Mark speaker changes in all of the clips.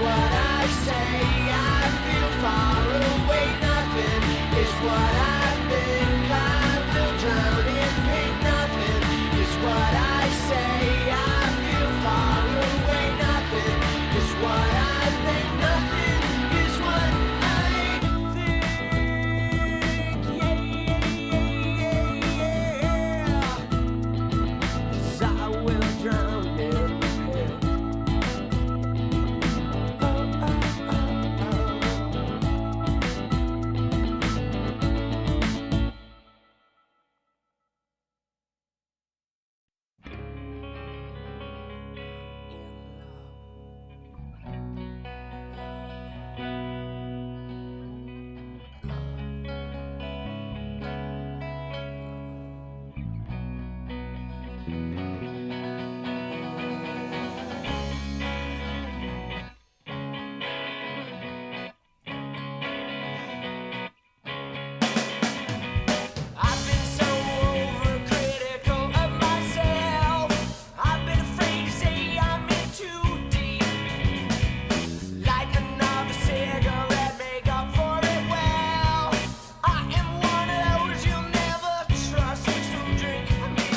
Speaker 1: what I say. I feel far away, nothing is what I've been. I will drown in pain, nothing is what I say. I feel far away, nothing is what I've been. Nothing is what I think. Yeah. 'Cause I will drown in pain. I've been so overcritical of myself. I've been afraid to say I'm in too deep. Lighting up a cigarette, make up for it well. I am one of those you'll never trust, so drink me.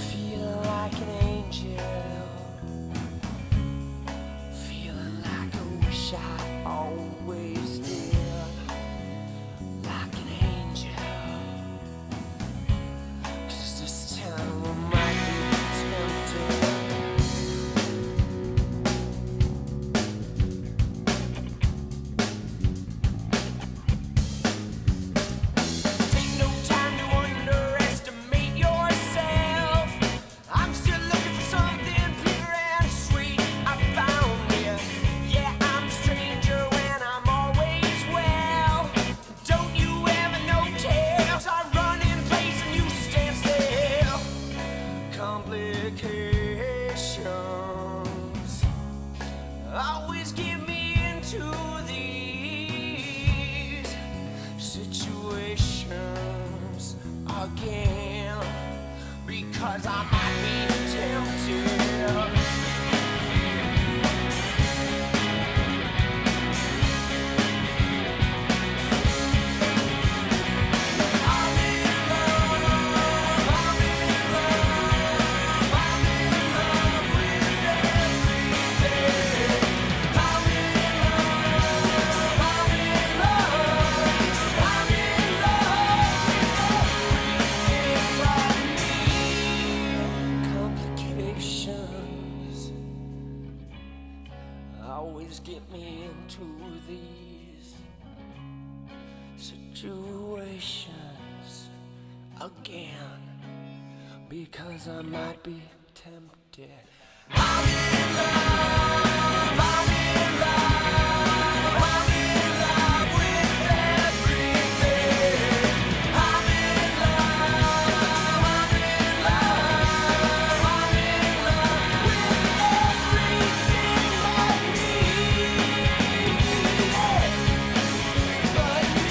Speaker 1: Feeling like an angel. Feeling like I wish I always did. Like an angel. 'Cause this time I might be tempted. Take no time to underestimate yourself. I'm still looking for something pure and sweet. I found it. Yeah, I'm a stranger when I'm always well. Don't you ever notice I run in place and you stand still? Complications always get me into these situations again, because I might be tempted. I'm in love, I'm in love, I'm in love with everything. I'm in love, I'm in love, I'm in love with everything but me. Complications always get me into these situations again, because I might be tempted. I'm in love, I'm in love, I'm in love with everything. I'm in love, I'm in love, I'm in love with everything but me. But me.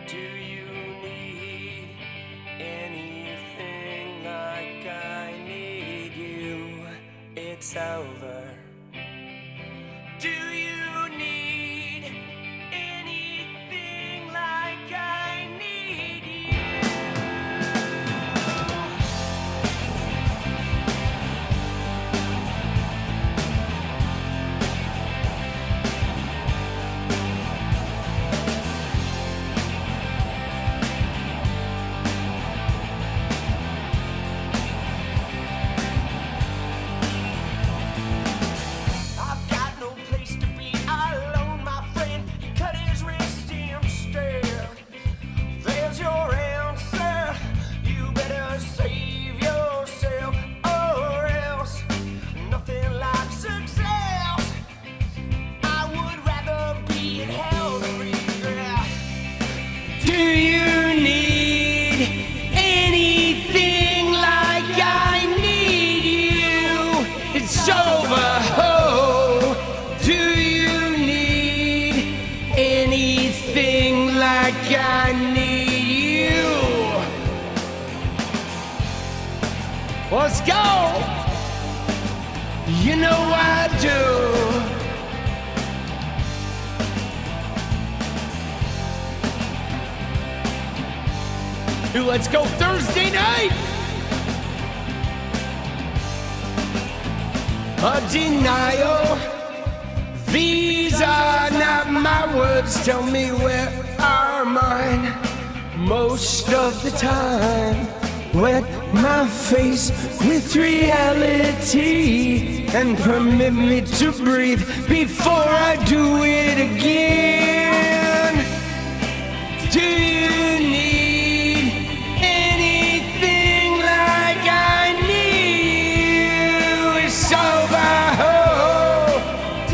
Speaker 1: Do you need anything like I need you? It's over. Do you need anything like I need you? Let's go. You know I do. Let's go Thursday night. A denial. These are not my words. Tell me where are mine? Most of the time, wet my face with reality and permit me to breathe before I do it again. Do you need anything like I need you? It's over.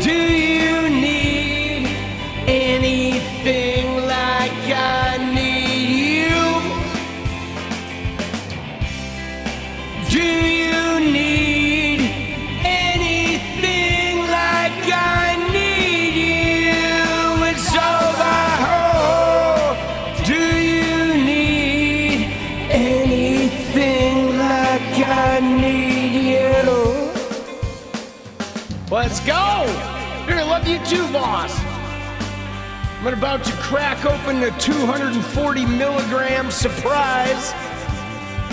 Speaker 1: Do you need anything like I need you? Do you need anything like I need you? It's over. Do you need anything like I need you? Let's go! Here, I love you too, boss. I'm about to crack open the 240 milligram surprise.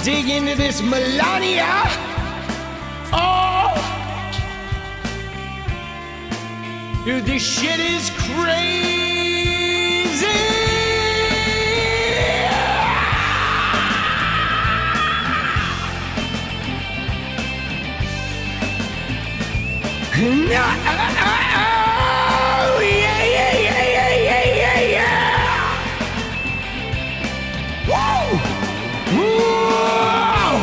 Speaker 1: Dig into this Melania. Oh! Dude, this shit is crazy! Oh, yeah, yeah, yeah, yeah, yeah, yeah, yeah! Woo! Whoa!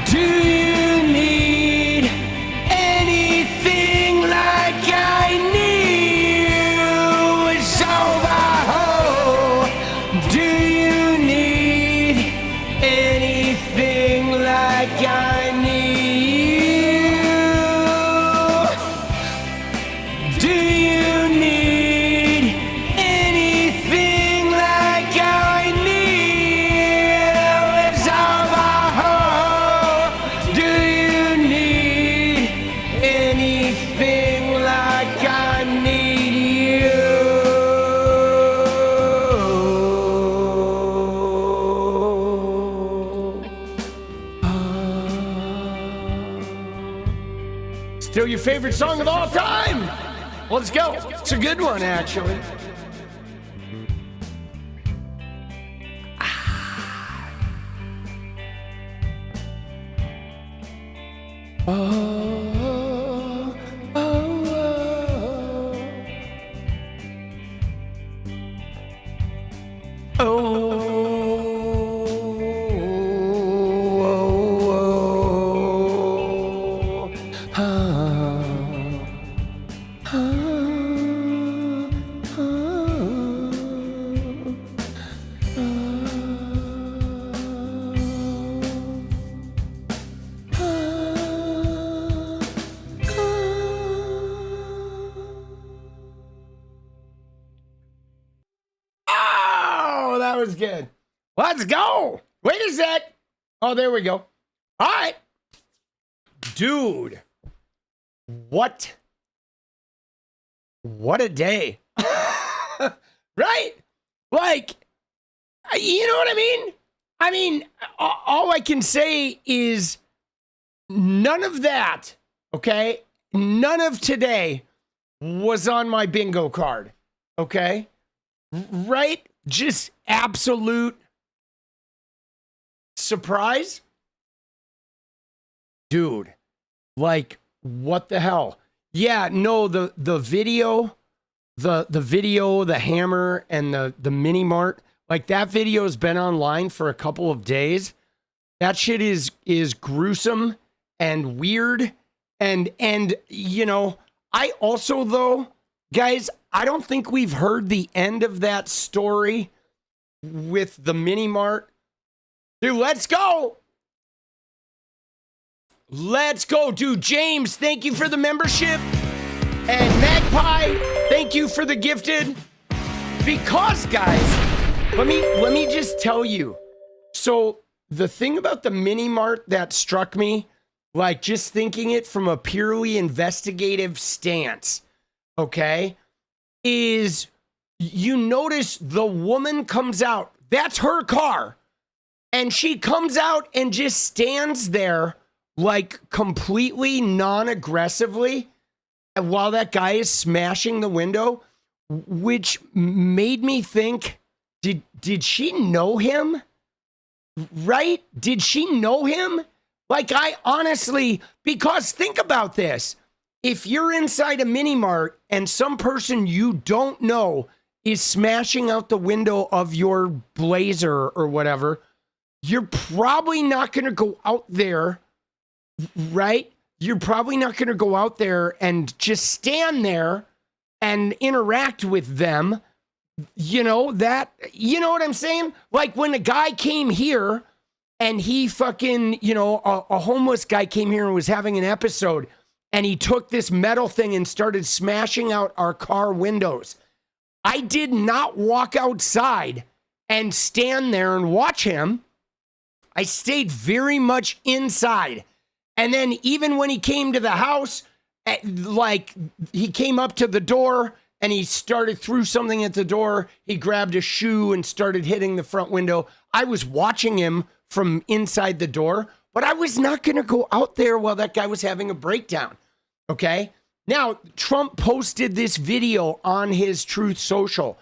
Speaker 1: Do you need anything like I need you? It's over. Do you need anything like I need you? Do you need anything like I need? It's over. Do you need anything like I need you? Still your favorite song of all time? Let's go. It's a good one, actually. Oh, oh, oh, oh, oh, that was good. Let's go. Wait a sec. Oh, there we go. All right. Dude. What a day. Right? Like, you know what I mean? I mean, all I can say is none of that, okay? None of today was on my bingo card, okay? Right? Just absolute surprise. Dude, like, what the hell? Yeah, no, the video, the hammer and the mini mart, like that video has been online for a couple of days. That shit is gruesome and weird. And you know, I also though, guys, I don't think we've heard the end of that story with the mini mart. Dude, let's go. Let's go, dude. James, thank you for the membership. And Magpie, thank you for the gifted. Because, guys, let me just tell you. So
Speaker 2: the thing about the mini mart that struck me, like just thinking it from a purely investigative stance, okay, is you notice the woman comes out. That's her car. And she comes out and just stands there like completely non-aggressively while that guy is smashing the window, which made me think, did she know him? Right? Did she know him? Like, I honestly, because think about this. If you're inside a mini mart and some person you don't know is smashing out the window of your Blazer or whatever, you're probably not going to go out there, right? You're probably not going to go out there and just stand there and interact with them. You know what I'm saying? Like when a guy came here and he fucking, a homeless guy came here and was having an episode and he took this metal thing and started smashing out our car windows. I did not walk outside and stand there and watch him. I stayed very much inside. And then even when he came to the house, like he came up to the door and he threw something at the door. He grabbed a shoe and started hitting the front window. I was watching him from inside the door, but I was not going to go out there while that guy was having a breakdown. Okay. Now, Trump posted this video on his Truth Social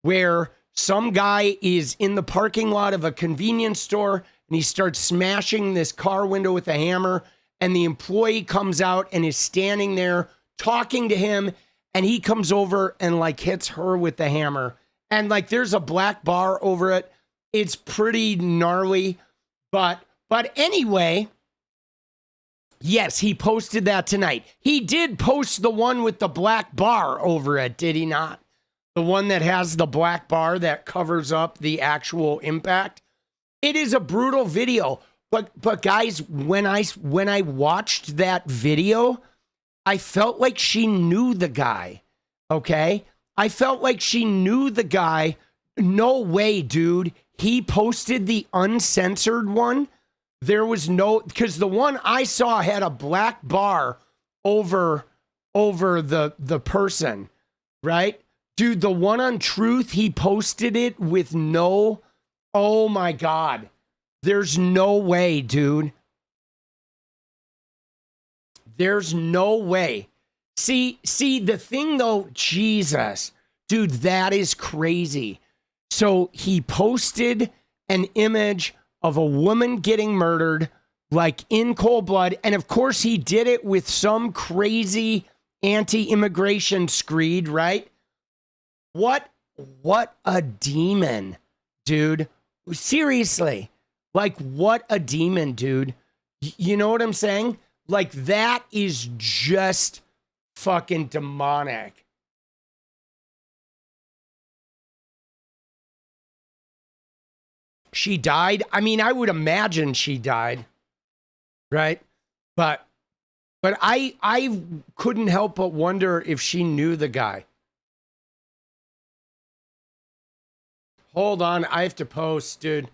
Speaker 2: where some guy is in the parking lot of a convenience store and he starts smashing this car window with a hammer, and the employee comes out and is standing there talking to him, and he comes over and like hits her with the hammer, and like there's a black bar over it. It's pretty gnarly, but anyway, yes, he posted that tonight. He did post the one with the black bar over it, did he not? The one that has the black bar that covers up the actual impact. It is a brutal video, but guys, when I watched that video, I felt like she knew the guy. Okay? I felt like she knew the guy. No way, dude. He posted the uncensored one. There was no, because the one I saw had a black bar over the person, right? Dude, the one on Truth, he posted it with no, oh my God. There's no way, dude. There's no way. See, the thing though, Jesus, dude, that is crazy. So he posted an image of a woman getting murdered, like in cold blood. And of course he did it with some crazy anti-immigration screed, right? What a demon, dude. Seriously. Like, what a demon, dude. You know what I'm saying? Like, that is just fucking demonic. She died? I mean, I would imagine she died, right? But I couldn't help but wonder if she knew the guy. Hold on, I have to post, dude.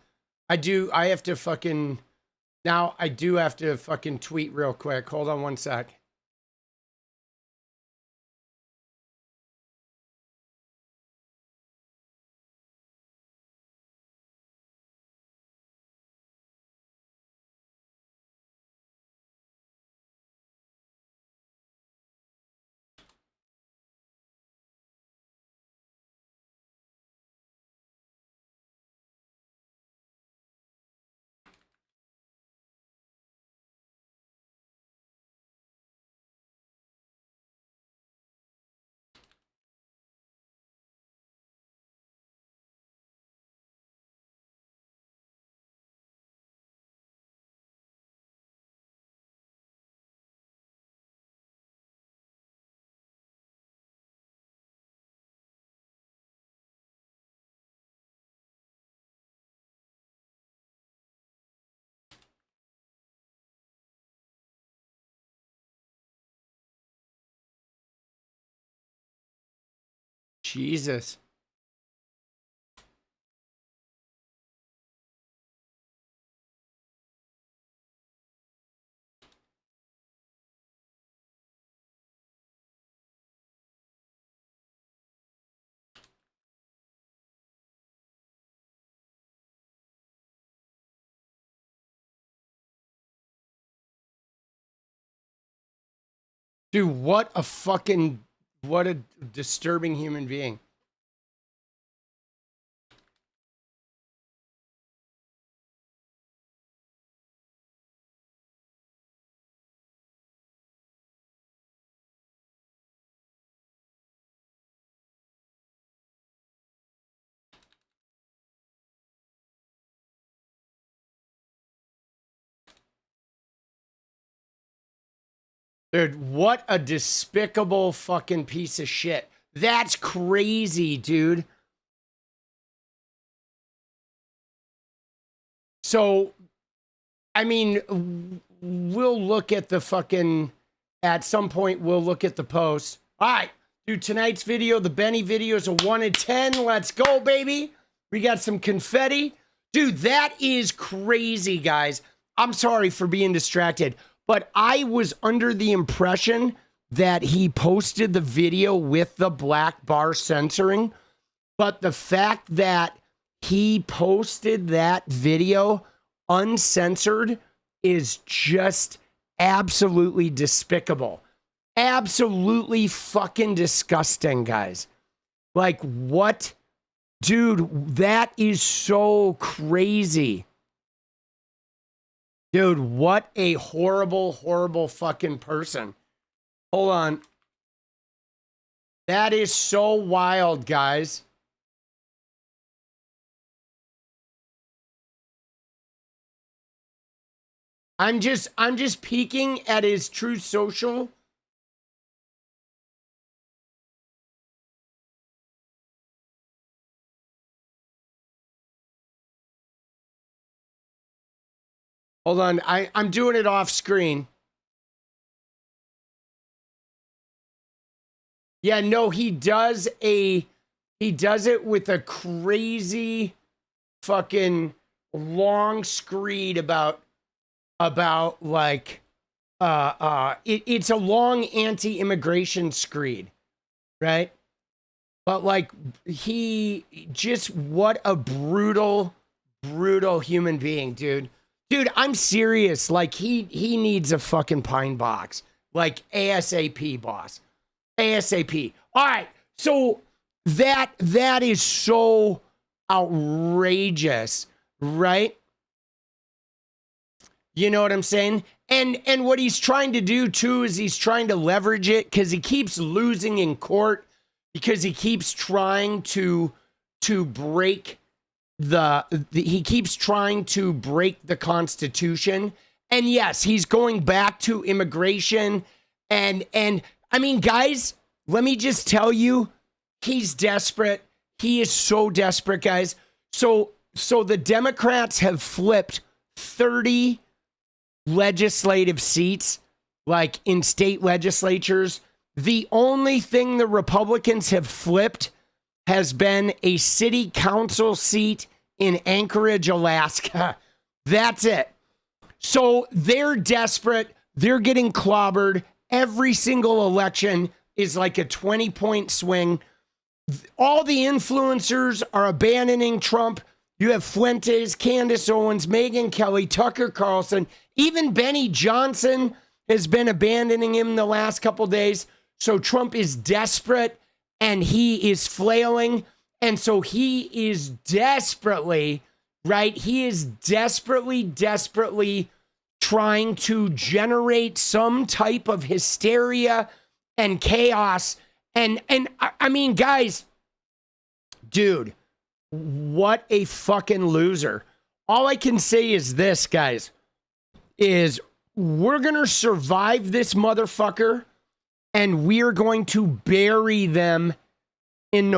Speaker 2: I do have to fucking tweet real quick. Hold on one sec. Jesus. Dude, what a disturbing human being. Dude, what a despicable fucking piece of shit. That's crazy, dude. So, I mean, we'll look at the fucking, at some point, we'll look at the post. All right, dude, tonight's video, the Benny video is a 1 in 10. Let's go, baby. We got some confetti. Dude, that is crazy, guys. I'm sorry for being distracted. But I was under the impression that he posted the video with the black bar censoring. But the fact that he posted that video uncensored is just absolutely despicable. Absolutely fucking disgusting, guys. Like, what? Dude, that is so crazy. Dude, what a horrible, horrible fucking person. Hold on. That is so wild, guys. I'm just peeking at his Truth Social. Hold on, I'm doing it off screen. Yeah, no, he does it with a crazy fucking long screed about like it's a long anti-immigration screed, right? But like what a brutal human being, dude. Dude, I'm serious. Like, he needs a fucking pine box. Like, ASAP, boss. ASAP. All right. So that is so outrageous, right? You know what I'm saying? And what he's trying to do, too, is he's trying to leverage it because he keeps losing in court because he keeps trying to break he keeps trying to break the Constitution. And yes, he's going back to immigration. And I mean, guys, let me just tell you, he's desperate. He is so desperate, guys. So the Democrats have flipped 30 legislative seats, like in state legislatures. The only thing the Republicans have flipped has been a city council seat in Anchorage, Alaska. That's it. So they're desperate. They're getting clobbered. Every single election is like a 20-point swing. All the influencers are abandoning Trump. You have Fuentes, Candace Owens, Megyn Kelly, Tucker Carlson. Even Benny Johnson has been abandoning him the last couple days. So Trump is desperate and he is flailing. And so he is desperately, right? He is desperately trying to generate some type of hysteria and chaos. And I mean, guys, dude, what a fucking loser. All I can say is this, guys, is we're going to survive this motherfucker and we're going to bury them in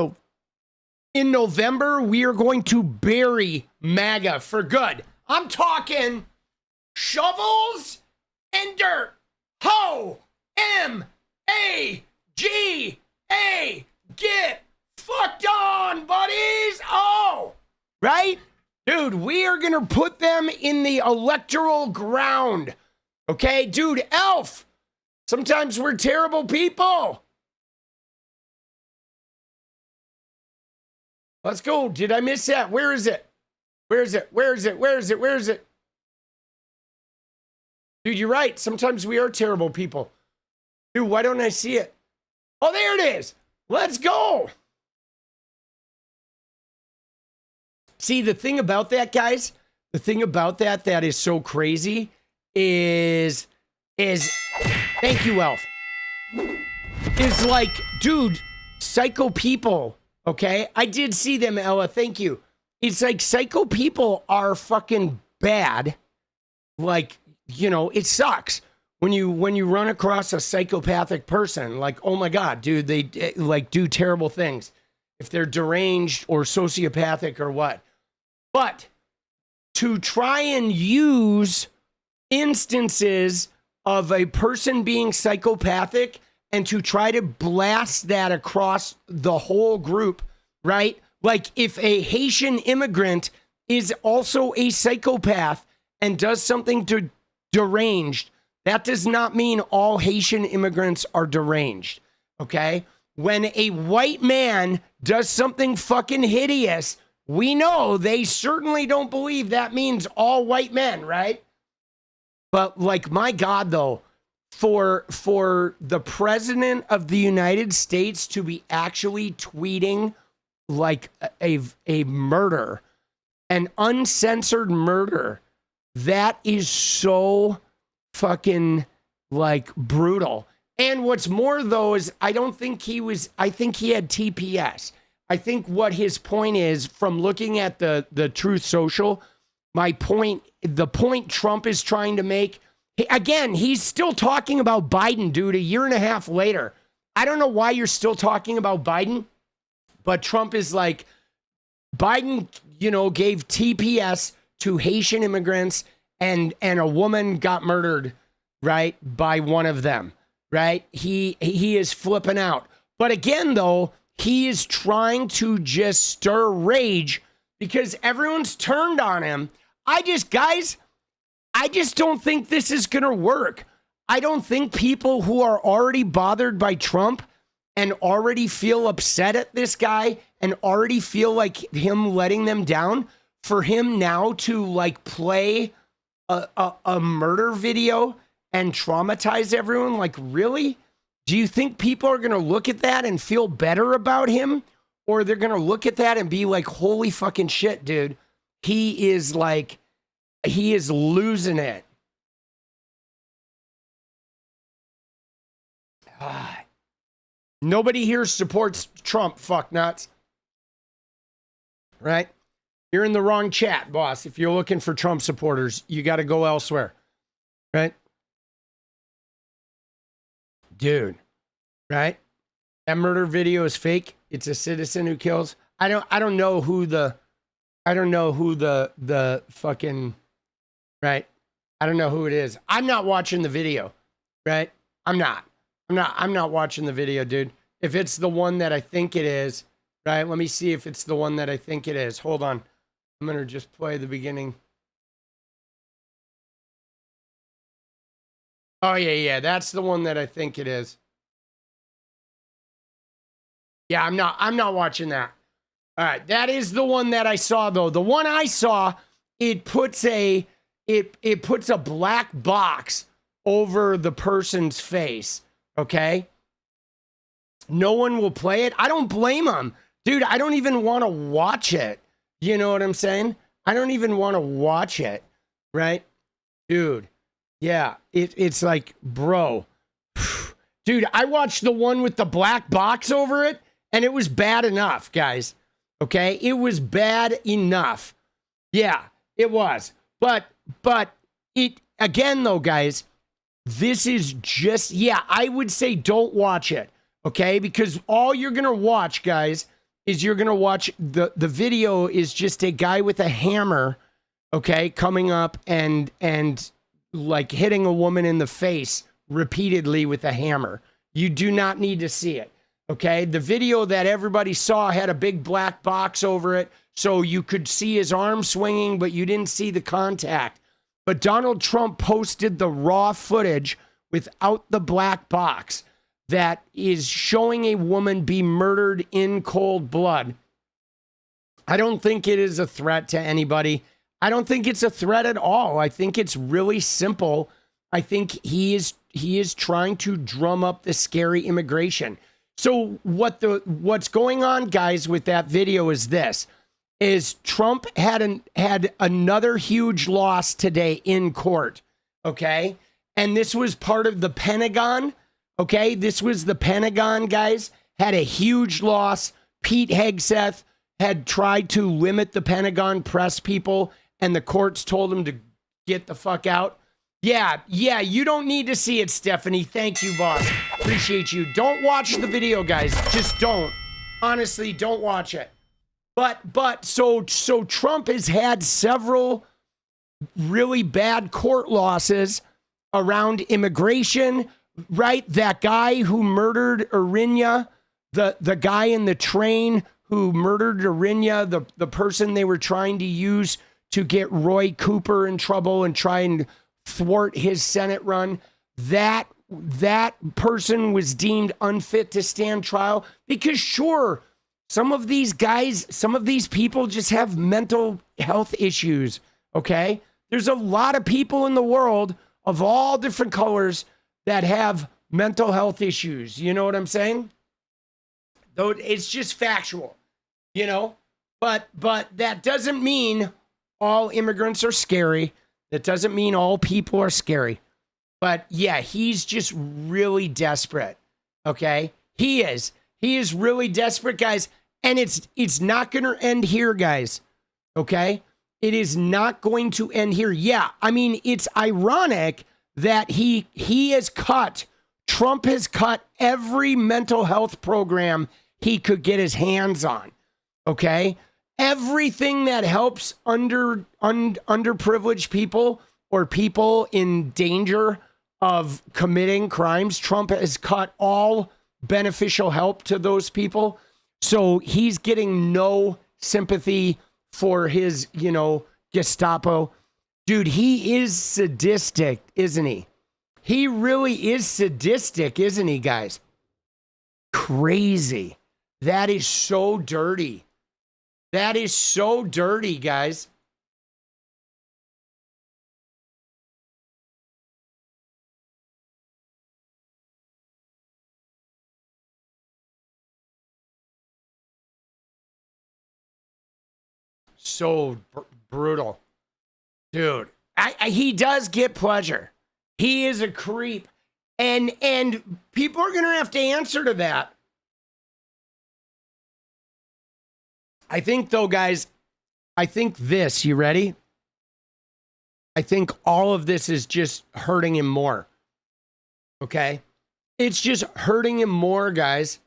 Speaker 2: November. We are going to bury MAGA for good. I'm talking shovels and dirt. MAGA. Get fucked on, buddies. Oh, right? Dude, we are going to put them in the electoral ground. Okay, dude, Elf. Sometimes we're terrible people. Let's go. Did I miss that? Where is it? Where is it? Where is it? Where is it? Where is it? Dude, you're right. Sometimes we are terrible people. Dude, why don't I see it? Oh, there it is. Let's go. See, the thing about that, guys, the thing about that is so crazy is thank you, Wolff. It's like, dude, psycho people, okay? I did see them, Ella, thank you. It's like psycho people are fucking bad. Like, you know, it sucks when you run across a psychopathic person. Like, oh my God, dude, they like do terrible things if they're deranged or sociopathic or what. But to try and use instances of a person being psychopathic and to try to blast that across the whole group, right? Like if a Haitian immigrant is also a psychopath and does something deranged, that does not mean all Haitian immigrants are deranged, okay? When a white man does something fucking hideous, we know they certainly don't believe that means all white men, right? But like, my God, though, for the president of the United States to be actually tweeting like a murder, an uncensored murder, that is so fucking like brutal. And what's more, though, is I think he had TPS. I think what his point is, from looking at the Truth Social, the point Trump is trying to make, again, he's still talking about Biden, dude, a year and a half later. I don't know why you're still talking about Biden, but Trump is like, Biden, you know, gave TPS to Haitian immigrants and a woman got murdered, right, by one of them, right? He is flipping out. But again, though, he is trying to just stir rage because everyone's turned on him. I just don't think this is going to work. I don't think people who are already bothered by Trump and already feel upset at this guy and already feel like him letting them down, for him now to like play a murder video and traumatize everyone, like, really? Do you think people are going to look at that and feel better about him? Or they're going to look at that and be like, holy fucking shit, dude. He is losing it. Nobody here supports Trump, fucknuts. Right? You're in the wrong chat, boss. If you're looking for Trump supporters, you got to go elsewhere. Right? Dude. Right? That murder video is fake. It's a citizen who kills. I don't know who the fucking, right? I don't know who it is. I'm not watching the video, right? I'm not watching the video, dude. If it's the one that I think it is, right? Let me see if it's the one that I think it is. Hold on. I'm going to just play the beginning. Oh, yeah. That's the one that I think it is. Yeah, I'm not watching that. All right, that is the one that I saw, though. The one I saw, it puts a black box over the person's face, okay? No one will play it. I don't blame them. Dude, I don't even want to watch it. You know what I'm saying? I don't even want to watch it, right? Dude, yeah, it's like, bro. Dude, I watched the one with the black box over it, and it was bad enough, guys. Okay? It was bad enough. Yeah, it was. But it, again, though, guys, this is just, yeah, I would say don't watch it. Okay? Because all you're going to watch, guys, is you're going to watch the video is just a guy with a hammer, okay, coming up and like hitting a woman in the face repeatedly with a hammer. You do not need to see it. Okay, the video that everybody saw had a big black box over it, so you could see his arm swinging, but you didn't see the contact. But Donald Trump posted the raw footage without the black box that is showing a woman be murdered in cold blood. I don't think it is a threat to anybody. I don't think it's a threat at all. I think it's really simple. I think he is trying to drum up the scary immigration. So what's going on, guys, with that video is this: is Trump had another huge loss today in court, okay? And this was part of the Pentagon, okay? This was the Pentagon, guys, had a huge loss. Pete Hegseth had tried to limit the Pentagon press people, and the courts told him to get the fuck out. Yeah, you don't need to see it, Stephanie. Thank you, boss. Appreciate you. Don't watch the video, guys. Just don't. Honestly, don't watch it. But so Trump has had several really bad court losses around immigration, right? That guy who murdered 𝗙𝗏𝗏, the guy in the train who murdered 𝗙𝗏𝗏, the person they were trying to use to get Roy Cooper in trouble and try and thwart his Senate run. That person was deemed unfit to stand trial because, sure, some of these guys, some of these people just have mental health issues, okay? There's a lot of people in the world of all different colors that have mental health issues. You know what I'm saying? Though it's just factual, you know? But that doesn't mean all immigrants are scary. That doesn't mean all people are scary. But yeah, he's just really desperate, okay? He is really desperate, guys. And it's not going to end here, guys, okay? It is not going to end here. Yeah, I mean, it's ironic that Trump has cut every mental health program he could get his hands on, okay? Everything that helps underprivileged people or people in danger of committing crimes, Trump has cut all beneficial help to those people. So he's getting no sympathy for his, Gestapo. Dude, he is sadistic, isn't he? He really is sadistic, isn't he, guys? Crazy. That is so dirty. That is so dirty, guys. So brutal. Dude, he does get pleasure. He is a creep. And people are going to have to answer to that. I think, though, guys, you ready? I think all of this is just hurting him more. Okay? It's just hurting him more, guys.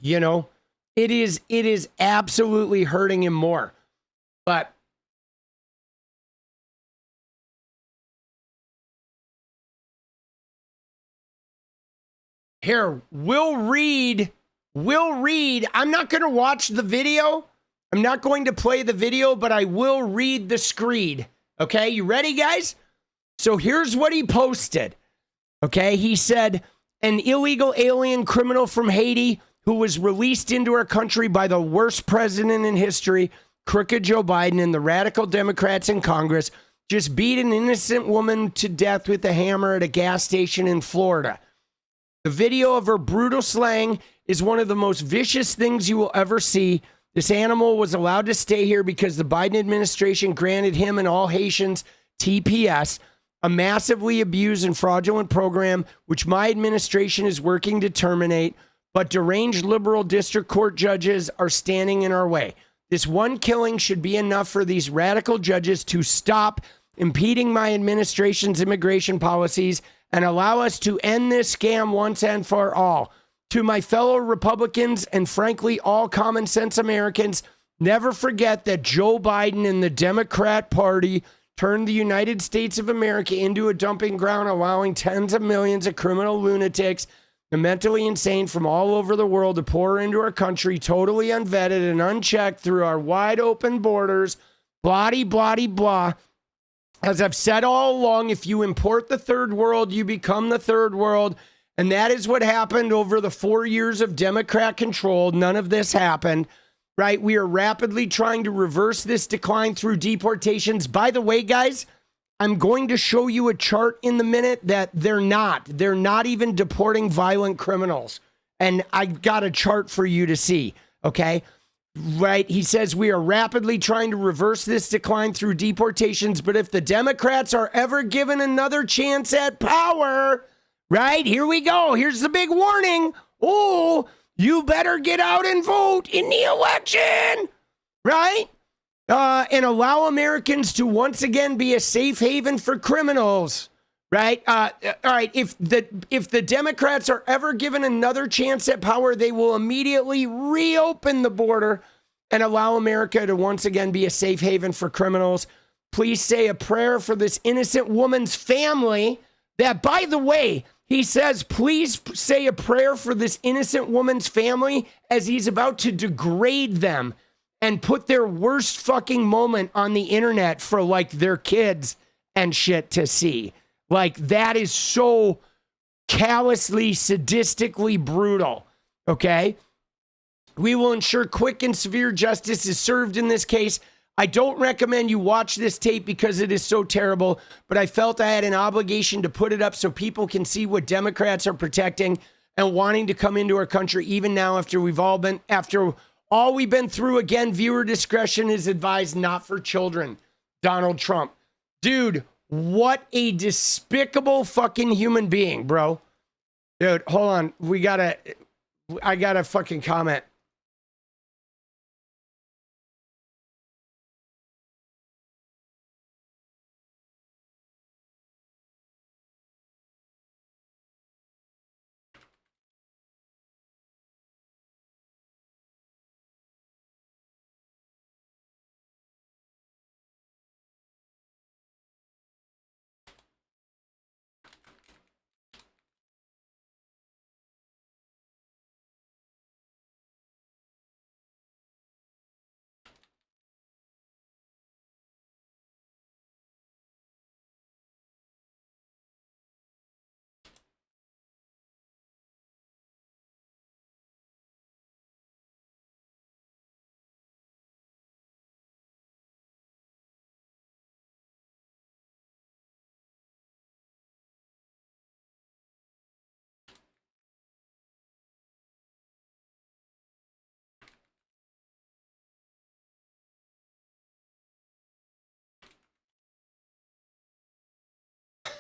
Speaker 2: You know, it is absolutely hurting him more. But here, we'll read. I'm not going to watch the video. I'm not going to play the video, but I will read the screed. Okay, you ready, guys? So here's what he posted. Okay, he said, an illegal alien criminal from Haiti who was released into our country by the worst president in history, crooked Joe Biden, and the radical Democrats in Congress just beat an innocent woman to death with a hammer at a gas station in Florida. The video of her brutal slaying is one of the most vicious things you will ever see. This animal was allowed to stay here because the Biden administration granted him and all Haitians TPS, a massively abused and fraudulent program which my administration is working to terminate, but deranged liberal district court judges are standing in our way. This one killing should be enough for these radical judges to stop impeding my administration's immigration policies and allow us to end this scam once and for all. To my fellow Republicans and frankly all common sense Americans, never forget that Joe Biden and the Democrat Party turned the United States of America into a dumping ground, allowing tens of millions of criminal lunatics and mentally insane from all over the world to pour into our country, totally unvetted and unchecked through our wide open borders, blah, blah, blah. As I've said all along, if you import the third world, you become the third world. And that is what happened over the 4 years of Democrat control. None of this happened, right? We are rapidly trying to reverse this decline through deportations. By the way, guys, I'm going to show you a chart in the minute that they're not. They're not even deporting violent criminals. And I got a chart for you to see, okay? Right, he says we are rapidly trying to reverse this decline through deportations, but if the Democrats are ever given another chance at power, right, here we go. Here's the big warning. Oh, you better get out and vote in the election, right? And allow Americans to once again be a safe haven for criminals, right? All right, if the Democrats are ever given another chance at power, they will immediately reopen the border and allow America to once again be a safe haven for criminals. Please say a prayer for this innocent woman's family. That, by the way, he says, please say a prayer for this innocent woman's family as he's about to degrade them and put their worst fucking moment on the internet for like their kids and shit to see. Like, that is so callously, sadistically brutal. Okay? We will ensure quick and severe justice is served in this case. I don't recommend you watch this tape because it is so terrible, but I felt I had an obligation to put it up so people can see what Democrats are protecting and wanting to come into our country even now after all we've been through. Again, viewer discretion is advised, not for children. Donald Trump. Dude, what a despicable fucking human being, bro. Dude, hold on. I gotta fucking comment.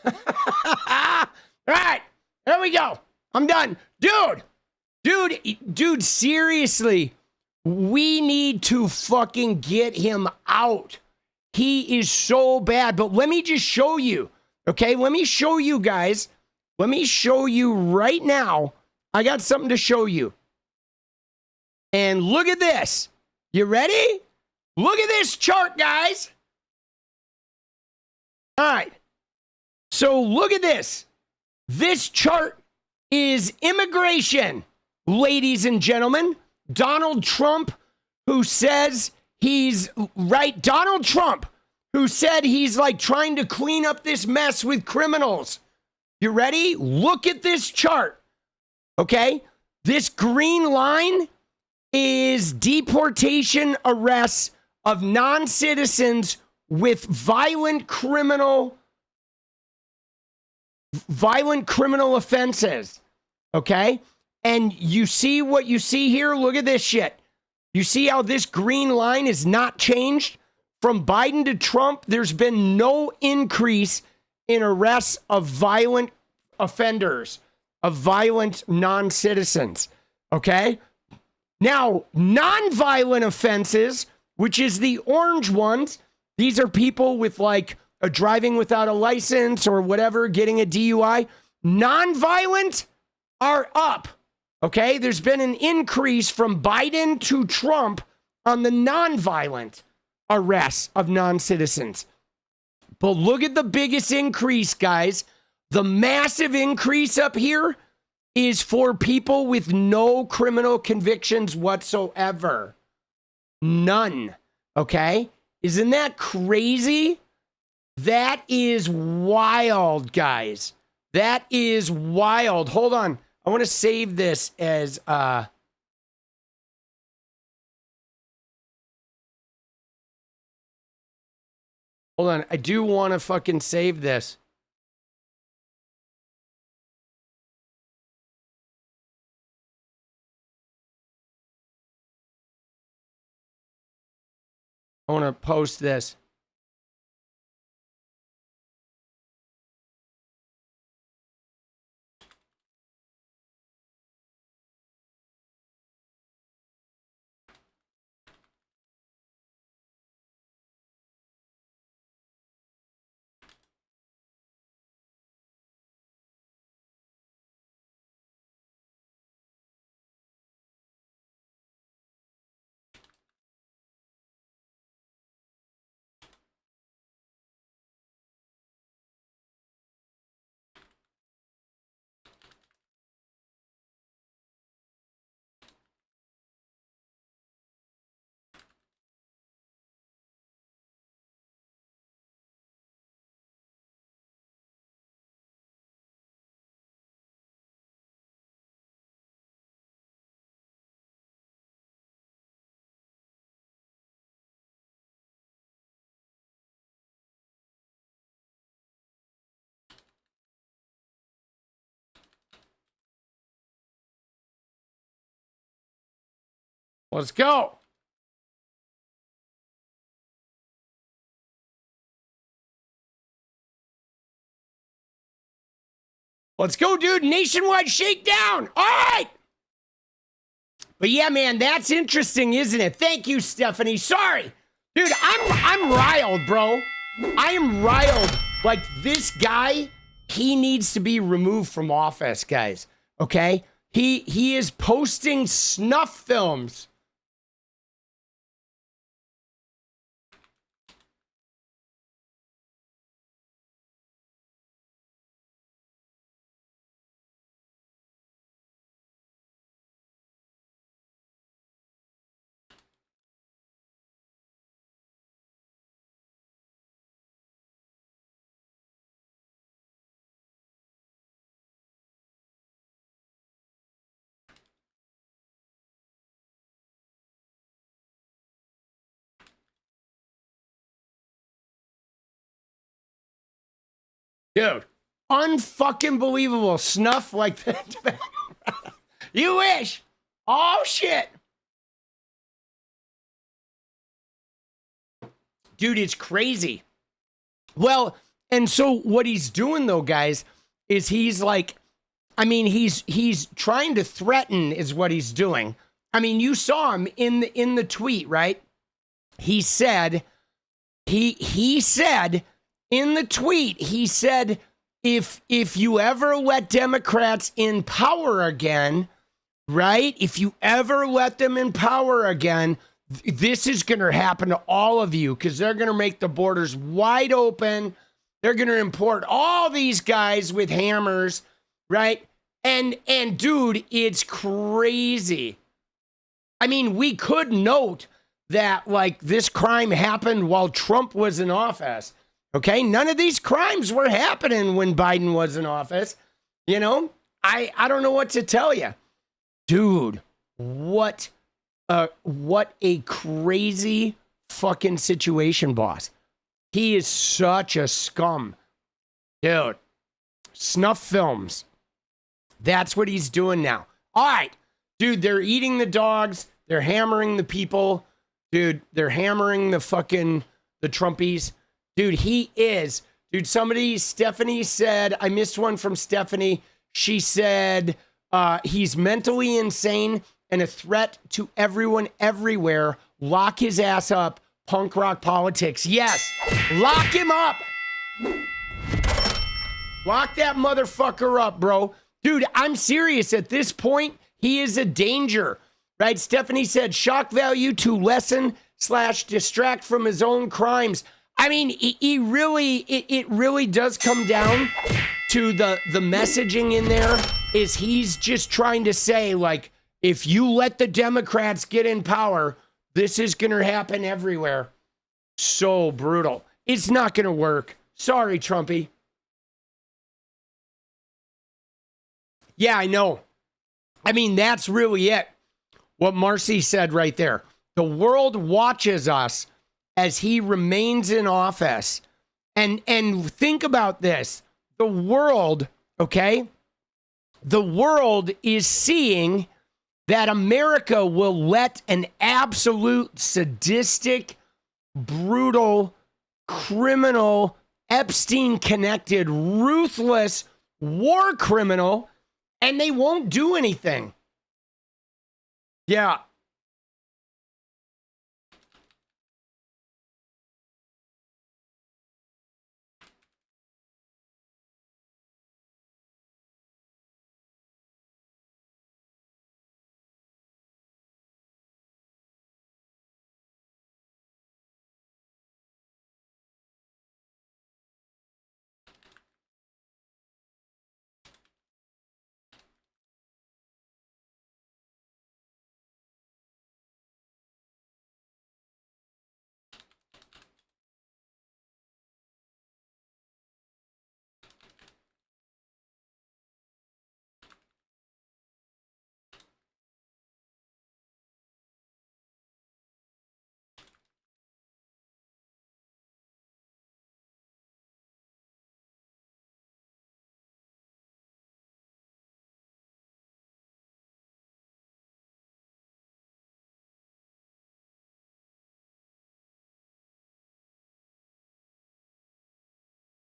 Speaker 2: All right, there we go. I'm done. Dude, seriously, we need to fucking get him out. He is so bad. But let me just show you, okay? Let me show you guys. Let me show you right now. I got something to show you. And look at this. You ready? Look at this chart, guys. All right. So look at this. This chart is immigration, ladies and gentlemen. Donald Trump, who says he's right. Donald Trump, who said he's like trying to clean up this mess with criminals. You ready? Look at this chart. Okay. This green line is deportation arrests of non-citizens with violent criminal offenses, okay? And you see what you see here? Look at this shit. You see how this green line is not changed? From Biden to Trump, there's been no increase in arrests of violent offenders, of violent non-citizens, okay? Now, non-violent offenses, which is the orange ones, these are people with like a driving without a license or whatever, getting a DUI. Non-violent are up, okay? There's been an increase from Biden to Trump on the non-violent arrests of non-citizens. But look at the biggest increase, guys. The massive increase up here is for people with no criminal convictions whatsoever. None, okay? Isn't that crazy? That is wild, guys. That is wild. Hold on. I want to save this as Hold on. I do want to fucking save this. I want to post this. Let's go. Let's go, dude. Nationwide shakedown. All right. But yeah, man, that's interesting, isn't it? Thank you, Stephanie. Sorry. Dude, I'm riled, bro. I am riled. Like, this guy, he needs to be removed from office, guys. Okay? He is posting snuff films. Dude, unfucking believable. Snuff like that. You wish. Oh, shit. Dude, it's crazy. Well, and so what he's doing, though, guys, is he's like, I mean, he's trying to threaten is what he's doing. I mean, you saw him in the tweet, right? He said, he said in the tweet, he said, if you ever let Democrats in power again, right? If you ever let them in power again, this is going to happen to all of you because they're going to make the borders wide open. They're going to import all these guys with hammers, right? And dude, it's crazy. I mean, we could note that like this crime happened while Trump was in office. Okay, none of these crimes were happening when Biden was in office. You know, I don't know what to tell you. Dude, what a crazy fucking situation, boss. He is such a scum. Dude, snuff films. That's what he's doing now. All right, dude, they're eating the dogs. They're hammering the people. Dude, they're hammering the Trumpies. Dude, he is. Dude, Stephanie said, I missed one from Stephanie. She said, he's mentally insane and a threat to everyone everywhere. Lock his ass up. Punk rock politics. Yes, lock him up. Lock that motherfucker up, bro. Dude, I'm serious. At this point, he is a danger, right? Stephanie said, shock value to lessen / distract from his own crimes. I mean, it really does come down to the messaging in there is he's just trying to say, like, if you let the Democrats get in power, this is going to happen everywhere. So brutal. It's not going to work. Sorry, Trumpy. Yeah, I know. I mean, that's really it. What Marcy said right there. The world watches us as he remains in office. And think about this. The world, okay? The world is seeing that America will let an absolute sadistic, brutal, criminal, Epstein-connected, ruthless war criminal, and they won't do anything. Yeah.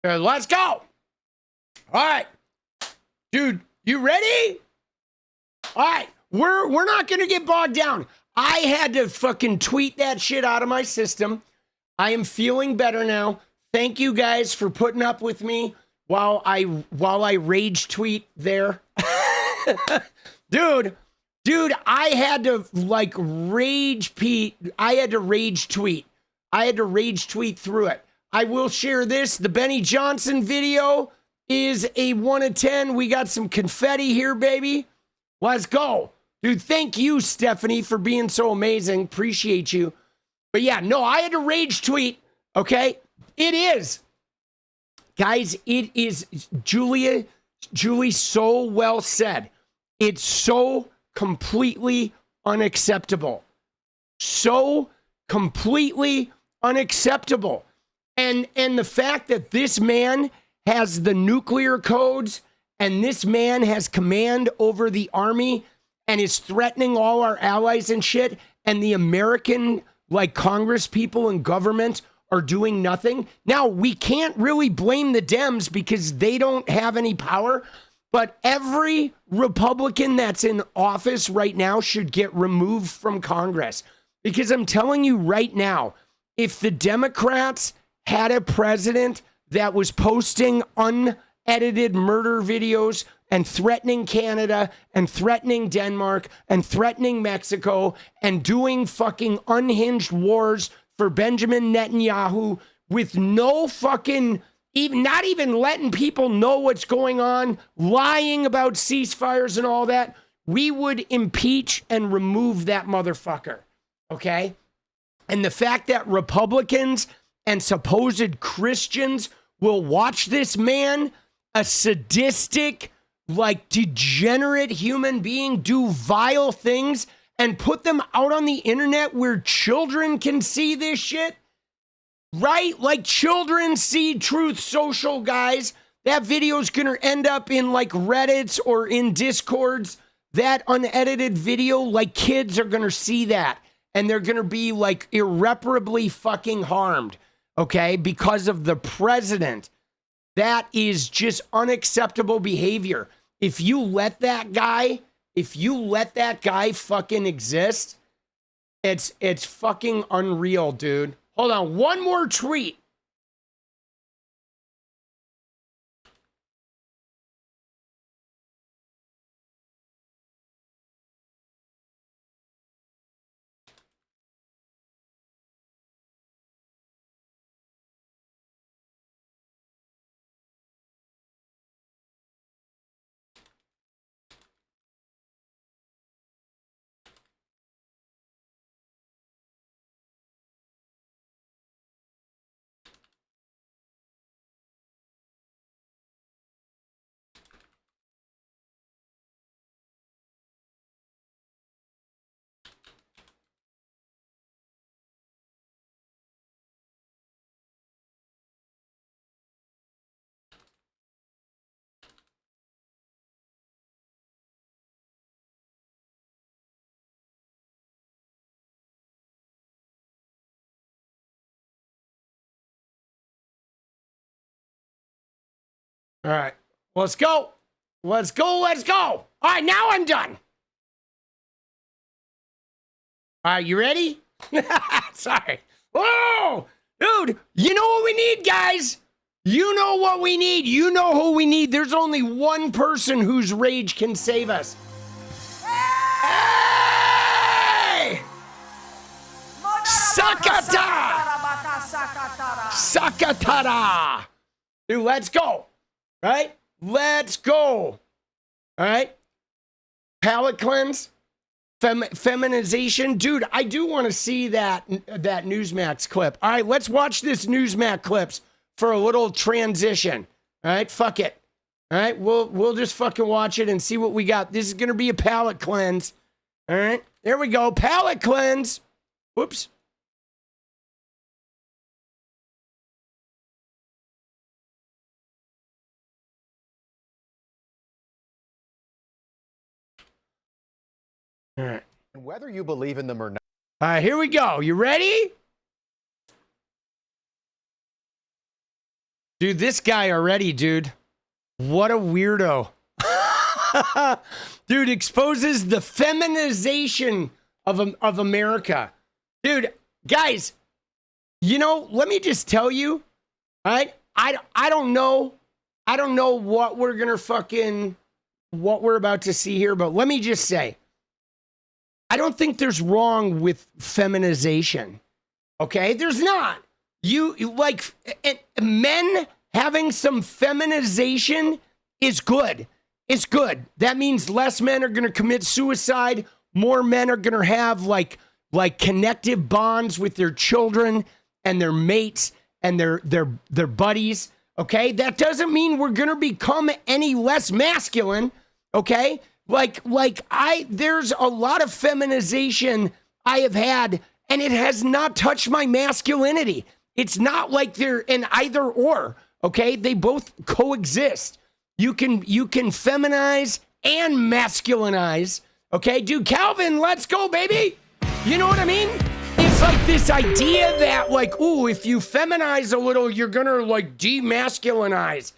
Speaker 2: Let's go. All right. Dude, you ready? All right. We're not going to get bogged down. I had to fucking tweet that shit out of my system. I am feeling better now. Thank you guys for putting up with me while I rage tweet there. Dude, I had to like rage tweet. I had to rage tweet through it. I will share this. The Benny Johnson video is a 1 of 10. We got some confetti here, baby. Let's go. Dude, thank you, Stephanie, for being so amazing. Appreciate you. But yeah, no, I had to rage tweet, okay? It is. Guys, it is, Julie so well said. It's so completely unacceptable. So completely unacceptable. And the fact that this man has the nuclear codes and this man has command over the army and is threatening all our allies and shit, and the American, like, Congress people and government are doing nothing. Now, we can't really blame the Dems because they don't have any power, but every Republican that's in office right now should get removed from Congress. Because I'm telling you right now, if the Democrats had a president that was posting unedited murder videos and threatening Canada and threatening Denmark and threatening Mexico and doing fucking unhinged wars for Benjamin Netanyahu with no fucking, even not even letting people know what's going on, lying about ceasefires and all that, we would impeach and remove that motherfucker. Okay? And the fact that Republicans and supposed Christians will watch this man, a sadistic, like, degenerate human being, do vile things and put them out on the internet where children can see this shit, right? Like, children see Truth Social, guys. That video's gonna end up in, like, Reddits or in Discords. That unedited video, like, kids are gonna see that. And they're gonna be, like, irreparably fucking harmed. Okay, because of the president. That is just unacceptable behavior. If you let that guy fucking exist, it's fucking unreal, dude. Hold on, one more tweet. All right. Let's go. Let's go. Let's go. All right. Now I'm done. All right. You ready? Sorry. Whoa. Dude, you know what we need, guys? You know what we need. You know who we need. There's only one person whose rage can save us. Hey! Sakata! Sakatara! Dude, let's go. Right? Let's go. All right? Palate cleanse. Feminization. Dude, I do want to see that Newsmax clip. All right, let's watch this Newsmax clips for a little transition. All right, fuck it. All right, we'll just fucking watch it and see what we got. This is going to be a palate cleanse. All right, there we go. Palate cleanse. Whoops. All right.
Speaker 3: Whether you believe in them or not.
Speaker 2: All right, here we go. You ready? Dude, this guy already, dude. What a weirdo. Dude, exposes the feminization of America. Dude, guys, you know, let me just tell you, all right? I don't know what we're going to what we're about to see here, but let me just say, I don't think there's wrong with feminization. Okay? There's not. You like men having some feminization is good. It's good. That means less men are going to commit suicide. More men are going to have like connective bonds with their children and their mates and their buddies. Okay? That doesn't mean we're going to become any less masculine. Okay? There's a lot of feminization I have had, and it has not touched my masculinity. It's not like they're an either or, okay? They both coexist. You can feminize and masculinize, okay? Dude, Calvin, let's go, baby. You know what I mean? It's like this idea that, like, ooh, if you feminize a little, you're gonna, like, demasculinize.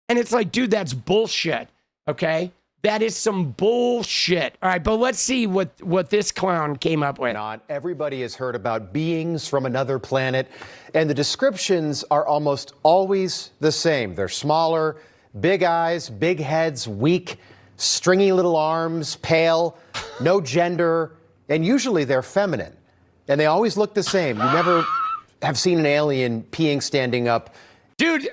Speaker 2: And it's like, dude, that's bullshit, okay? That is some bullshit. All right, but let's see what this clown came up with.
Speaker 3: Not everybody has heard about beings from another planet, and the descriptions are almost always the same. They're smaller, big eyes, big heads, weak, stringy little arms, pale, no gender, and usually they're feminine. And they always look the same. You never have seen an alien peeing standing up.
Speaker 2: Dude,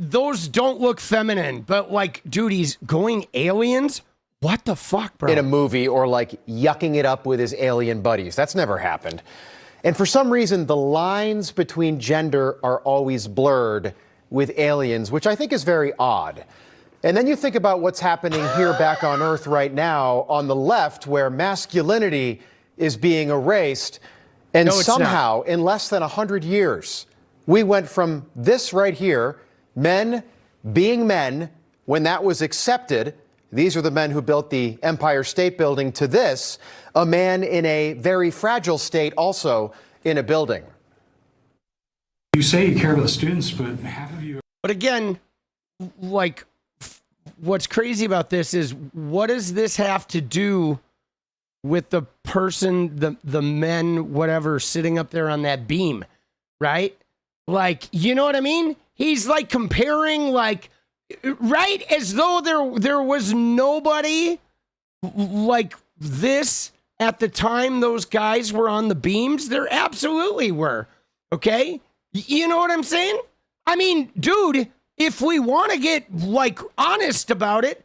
Speaker 2: those don't look feminine, but like, dude, he's going aliens? What the fuck, bro?
Speaker 3: In a movie, or like yucking it up with his alien buddies. That's never happened. And for some reason, the lines between gender are always blurred with aliens, which I think is very odd. And then you think about what's happening here back on Earth right now on the left, where masculinity is being erased. And somehow, in less than 100 years, we went from this right here, men being men, when that was accepted, these are the men who built the Empire State Building, to this, a man in a very fragile state also in a building.
Speaker 4: You say you care about the students, but half of you...
Speaker 2: But again, like, what's crazy about this is, what does this have to do with the person, the men, whatever, sitting up there on that beam, right? Like, you know what I mean? He's like comparing, like, right, as though there was nobody like this at the time those guys were on the beams. There absolutely were. Okay? You know what I'm saying? I mean, dude, if we want to get like honest about it,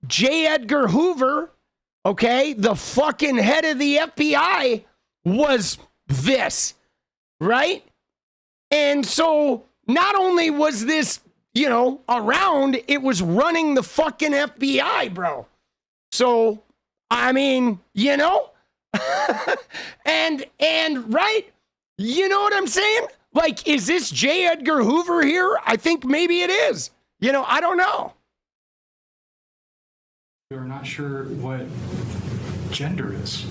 Speaker 2: J. Edgar Hoover, okay, the fucking head of the FBI, was this, right? And so not only was this, you know, around, it was running the fucking FBI, bro. So, I mean, you know, and right, you know what I'm saying? Like, is this J. Edgar Hoover here? I think maybe it is. You know, I don't know.
Speaker 4: You're not sure what gender is,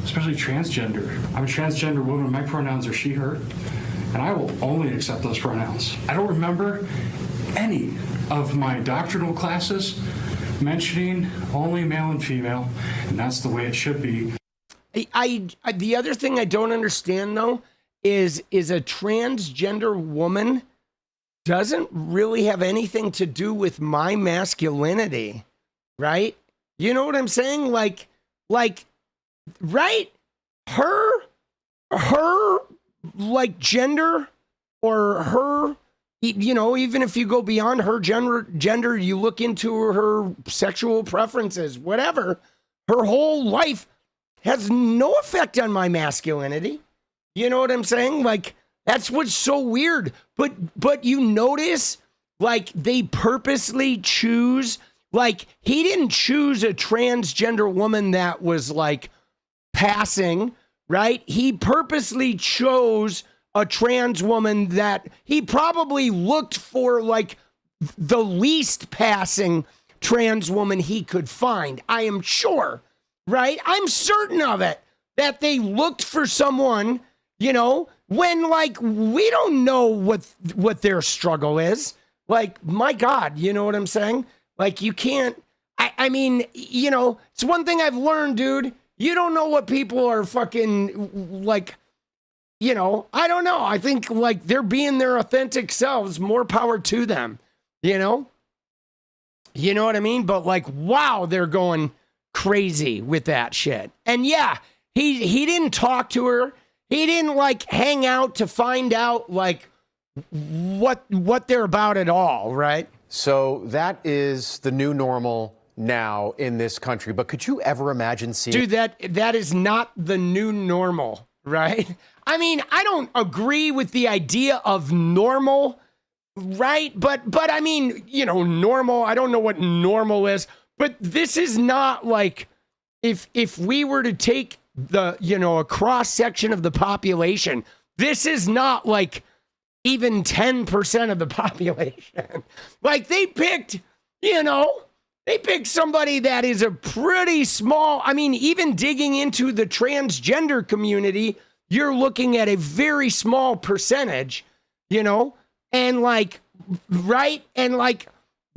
Speaker 4: especially transgender. I'm a transgender woman. My pronouns are she, her. and I will only accept those pronouns. I don't remember any of my doctrinal classes mentioning only male and female, and that's the way it should be.
Speaker 2: The other thing I don't understand though is a transgender woman doesn't really have anything to do with my masculinity, right? You know what I'm saying? Like, right? Her like gender or her, you know, even if you go beyond her gender, you look into her sexual preferences, whatever, her whole life has no effect on my masculinity. You know what I'm saying? Like, that's what's so weird. But you notice, like, they purposely choose, like, he didn't choose a transgender woman that was, like, passing, right? He purposely chose a trans woman that he probably looked for, like, the least passing trans woman he could find. I am sure, right? I'm certain of it, that they looked for someone, you know, when, like, we don't know what their struggle is. Like, my God, you know what I'm saying? Like, you can't, I mean, you know, it's one thing I've learned, dude. You don't know what people are fucking, like, you know, I don't know. I think, like, they're being their authentic selves. More power to them, you know? You know what I mean? But, like, wow, they're going crazy with that shit. And yeah, he didn't talk to her. He didn't, like, hang out to find out, like, what they're about at all, right?
Speaker 3: So that is the new normal now in this country. But could you ever imagine seeing...
Speaker 2: Dude, that is not the new normal, right? I mean, I don't agree with the idea of normal, right? But I mean, you know, normal, I don't know what normal is, but this is not like if we were to take the, you know, a cross section of the population, this is not like even 10% of the population. Like, they picked, you know, they picked somebody that is a pretty small, I mean, even digging into the transgender community, you're looking at a very small percentage, you know, and like, right? And like,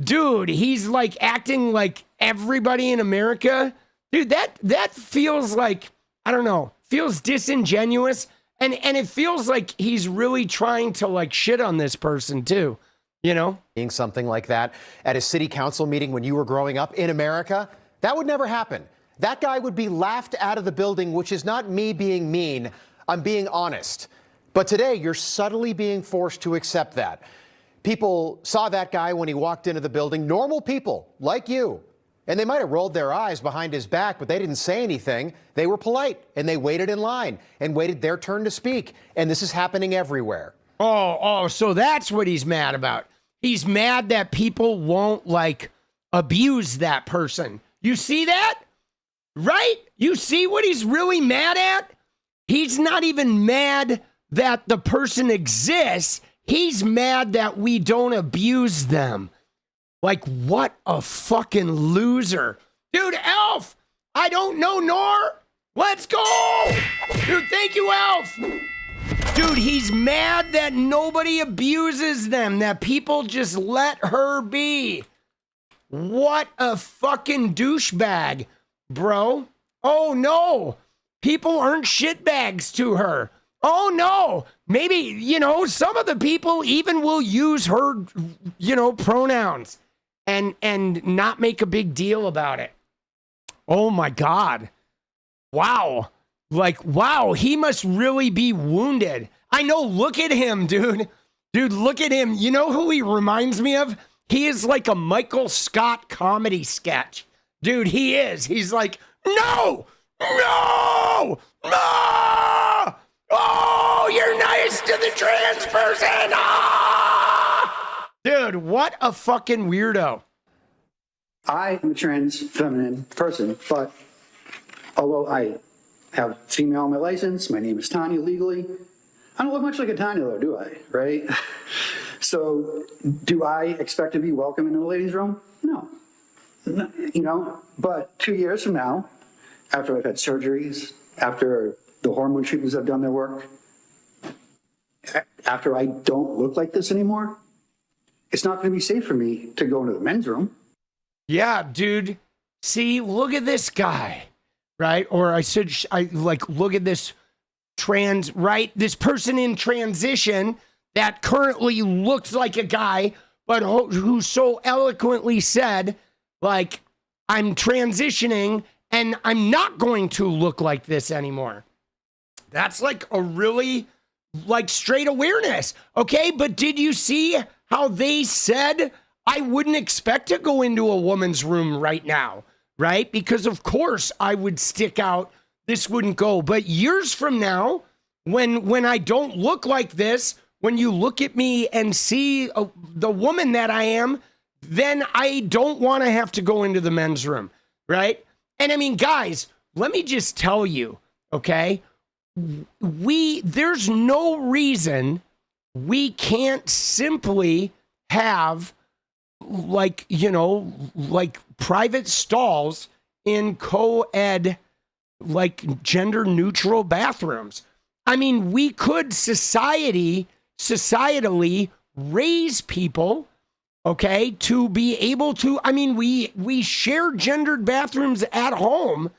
Speaker 2: dude, he's like acting like everybody in America. Dude, that feels like, I don't know, feels disingenuous. And it feels like he's really trying to, like, shit on this person too, you know?
Speaker 3: Being something like that at a city council meeting when you were growing up in America, that would never happen. That guy would be laughed out of the building, which is not me being mean. I'm being honest. But today, you're subtly being forced to accept that. People saw that guy when he walked into the building, normal people like you. And they might have rolled their eyes behind his back, but they didn't say anything. They were polite, and they waited in line and waited their turn to speak. And this is happening everywhere.
Speaker 2: Oh, so that's what he's mad about. He's mad that people won't, like, abuse that person. You see that? Right? You see what he's really mad at? He's not even mad that the person exists. He's mad that we don't abuse them. Like, what a fucking loser. Dude, Elf, I don't know nor. Let's go. Dude, thank you, Elf. Dude, he's mad that nobody abuses them, that people just let her be. What a fucking douchebag, bro. Oh, no. People aren't shitbags to her. Oh, no. Maybe, you know, some of the people even will use her, you know, pronouns. And not make a big deal about it. Oh my God. Wow. Like, wow, he must really be wounded. I know, look at him, dude. Dude, look at him. You know who he reminds me of? He is like a Michael Scott comedy sketch. Dude, he is. He's like, no, no, no. Oh, you're nice to the trans person. Dude, what a fucking weirdo.
Speaker 5: I am a trans feminine person, but although I have female on my license, my name is Tanya legally, I don't look much like a Tanya though, do I? Right? So do I expect to be welcome in the ladies' room? No. You know, but 2 years from now, after I've had surgeries, after the hormone treatments have done their work, after I don't look like this anymore, it's not going to be safe for me to go into the men's room.
Speaker 2: Yeah, dude. See, look at this guy, right? Or I said, look at this this person in transition that currently looks like a guy, but who so eloquently said, like, I'm transitioning and I'm not going to look like this anymore. That's like a really, like, straight awareness. Okay, but did you see how they said, I wouldn't expect to go into a woman's room right now, right? Because of course I would stick out. This wouldn't go. But years from now, when I don't look like this, when you look at me and see the woman that I am, then I don't want to have to go into the men's room, right? And I mean, guys, let me just tell you, okay? There's no reason we can't simply have, like, you know, like private stalls in co-ed, like gender neutral bathrooms. I mean, we could societally raise people, okay, to be able to, I mean, we share gendered bathrooms at home.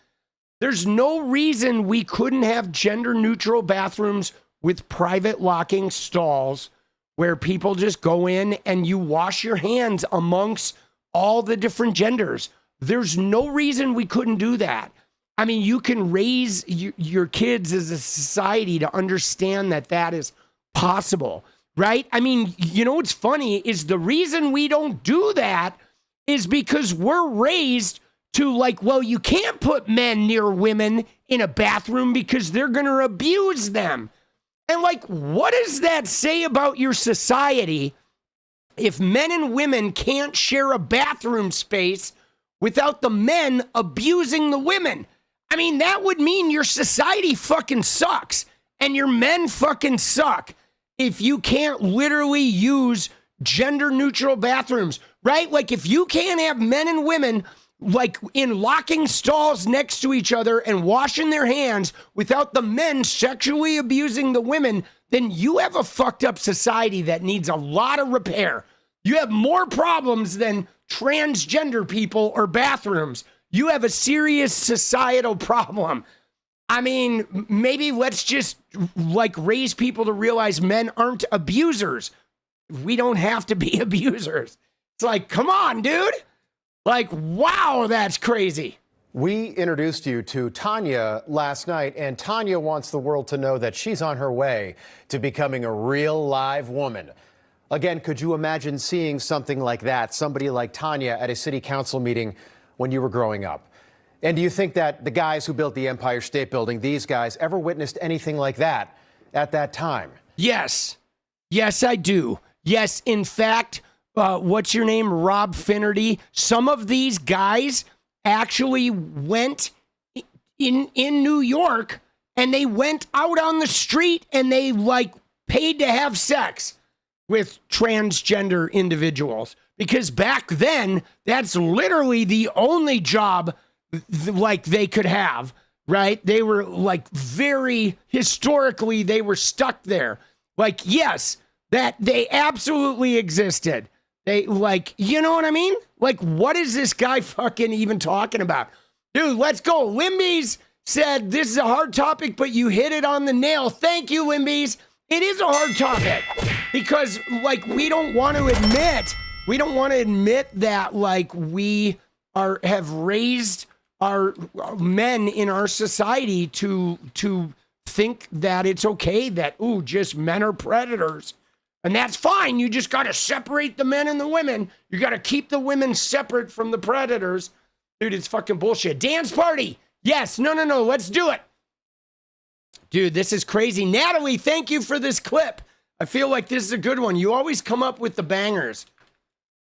Speaker 2: There's no reason we couldn't have gender neutral bathrooms with private locking stalls where people just go in and you wash your hands amongst all the different genders. There's no reason we couldn't do that. I mean, you can raise your kids as a society to understand that that is possible, right? I mean, you know what's funny is the reason we don't do that is because we're raised to, like, well, you can't put men near women in a bathroom because they're going to abuse them. And, like, what does that say about your society if men and women can't share a bathroom space without the men abusing the women? I mean, that would mean your society fucking sucks and your men fucking suck if you can't literally use gender neutral bathrooms, right? Like, if you can't have men and women, like, in locking stalls next to each other and washing their hands without the men sexually abusing the women, then you have a fucked up society that needs a lot of repair. You have more problems than transgender people or bathrooms. You have a serious societal problem. I mean, maybe let's just, like, raise people to realize men aren't abusers. We don't have to be abusers. It's like, come on, dude. Like, wow, that's crazy.
Speaker 3: We introduced you to Tanya last night, and Tanya wants the world to know that she's on her way to becoming a real live woman. Again, could you imagine seeing something like that, somebody like Tanya at a city council meeting when you were growing up? And do you think that the guys who built the Empire State Building, these guys, ever witnessed anything like that at that time?
Speaker 2: Yes. Yes, I do. Yes, in fact, what's your name? Rob Finnerty. Some of these guys actually went in New York and they went out on the street and they, like, paid to have sex with transgender individuals. Because back then, that's literally the only job, like, they could have, right? They were, like, very historically, they were stuck there. Like, yes, that they absolutely existed. They, like, you know what I mean? Like, what is this guy fucking even talking about? Dude, let's go. Limbies said, this is a hard topic, but you hit it on the nail. Thank you, Limbies. It is a hard topic because, like, we don't want to admit that, like, we have raised our men in our society to think that it's okay that, ooh, just men are predators. And that's fine. You just got to separate the men and the women. You got to keep the women separate from the predators. Dude, it's fucking bullshit. Dance party. Yes. No. Let's do it. Dude, this is crazy. Natalie, thank you for this clip. I feel like this is a good one. You always come up with the bangers.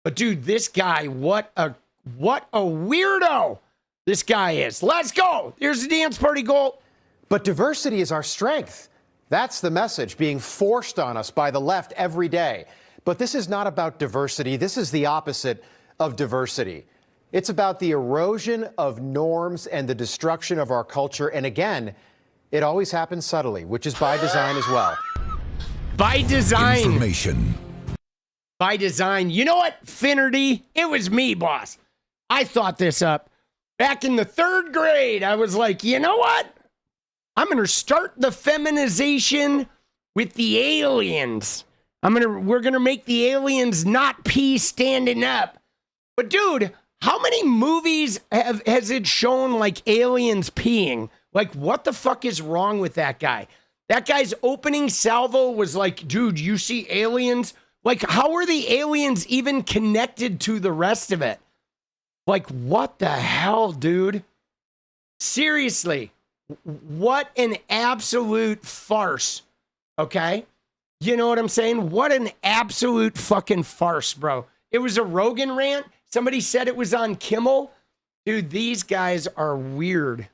Speaker 2: But dude, this guy, what a weirdo this guy is. Let's go. Here's the dance party goal.
Speaker 3: But diversity is our strength. That's the message being forced on us by the left every day. But this is not about diversity. This is the opposite of diversity. It's about the erosion of norms and the destruction of our culture. And again, it always happens subtly, which is by design as well.
Speaker 2: By design.
Speaker 6: Information.
Speaker 2: By design. You know what, Finnerty? It was me, boss. I thought this up. Back in the 3rd grade, I was like, you know what? I'm going to start the feminization with the aliens. We're going to make the aliens not pee standing up. But dude, how many movies has it shown like aliens peeing? Like, what the fuck is wrong with that guy? That guy's opening salvo was like, dude, you see aliens? Like, how are the aliens even connected to the rest of it? Like, what the hell, dude? Seriously, what an absolute farce, okay? You know what I'm saying? What an absolute fucking farce, bro. It was a Rogan rant. Somebody said it was on Kimmel. Dude, these guys are weird.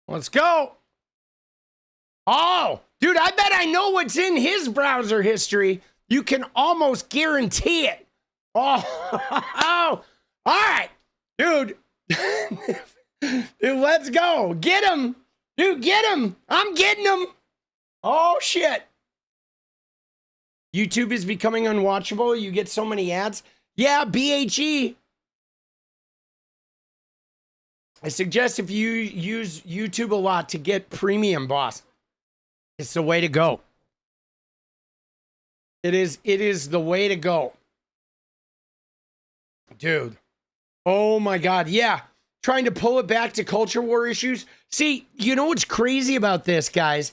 Speaker 2: Let's go. Oh, dude, I bet I know what's in his browser history. You can almost guarantee it. Oh, oh. All right, dude. Dude, let's go. Get him. Dude, get him. I'm getting him. Oh, shit. YouTube is becoming unwatchable. You get so many ads. Yeah, 𝗡𝗎. I suggest if you use YouTube a lot to get premium, boss. It's the way to go. It is the way to go. Dude. Oh my God. Yeah. Trying to pull it back to culture war issues. See, you know what's crazy about this, guys,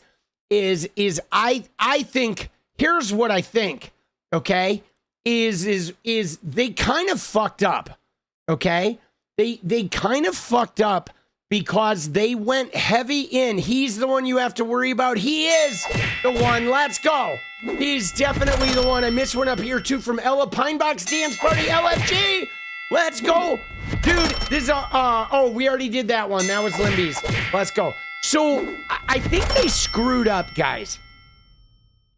Speaker 2: is I think, here's what I think, okay? Is they kind of fucked up, okay? They kind of fucked up because they went heavy in. He's the one you have to worry about. He is the one. Let's go. He's definitely the one. I missed one up here too from Ella Pinebox Dance Party LFG. Let's go. Dude, this is oh, we already did that one. That was Limby's. Let's go. So I think they screwed up, guys.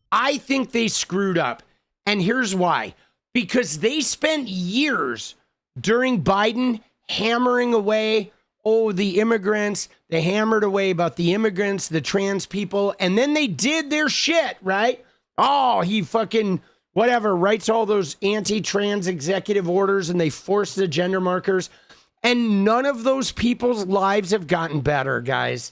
Speaker 2: I think they screwed up. And here's why. Because they spent years during Biden hammering away, oh, the immigrants. They hammered away about the immigrants, the trans people, and then they did their shit, right? Oh, he fucking, whatever, writes all those anti-trans executive orders and they force the gender markers. And none of those people's lives have gotten better, guys.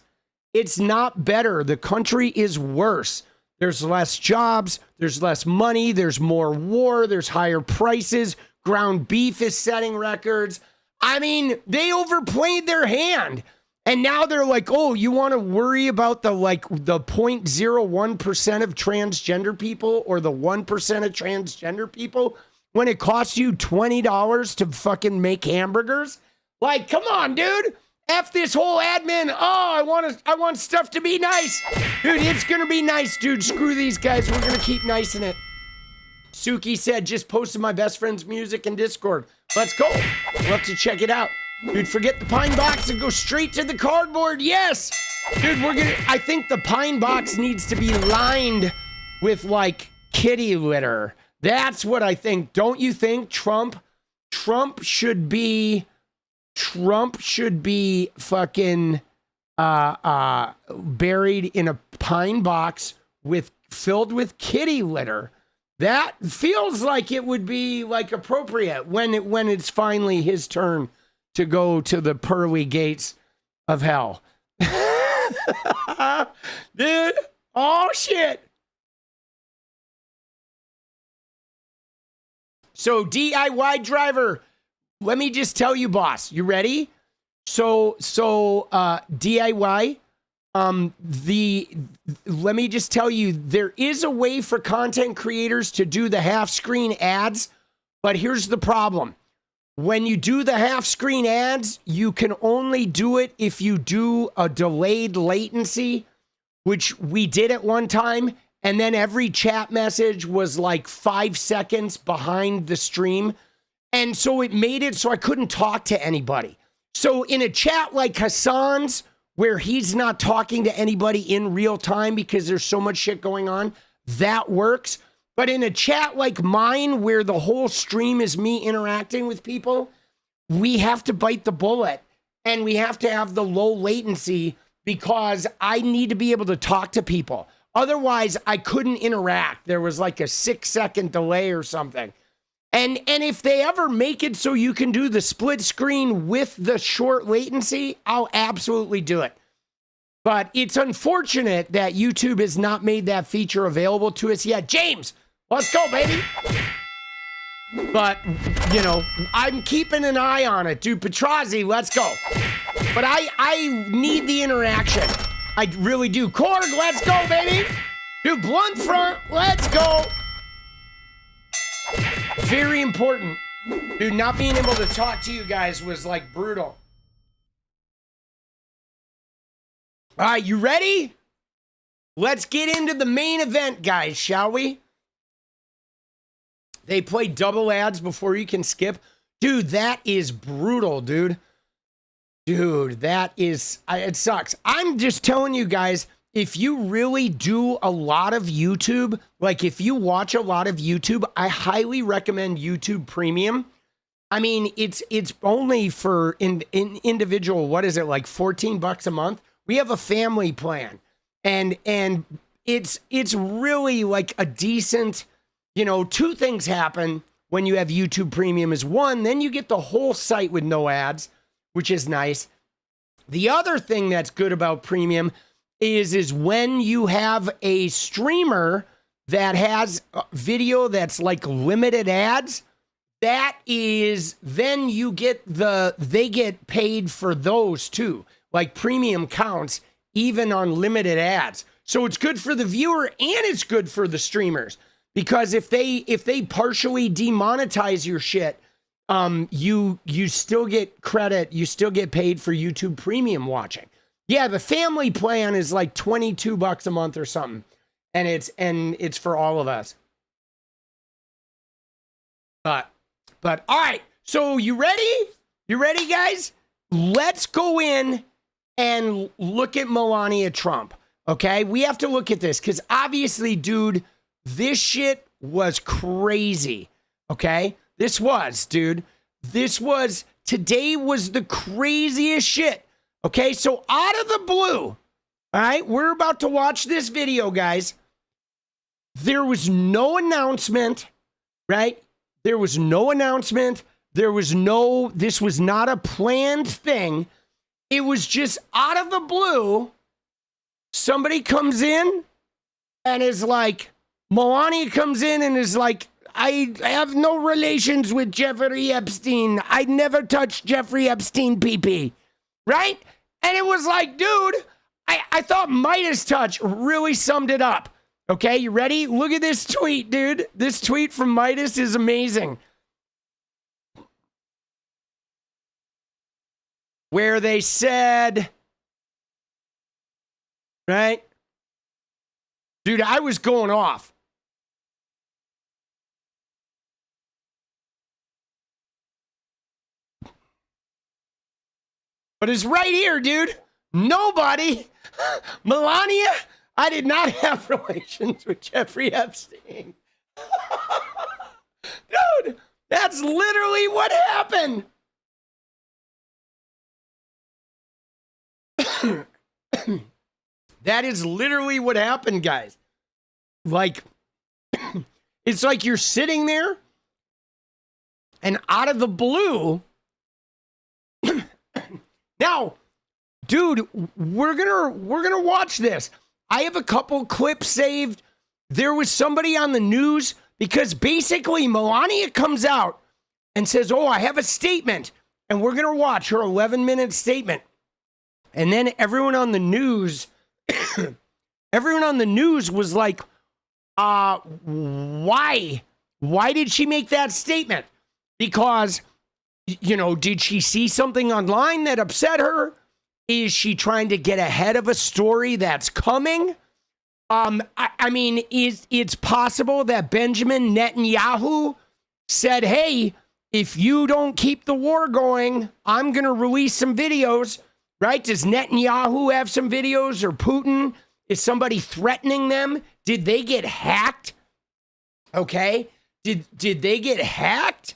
Speaker 2: It's not better. The country is worse. There's less jobs. There's less money. There's more war. There's higher prices. Ground beef is setting records. I mean, they overplayed their hand. And now they're like, oh, you want to worry about the 0.01% of transgender people or the 1% of transgender people when it costs you $20 to fucking make hamburgers? Like, come on, dude. F this whole admin. Oh, I want stuff to be nice. Dude, it's going to be nice, dude. Screw these guys. We're going to keep nicing it. Suki said, just posted my best friend's music in Discord. Let's go. We'll have to check it out. Dude, forget the pine box and go straight to the cardboard. Yes. Dude, I think the pine box needs to be lined with like kitty litter. That's what I think. Don't you think Trump should be fucking buried in a pine box filled with kitty litter? That feels like it would be like appropriate when it's finally his turn to go to the pearly gates of hell. Dude, oh shit. So DIY driver, let me just tell you, boss, you ready? So DIY, let me just tell you, there is a way for content creators to do the half screen ads, but here's the problem. When you do the half screen ads, you can only do it if you do a delayed latency, which we did at one time. And then every chat message was like 5 seconds behind the stream. And so it made it so I couldn't talk to anybody. So in a chat like Hassan's, where he's not talking to anybody in real time because there's so much shit going on, that works. But in a chat like mine, where the whole stream is me interacting with people, we have to bite the bullet and we have to have the low latency because I need to be able to talk to people. Otherwise, I couldn't interact. There was like a 6-second delay or something. And if they ever make it so you can do the split screen with the short latency, I'll absolutely do it. But it's unfortunate that YouTube has not made that feature available to us yet. James, let's go, baby. But, you know, I'm keeping an eye on it. Dude, 𝗙𝗏𝗄𝗏𝗏, let's go. But I need the interaction. I really do. Korg, let's go, baby. Dude, blunt front, let's go. Very important. Dude, not being able to talk to you guys was like brutal. All right, you ready? Let's get into the main event, guys, shall we? They play double ads before you can skip. Dude, that is brutal, dude. Dude, that is, it sucks. I'm just telling you guys, if you really do a lot of YouTube, like if you watch a lot of YouTube, I highly recommend YouTube Premium. I mean, it's only for individual, what is it, like $14 a month? We have a family plan. And it's really like a decent, you know, two things happen when you have YouTube Premium is one, then you get the whole site with no ads, which is nice. The other thing that's good about Premium is when you have a streamer that has a video that's like limited ads, that is, then you get they get paid for those too. Like Premium counts even on limited ads. So it's good for the viewer and it's good for the streamers. Because if they partially demonetize your shit, you still get credit, you still get paid for YouTube Premium watching. Yeah, the family plan is like $22 a month or something. And it's for all of us. But all right, so you ready? You ready, guys? Let's go in and look at Melania Trump. Okay? We have to look at this because obviously, dude, this shit was crazy. Okay? This was, dude. Today was the craziest shit. Okay? So out of the blue, all right, we're about to watch this video, guys. There was no announcement, right? There was no announcement. This was not a planned thing. It was just out of the blue. Somebody comes in and is like, Melania comes in and is like, I have no relations with Jeffrey Epstein. I never touched Jeffrey Epstein pee-pee. Right? And it was like, dude, I thought 𝗏𝗏𝗏 really summed it up. Okay, you ready? Look at this tweet, dude. This tweet from 𝗏𝗏𝗏 is amazing. Where they said, right? Dude, I was going off. But it's right here, dude. Nobody. Melania, I did not have relations with Jeffrey Epstein. Dude, that's literally what happened. That is literally what happened, guys. Like, it's like you're sitting there and out of the blue. Now, dude, we're gonna watch this. I have a couple clips saved. There was somebody on the news because basically Melania comes out and says, "Oh, I have a statement," and we're gonna watch her 11-minute statement. And then everyone on the news, was like, why? Why did she make that statement? Because, did she see something online that upset her? Is she trying to get ahead of a story that's coming? I mean, it's possible that Benjamin Netanyahu said, "Hey, if you don't keep the war going, I'm going to release some videos," right? Does Netanyahu have some videos, or Putin? Is somebody threatening them? Did they get hacked? Okay. Did they get hacked?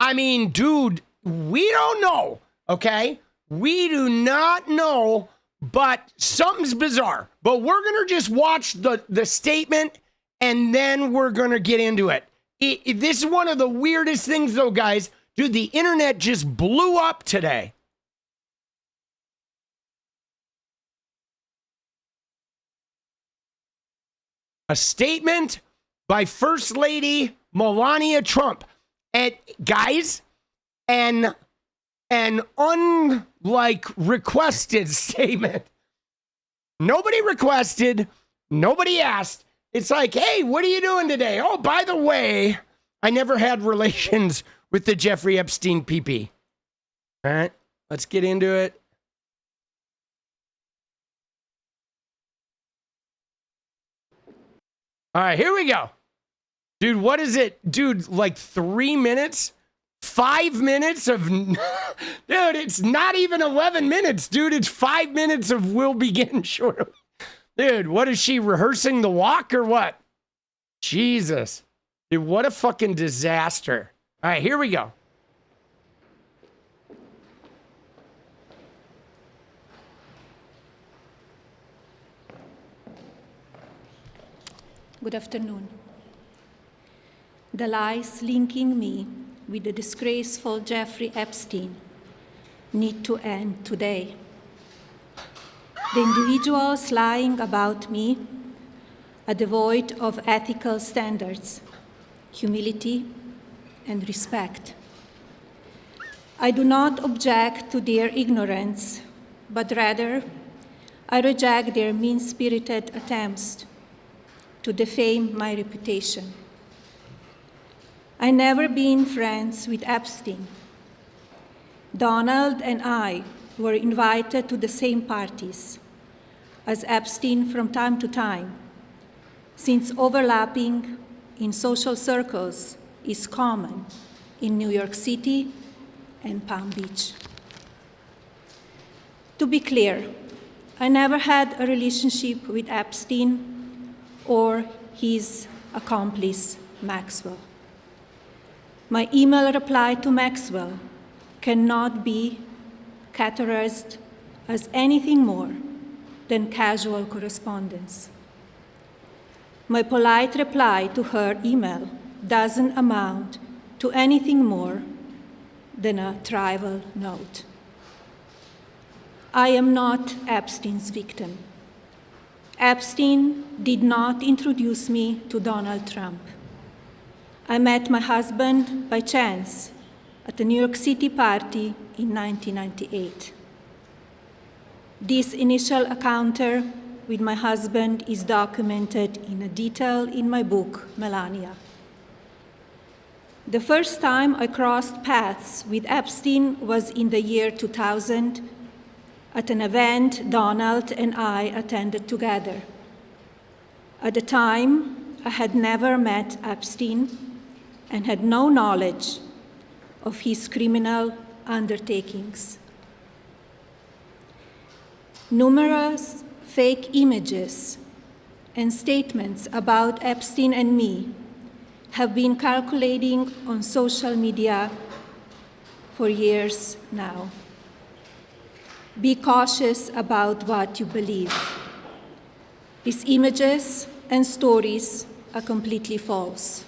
Speaker 2: I mean, dude, we don't know. Okay. We do not know, but something's bizarre. But we're going to just watch the statement and then we're going to get into it. This is one of the weirdest things though, guys. Dude, the internet just blew up today. A statement by First Lady Melania Trump. And guys, an requested statement. Nobody requested, nobody asked. It's like, "Hey, what are you doing today? Oh, by the way, I never had relations with the Jeffrey Epstein 𝗙𝗍. All right, let's get into it. All right, here we go. Dude, what is it? Dude, like 3 minutes? 5 minutes of... Dude, it's not even 11 minutes, dude. It's 5 minutes of "will begin shortly." Dude, what is she, rehearsing the walk or what? Jesus. Dude, what a fucking disaster. All right, here we go.
Speaker 6: Good afternoon. The lies linking me with the disgraceful Jeffrey Epstein need to end today. The individuals lying about me are devoid of ethical standards, humility, and respect. I do not object to their ignorance, but rather I reject their mean-spirited attempts to defame my reputation. I never been friends with Epstein. Donald and I were invited to the same parties as Epstein from time to time, since overlapping in social circles is common in New York City and Palm Beach. To be clear, I never had a relationship with Epstein or his accomplice, Maxwell. My email reply to Maxwell cannot be categorized as anything more than casual correspondence. My polite reply to her email doesn't amount to anything more than a trivial note. I am not Epstein's victim. Epstein did not introduce me to Donald Trump. I met my husband by chance at a New York City party in 1998. This initial encounter with my husband is documented in detail in my book, Melania. The first time I crossed paths with Epstein was in the year 2000 at an event Donald and I attended together. At the time, I had never met Epstein and had no knowledge of his criminal undertakings. Numerous fake images and statements about Epstein and me have been circulating on social media for years now. Be cautious about what you believe. These images and stories are completely false.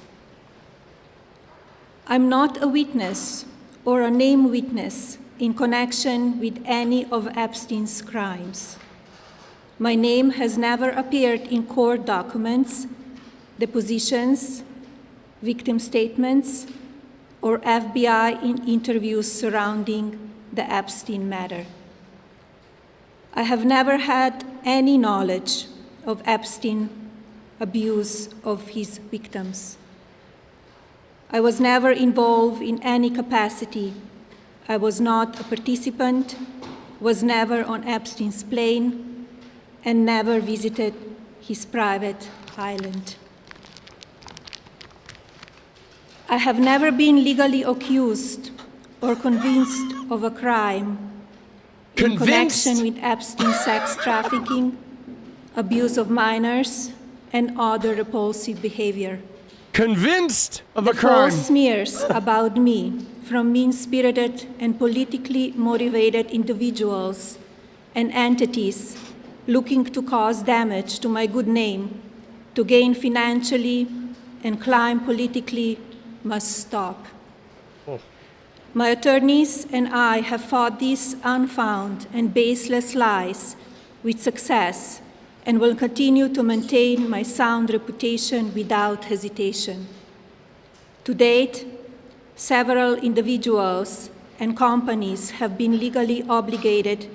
Speaker 6: I'm not a witness or a named witness in connection with any of Epstein's crimes. My name has never appeared in court documents, depositions, victim statements, or FBI in interviews surrounding the Epstein matter. I have never had any knowledge of Epstein abuse of his victims. I was never involved in any capacity. I was not a participant, was never on Epstein's plane, and never visited his private island. I have never been legally accused or convinced of a crime in connection with Epstein's sex trafficking, abuse of minors, and other repulsive behavior.
Speaker 2: Convinced of a
Speaker 6: The
Speaker 2: crime.
Speaker 6: false smears about me from mean-spirited and politically motivated individuals and entities looking to cause damage to my good name, to gain financially and climb politically, must stop. My attorneys and I have fought these unfounded and baseless lies with success and will continue to maintain my sound reputation without hesitation. To date, several individuals and companies have been legally obligated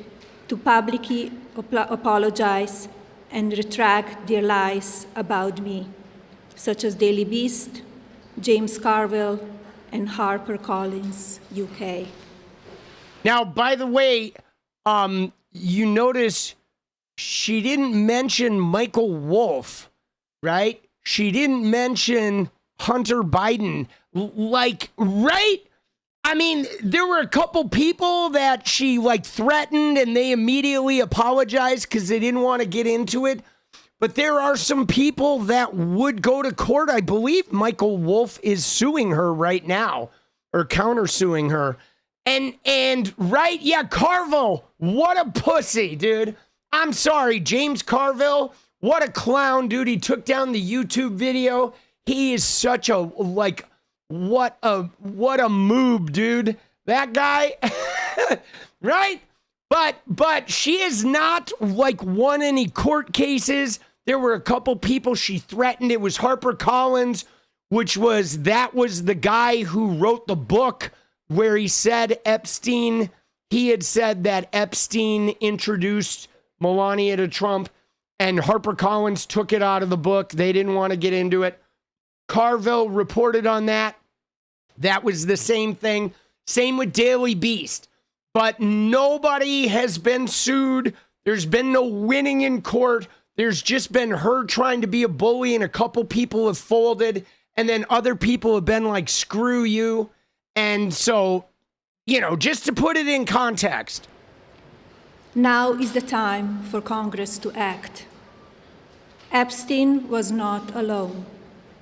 Speaker 6: to publicly apologize and retract their lies about me, such as Daily Beast, James Carville, and HarperCollins UK.
Speaker 2: Now, by the way, you notice she didn't mention Michael Wolff, right? She didn't mention Hunter Biden. Right? I mean, there were a couple people that she threatened and they immediately apologized because they didn't want to get into it. But there are some people that would go to court. I believe Michael Wolff is suing her right now or countersuing her. And right, yeah, Carville, what a pussy, dude. I'm sorry, James Carville, what a clown, dude. He took down the YouTube video. He is such a, what a moob, dude. That guy, right? But she has not, won any court cases. There were a couple people she threatened. It was HarperCollins, that was the guy who wrote the book where he said he had said that Epstein introduced Melania to Trump, and HarperCollins took it out of the book. They didn't want to get into it. Carville reported on that. That was the same thing. Same with Daily Beast. But nobody has been sued. There's been no winning in court. There's just been her trying to be a bully, and a couple people have folded, and then other people have been like, screw you. And so, just to put it in context.
Speaker 6: Now is the time for Congress to act. Epstein was not alone.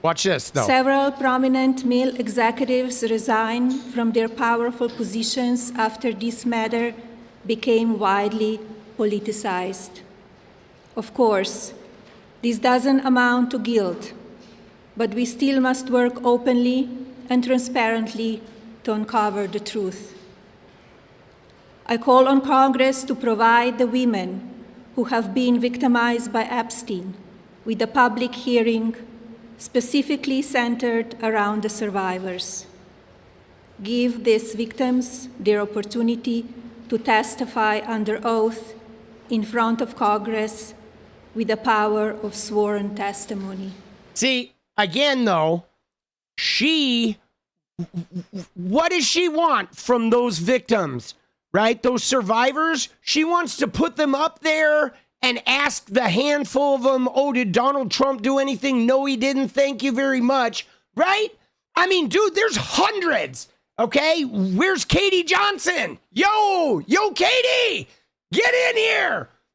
Speaker 2: Watch this, though.
Speaker 6: Several prominent male executives resigned from their powerful positions after this matter became widely politicized. Of course, this doesn't amount to guilt, but we still must work openly and transparently to uncover the truth. I call on Congress to provide the women who have been victimized by Epstein with a public hearing specifically centered around the survivors. Give these victims their opportunity to testify under oath in front of Congress with the power of sworn testimony.
Speaker 2: See, again, though, what does she want from those victims, right? Those survivors? She wants to put them up there and ask the handful of them, oh, did Donald Trump do anything? No, he didn't. Thank you very much. Right? I mean, dude, there's hundreds. Okay? Where's Katie Johnson? Yo, Katie, get in here.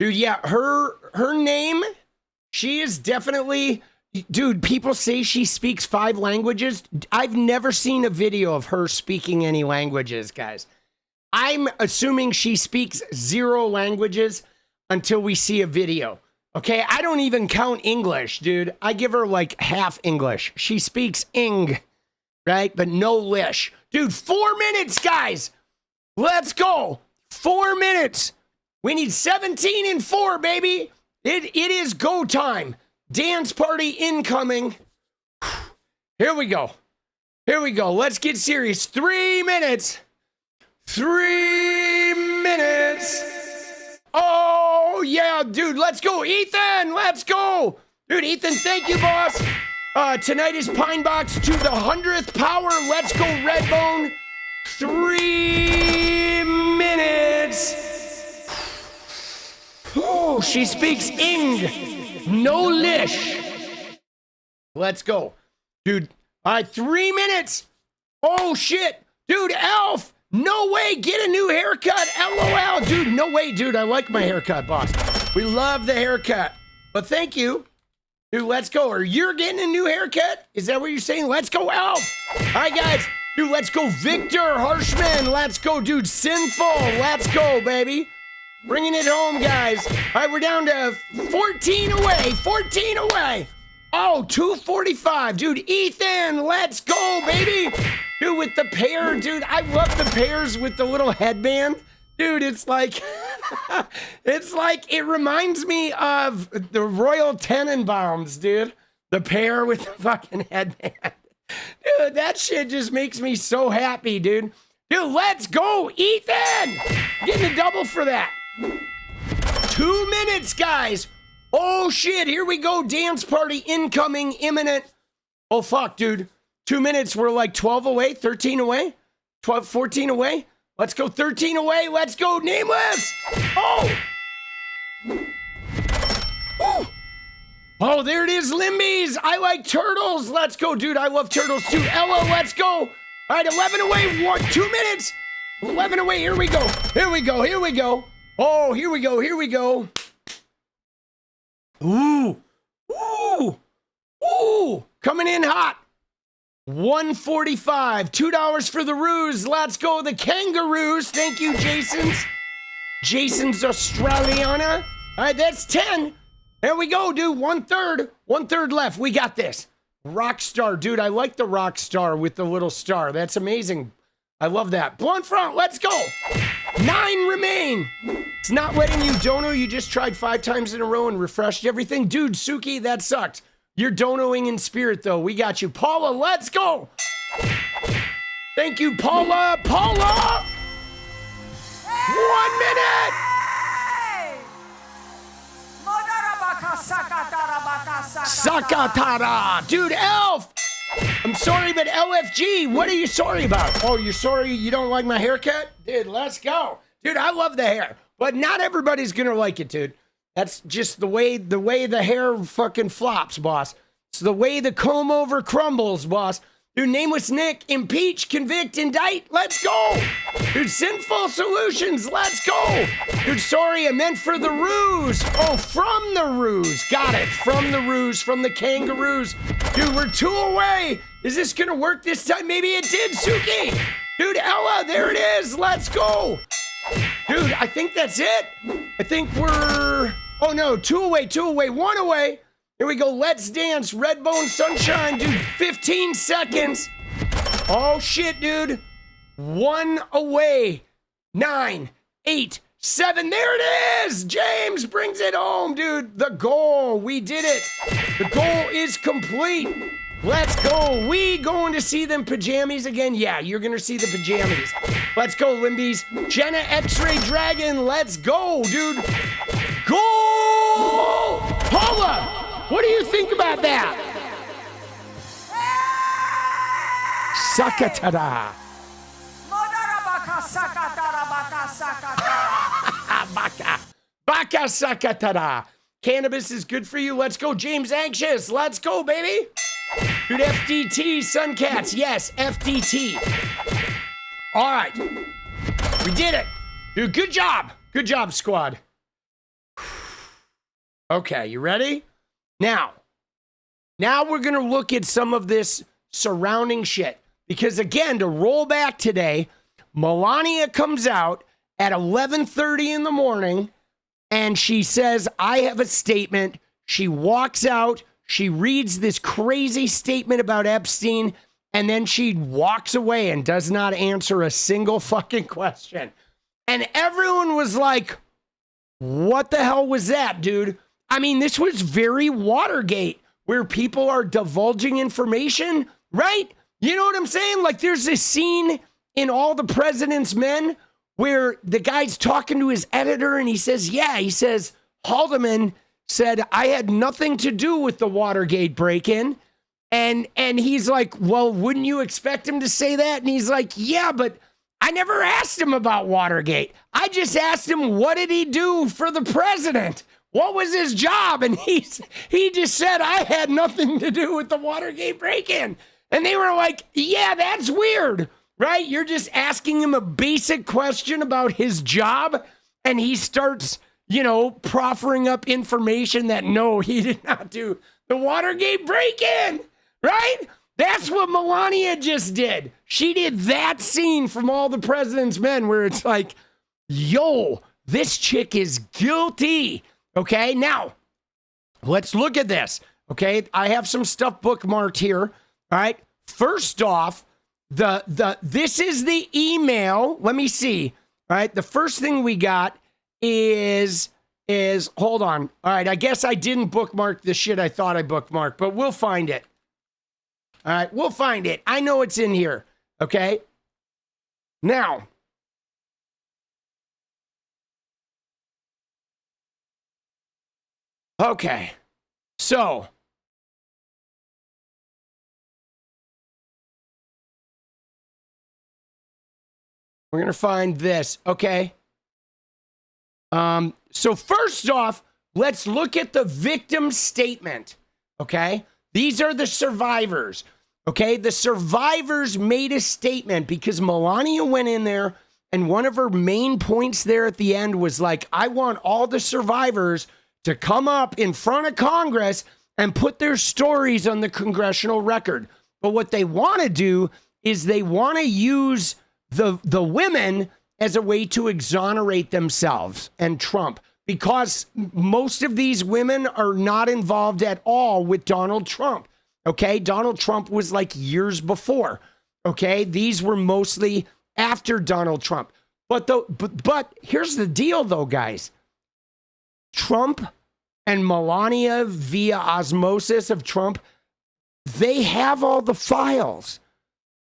Speaker 2: Dude, yeah, her name, she is definitely, dude, people say she speaks 5 languages. I've never seen a video of her speaking any languages, guys. I'm assuming she speaks 0 languages until we see a video. Okay, I don't even count English, dude. I give her like half English. She speaks Ing, right? But no lish. Dude, 4 minutes, guys. Let's go. 4 minutes. We need 17 and 4, baby. It is go time. Dance party incoming. Here we go. Here we go. Let's get serious. 3 minutes. 3 minutes. Oh, yeah, dude. Let's go. Ethan, let's go. Dude, Ethan, thank you, boss. Tonight is Pine Box to the 100th power. Let's go, Redbone. 3 minutes. Oh, she speaks Ing. No lish. Let's go. Dude, all right, 3 minutes. Oh, shit. Dude, Elf. No way, get a new haircut, LOL. Dude, no way, dude, I like my haircut, boss. We love the haircut, but thank you. Dude, let's go. Or you're getting a new haircut? Is that what you're saying? Let's go, Elf. All right, guys. Dude, let's go, Victor Harshman. Let's go, dude, Sinful. Let's go, baby. Bringing it home, guys. All right, we're down to 14 away, 14 away. Oh, 245, dude, Ethan, let's go, baby. Dude, with the pair, dude, I love the pairs with the little headband. Dude, it's like, it reminds me of the Royal Tenenbaums, dude. The pair with the fucking headband. Dude, that shit just makes me so happy, dude. Dude, let's go, Ethan. Getting a double for that. 2 minutes, guys. Oh, shit, here we go. Dance party incoming, imminent. Oh, fuck, dude. 2 minutes, we're like 12 away, 13 away, 12, 14 away. Let's go 13 away. Let's go, Nameless. Oh. Oh. Oh, there it is, Limbies. I like turtles. Let's go, dude. I love turtles too. Ella, let's go. All right, 11 away, 2 minutes. 11 away, here we go. Here we go, here we go. Oh, here we go, here we go. Ooh, ooh, ooh, coming in hot. 145, $2 for the ruse. Let's go, the kangaroos. Thank you, Jason's Australiana. All right, that's 10. There we go, dude. 1/3 left. We got this. Rockstar, dude. I like the Rockstar with the little star. That's amazing. I love that. Blunt front, let's go. 9 remain. It's not letting you dono. You just tried 5 times in a row and refreshed everything. Dude, 𝗙cie, that sucked. You're donoing in spirit, though. We got you. Paula, let's go. Thank you, Paula. Paula! 1 minute! Sakatara! Dude, Elf! I'm sorry, but LFG, what are you sorry about? Oh, you're sorry you don't like my haircut? Dude, let's go. Dude, I love the hair, but not everybody's gonna like it, dude. That's just the way the hair fucking flops, boss. It's the way the comb over crumbles, boss. Dude, Nameless Nick, impeach, convict, indict, let's go. Dude, Sinful Solutions, let's go. Dude, sorry, I meant for the ruse. Oh, from the ruse. Got it, from the ruse, from the kangaroos. Dude, we're 2 away. Is this gonna work this time? Maybe it did, 𝗙cie. Dude, Ella, there it is, let's go. Dude, I think that's it. I think we're, oh no, 2 away, 1 away. Here we go, let's dance, Redbone Sunshine, dude, 15 seconds. Oh shit, dude. 1 away, 9, 8, 7, there it is. James brings it home, dude. The goal, we did it. The goal is complete. Let's go. We going to see them pajamas again? Yeah, you're gonna see the pajamas. Let's go, Limbies. Jenna X-Ray Dragon, let's go, dude. Goal! Paula! What do you think about that? Sakatara. Baka sakatara. Cannabis is good for you. Let's go, James Anxious. Let's go, baby. Dude, FDT, Suncats. Yes, FDT. All right. We did it. Dude, good job. Good job, squad. Okay, you ready? Now we're going to look at some of this surrounding shit. Because again, to roll back today, Melania comes out at 11:30 in the morning and she says, I have a statement. She walks out. She reads this crazy statement about Epstein, and then she walks away and does not answer a single fucking question. And everyone was like, what the hell was that, dude? I mean, this was very Watergate, where people are divulging information, right? You know what I'm saying? Like, there's this scene in All the President's Men where the guy's talking to his editor and he says, Haldeman said, I had nothing to do with the Watergate break-in. And he's like, well, wouldn't you expect him to say that? And he's like, yeah, but I never asked him about Watergate. I just asked him, what did he do for the president? What was his job? And he just said, I had nothing to do with the Watergate break-in. And they were like, yeah, that's weird, right? You're just asking him a basic question about his job, and he starts, proffering up information that, no, he did not do the Watergate break-in, right? That's what Melania just did. She did that scene from All the President's Men where it's like, yo, this chick is guilty. Okay, now let's look at this. Okay, I have some stuff bookmarked here. All right, first off, this is the email. Let me see. All right, the first thing we got is hold on. All right, I guess I didn't bookmark the shit I thought I bookmarked, but we'll find it. All right, we'll find it. I know it's in here. Okay, now. Okay, so we're going to find this, okay? So first off, let's look at the victim statement, okay? These are the survivors, okay? The survivors made a statement because Melania went in there and one of her main points there at the end was like, I want all the survivors to come up in front of Congress and put their stories on the congressional record. But what they want to do is they want to use the women as a way to exonerate themselves and Trump, because most of these women are not involved at all with Donald Trump. Okay, Donald Trump was like years before. Okay, these were mostly after Donald Trump. But here's the deal, though, guys. Trump and Melania, via osmosis of Trump, they have all the files.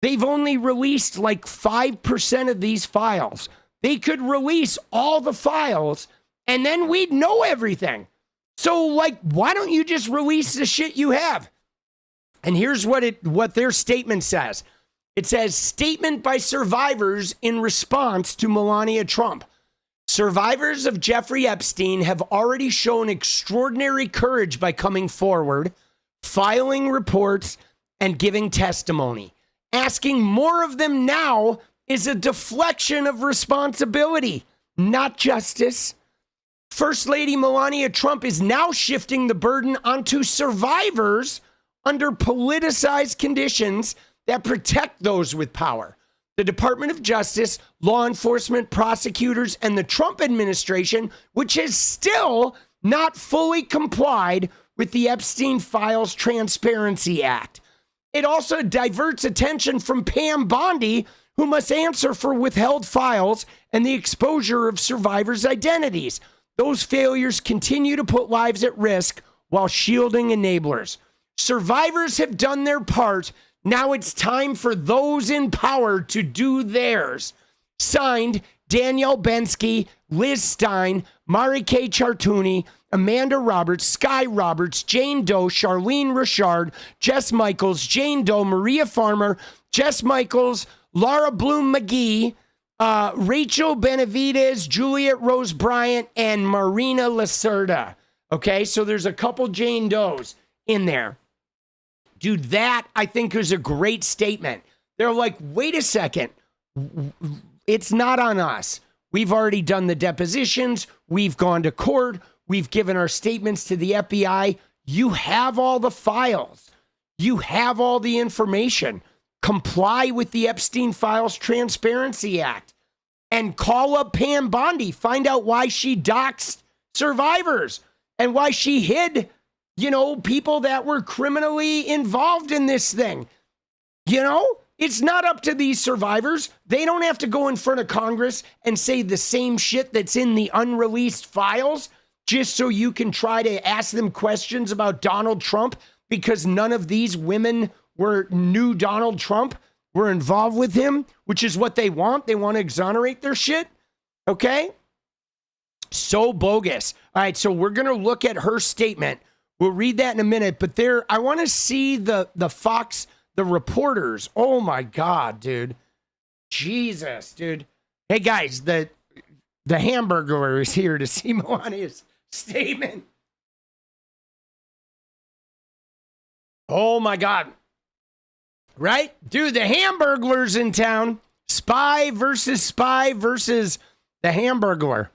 Speaker 2: They've only released like 5% of these files. They could release all the files and then we'd know everything. So, like, why don't you just release the shit you have? And here's what their statement says. It says, statement by survivors in response to Melania Trump. Survivors of Jeffrey Epstein have already shown extraordinary courage by coming forward, filing reports, and giving testimony. Asking more of them now is a deflection of responsibility, not justice. First Lady Melania Trump is now shifting the burden onto survivors under politicized conditions that protect those with power. The Department of Justice, law enforcement, prosecutors, and the Trump administration, which has still not fully complied with the Epstein Files Transparency Act. It also diverts attention from Pam Bondi, who must answer for withheld files and the exposure of survivors' identities. Those failures continue to put lives at risk while shielding enablers. Survivors have done their part. Now it's time for those in power to do theirs. Signed, Danielle Bensky, Liz Stein, Mari K. Chartouni, Amanda Roberts, Sky Roberts, Jane Doe, Charlene Richard, Jess Michaels, Jane Doe, Maria Farmer, Jess Michaels, Laura Bloom McGee, Rachel Benavides, Juliet Rose Bryant, and Marina Lacerda. Okay, so there's a couple Jane Does in there. Dude, that I think is a great statement. They're like, wait a second. It's not on us. We've already done the depositions. We've gone to court. We've given our statements to the FBI. You have all the files. You have all the information. Comply with the Epstein Files Transparency Act and call up Pam Bondi. Find out why she doxed survivors and why she hid, people that were criminally involved in this thing. It's not up to these survivors. They don't have to go in front of Congress and say the same shit that's in the unreleased files just so you can try to ask them questions about Donald Trump because none of these women knew Donald Trump, were involved with him, which is what they want. They want to exonerate their shit. Okay? So bogus. All right, so we're going to look at her statement. We'll read that in a minute, but I want to see the Fox, the reporters. Oh my God, dude. Jesus, dude. Hey guys, the Hamburglar is here to see Melania's statement. Oh my God. Right? Dude, the Hamburglar's in town. Spy versus the Hamburglar.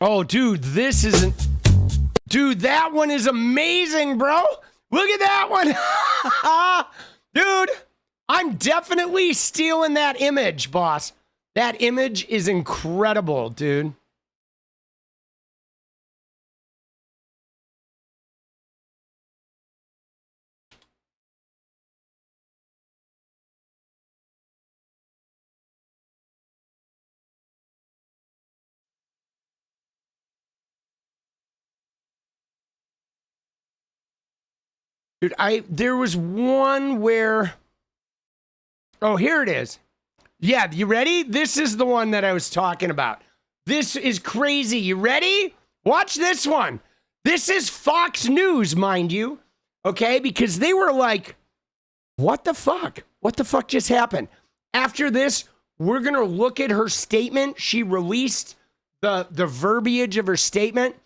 Speaker 2: Oh, dude, dude, that one is amazing, bro. Look at that one. Dude, I'm definitely stealing that image, boss. That image is incredible, dude. Dude, there was one where, oh, here it is. Yeah, you ready? This is the one that I was talking about. This is crazy. You ready? Watch this one. This is Fox News, mind you. Okay, because they were like, what the fuck? What the fuck just happened? After this, we're going to look at her statement. She released the verbiage of her statement.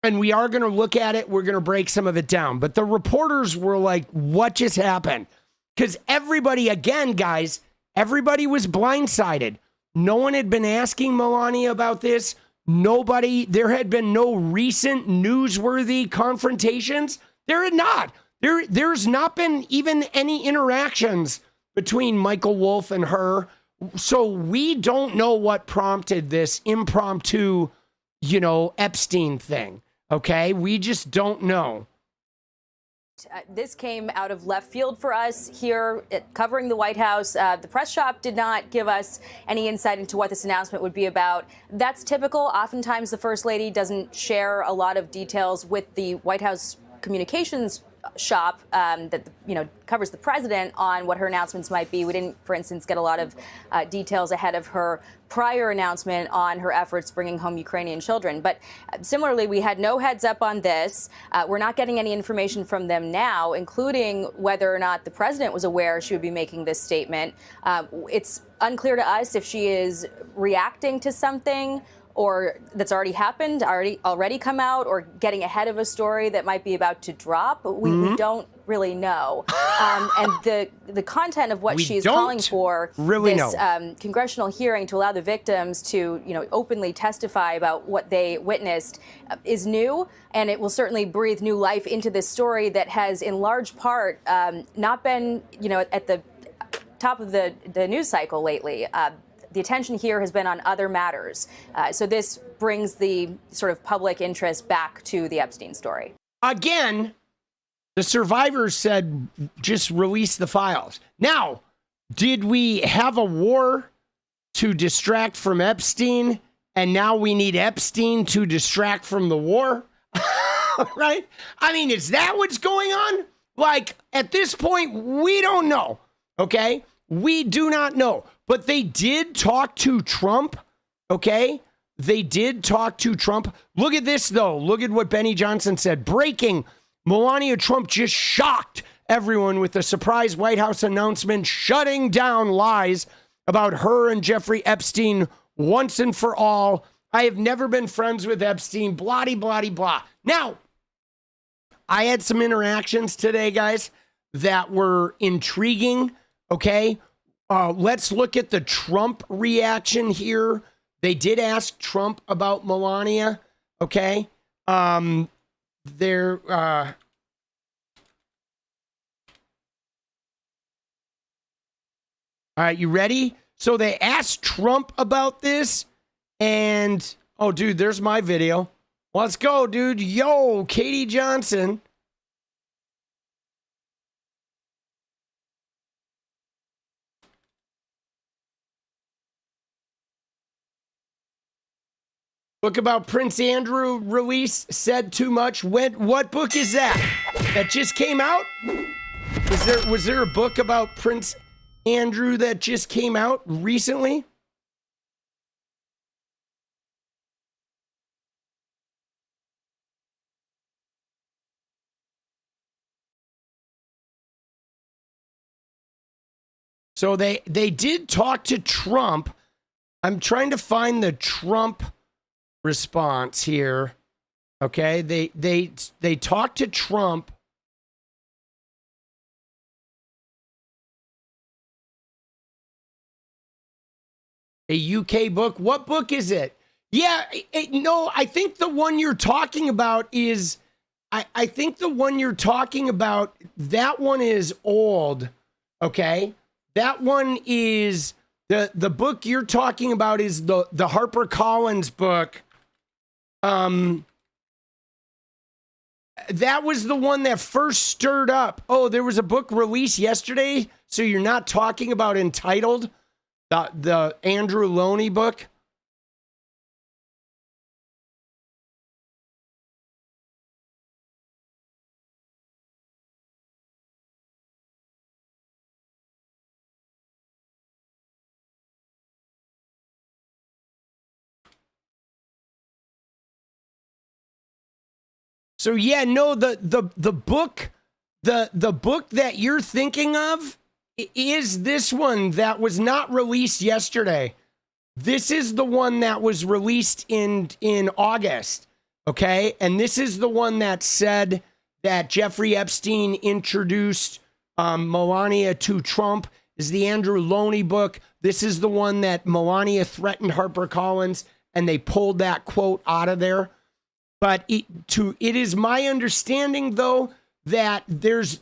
Speaker 2: And we are going to look at it. We're going to break some of it down. But the reporters were like, what just happened? Because everybody, again, guys, everybody was blindsided. No one had been asking Melania about this. There had been no recent newsworthy confrontations. There had not. There's not been even any interactions between Michael Wolff and her. So we don't know what prompted this impromptu, Epstein thing. Okay, we just don't know.
Speaker 7: This came out of left field for us here covering the White House. The press shop did not give us any insight into what this announcement would be about. That's typical. Oftentimes, the First Lady doesn't share a lot of details with the White House communications shop that covers the president on what her announcements might be. We didn't, for instance, get a lot of details ahead of her prior announcement on her efforts bringing home Ukrainian children. But similarly, we had no heads up on this. We're not getting any information from them now, including whether or not the president was aware she would be making this statement. It's unclear to us if she is reacting to something or that's already happened, already come out, or getting ahead of a story that might be about to drop. We don't really know. And the content of what she's calling for, this congressional hearing to allow the victims to openly testify about what they witnessed is new, and it will certainly breathe new life into this story that has in large part not been at the top of the news cycle lately. The attention here has been on other matters. So this brings the sort of public interest back to the Epstein story.
Speaker 2: Again, the survivors said, just release the files. Now, did we have a war to distract from Epstein, and now we need Epstein to distract from the war? Right? I mean, is that what's going on? Like, at this point, we don't know. Okay? We do not know. But they did talk to Trump, okay? They did talk to Trump. Look at this, though. Look at what Benny Johnson said. Breaking. Melania Trump just shocked everyone with a surprise White House announcement shutting down lies about her and Jeffrey Epstein once and for all. I have never been friends with Epstein, blah, blah, blah. Now, I had some interactions today, guys, that were intriguing, okay? Let's look at the Trump reaction here. They did ask Trump about Melania. Okay. All right, you ready? So they asked Trump about this, and oh, dude, there's my video. Let's go, dude. Yo, Katie Johnson. Book about Prince Andrew release said too much. What book is that? That just came out? Was there a book about Prince Andrew that just came out recently? So they did talk to Trump. I'm trying to find the Trump response here. Okay, they talked to Trump. A UK book. What book is it? Yeah, no, I think the one you're talking about is, I think the one you're talking about, that one is old. Okay, that one is, the book you're talking about is the HarperCollins book. That was the one that first stirred up. Oh, there was a book released yesterday. So you're not talking about Entitled, the Andrew Loney book? So yeah, no, the book, the book that you're thinking of is this one that was not released yesterday. This is the one that was released in August, okay? And this is the one that said that Jeffrey Epstein introduced Melania to Trump. Is the Andrew Loney book. This is the one that Melania threatened HarperCollins, and they pulled that quote out of there. But it is my understanding, though, that there's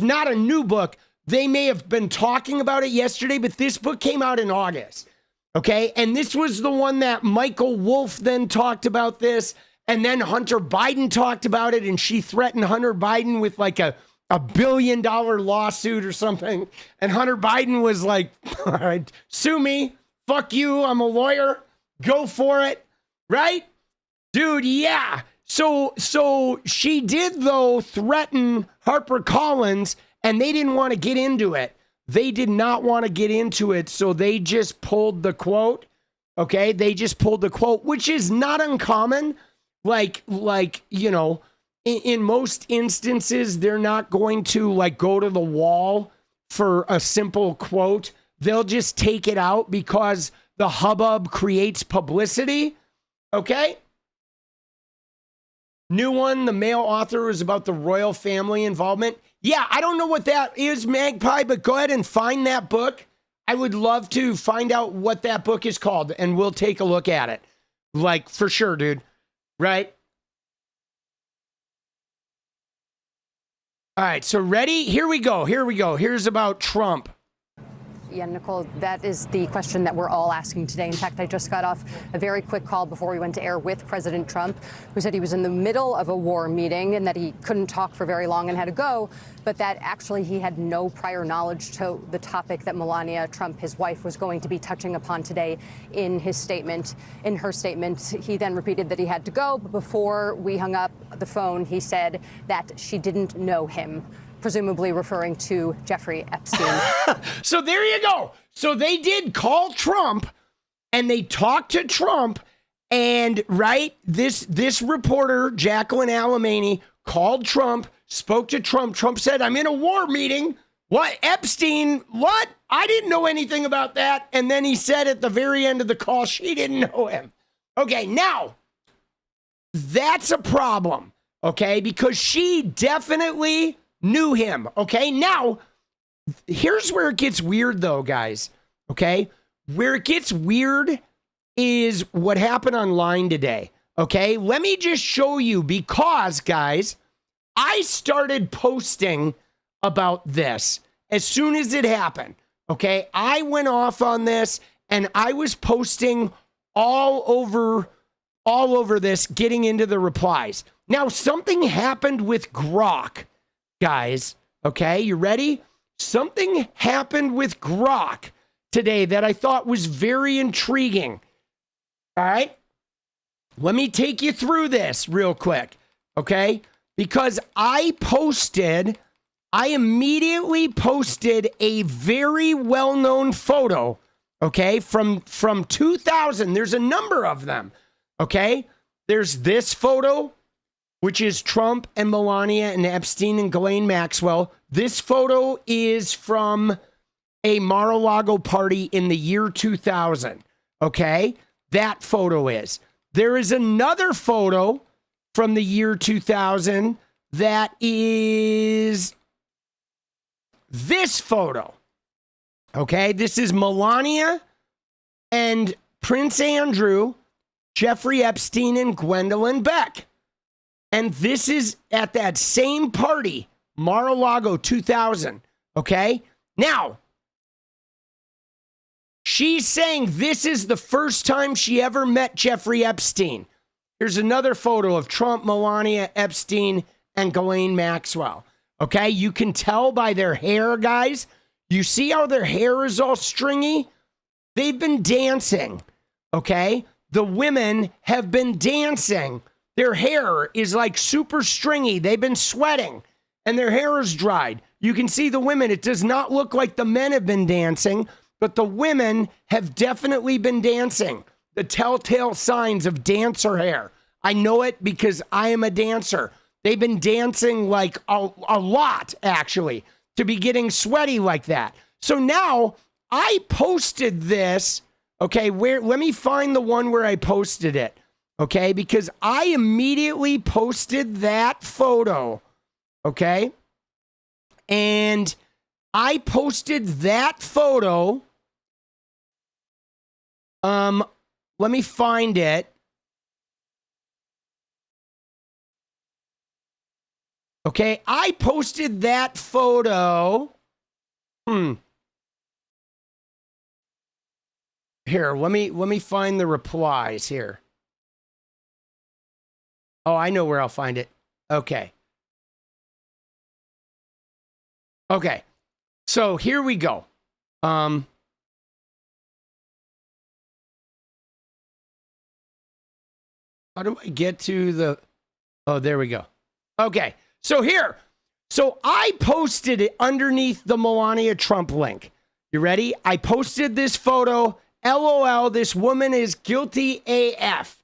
Speaker 2: not a new book. They may have been talking about it yesterday, but this book came out in August. Okay. And this was the one that Michael Wolff then talked about this. And then Hunter Biden talked about it. And she threatened Hunter Biden with like a $1 billion lawsuit or something. And Hunter Biden was like, all right, sue me. Fuck you. I'm a lawyer. Go for it. Right? Dude, yeah. So she did, though, threaten HarperCollins, and they didn't want to get into it. They did not want to get into it, so they just pulled the quote. Okay, they just pulled the quote, which is not uncommon. Like you know, in most instances, they're not going to like go to the wall for a simple quote. They'll just take it out because the hubbub creates publicity. Okay. New one, the male author is about the royal family involvement. Yeah, I don't know what that is, Magpie, but go ahead and find that book. I would love to find out what that book is called, and we'll take a look at it. Like, for sure, dude. Right? All right, so ready? Here we go. Here's about Trump.
Speaker 8: Yeah, Nicole, that is the question that we're all asking today. In fact, I just got off a very quick call before we went to air with President Trump, who said he was in the middle of a war meeting and that he couldn't talk for very long and had to go, but that actually he had no prior knowledge to the topic that Melania Trump, his wife, was going to be touching upon today in his statement. In her statement, he then repeated that he had to go, but before we hung up the phone, he said that she didn't know him, presumably referring to Jeffrey Epstein.
Speaker 2: So there you go. So they did call Trump and they talked to Trump, and right, this reporter, Jacqueline Alamany, called Trump, spoke to Trump. Trump said, I'm in a war meeting. What? Epstein? What? I didn't know anything about that. And then he said at the very end of the call, she didn't know him. Okay, now that's a problem. Okay, because she definitely knew him. Okay, now here's where it gets weird though, guys. Okay? Where it gets weird is what happened online today. Okay? Let me just show you, because, guys, I started posting about this as soon as it happened. Okay? I went off on this and I was posting all over this, getting into the replies. Now, something happened with Grok, guys. Okay? You ready? Something happened with Grok today that I thought was very intriguing. All right? Let me take you through this real quick, okay? Because I immediately posted a very well-known photo, okay, from 2000. There's a number of them, okay? There's this photo, which is Trump and Melania and Epstein and Ghislaine Maxwell. This photo is from a Mar-a-Lago party in the year 2000, okay? That photo is. There is another photo from the year 2000 that is this photo, okay? This is Melania and Prince Andrew, Jeffrey Epstein, and Gwendolyn Beck. And this is at that same party, Mar-a-Lago 2000, okay? Now, she's saying this is the first time she ever met Jeffrey Epstein. Here's another photo of Trump, Melania, Epstein, and Ghislaine Maxwell. Okay, you can tell by their hair, guys. You see how their hair is all stringy? They've been dancing, okay? The women have been dancing. Their hair is like super stringy. They've been sweating, and their hair is dried. You can see the women. It does not look like the men have been dancing, but the women have definitely been dancing. The telltale signs of dancer hair. I know it because I am a dancer. They've been dancing like a lot, actually, to be getting sweaty like that. So now I posted this. Okay, let me find the one where I posted it. Okay, because I immediately posted that photo. Okay, and I posted that photo. Let me find it. Okay, I posted that photo. Here, let me find the replies here. Oh, I know where I'll find it. Okay. Okay. So here we go. How do I get to the... Oh, there we go. Okay. So here. So I posted it underneath the Melania Trump link. You ready? I posted this photo. LOL, this woman is guilty AF.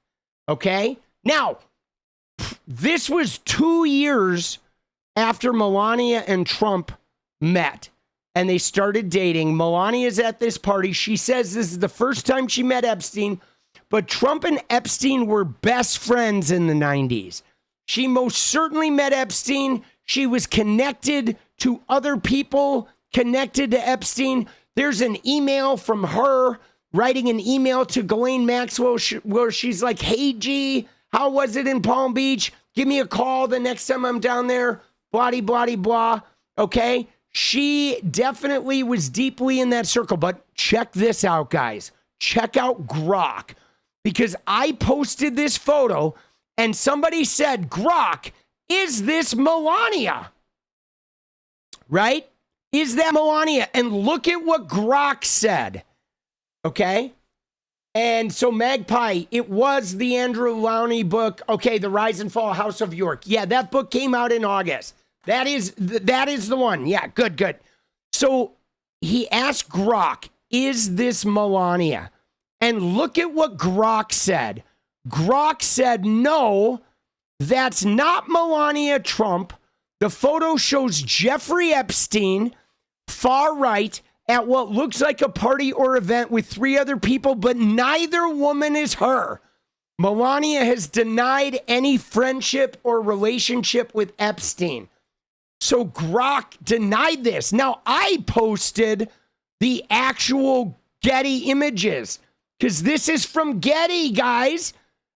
Speaker 2: Okay? Now, this was 2 years after Melania and Trump met and they started dating. Melania's at this party. She says this is the first time she met Epstein, but Trump and Epstein were best friends in the 90s. She most certainly met Epstein. She was connected to other people connected to Epstein. There's an email from her writing an email to Ghislaine Maxwell where she's like, hey, G, how was it in Palm Beach? Give me a call the next time I'm down there. Blah, blah, blah. Okay? She definitely was deeply in that circle. But check this out, guys. Check out Grok. Because I posted this photo and somebody said, Grok, is this Melania? Right? Is that Melania? And look at what Grok said. Okay? And so Magpie, it was the Andrew Lowney book. Okay, The Rise and Fall House of York. Yeah, that book came out in August. That is the one. Yeah, good. So he asked Grok, is this Melania? And look at what Grok said. Grok said, no, that's not Melania Trump. The photo shows Jeffrey Epstein, far right, at what looks like a party or event with 3 other people, but neither woman is her. Melania has denied any friendship or relationship with Epstein. So Grok denied this. Now, I posted the actual Getty images because this is from Getty, guys.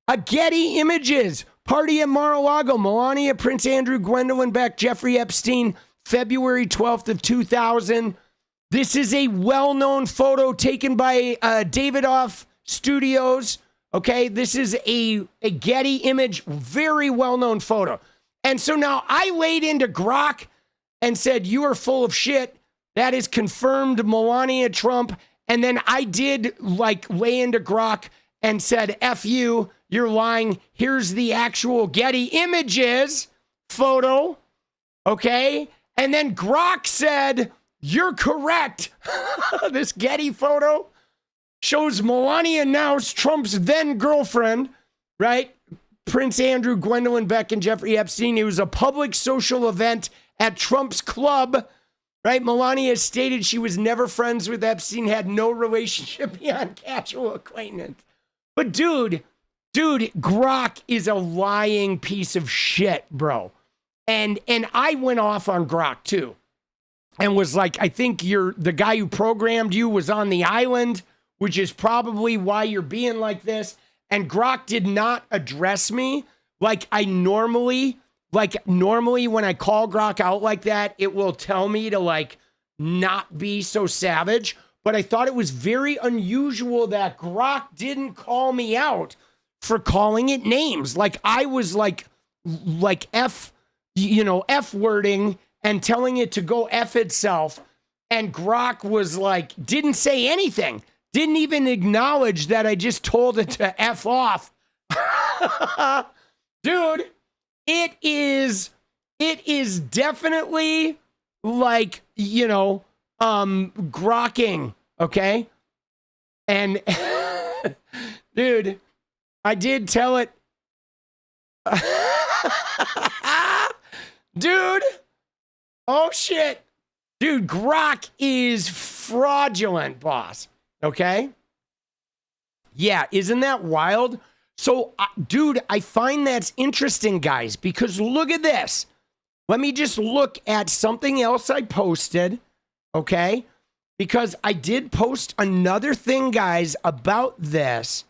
Speaker 2: A Getty images. Party at Mar-a-Lago. Melania, Prince Andrew, Gwendolyn Beck, Jeffrey Epstein, February 12th of 2000. This is a well-known photo taken by Davidoff Studios. Okay, this is a Getty image, very well-known photo. And so now I laid into Grok and said, you are full of shit. That is confirmed Melania Trump. And then I did lay into Grok and said, F you, you're lying. Here's the actual Getty images photo. Okay. And then Grok said, you're correct. This Getty photo shows Melania now Trump's then girlfriend, right? Prince Andrew, Gwendolyn Beck, and Jeffrey Epstein. It was a public social event at Trump's club, right? Melania stated she was never friends with Epstein, had no relationship beyond casual acquaintance. But dude, Grok is a lying piece of shit, bro. And I went off on Grok too. And was like, I think the guy who programmed you was on the island, which is probably why you're being like this. And Grok did not address me like normally when I call Grok out like that, it will tell me to not be so savage. But I thought it was very unusual that Grok didn't call me out for calling it names. Like I was like F wording and telling it to go F itself. And Grok was didn't say anything. Didn't even acknowledge that I just told it to F off. Dude, it is definitely grokking, okay? And dude, I did tell it. Dude, oh shit. Dude, Grok is fraudulent, boss. Okay? Yeah, isn't that wild? So, dude, I find that's interesting, guys, because look at this. Let me just look at something else I posted, okay? Because I did post another thing, guys, about this,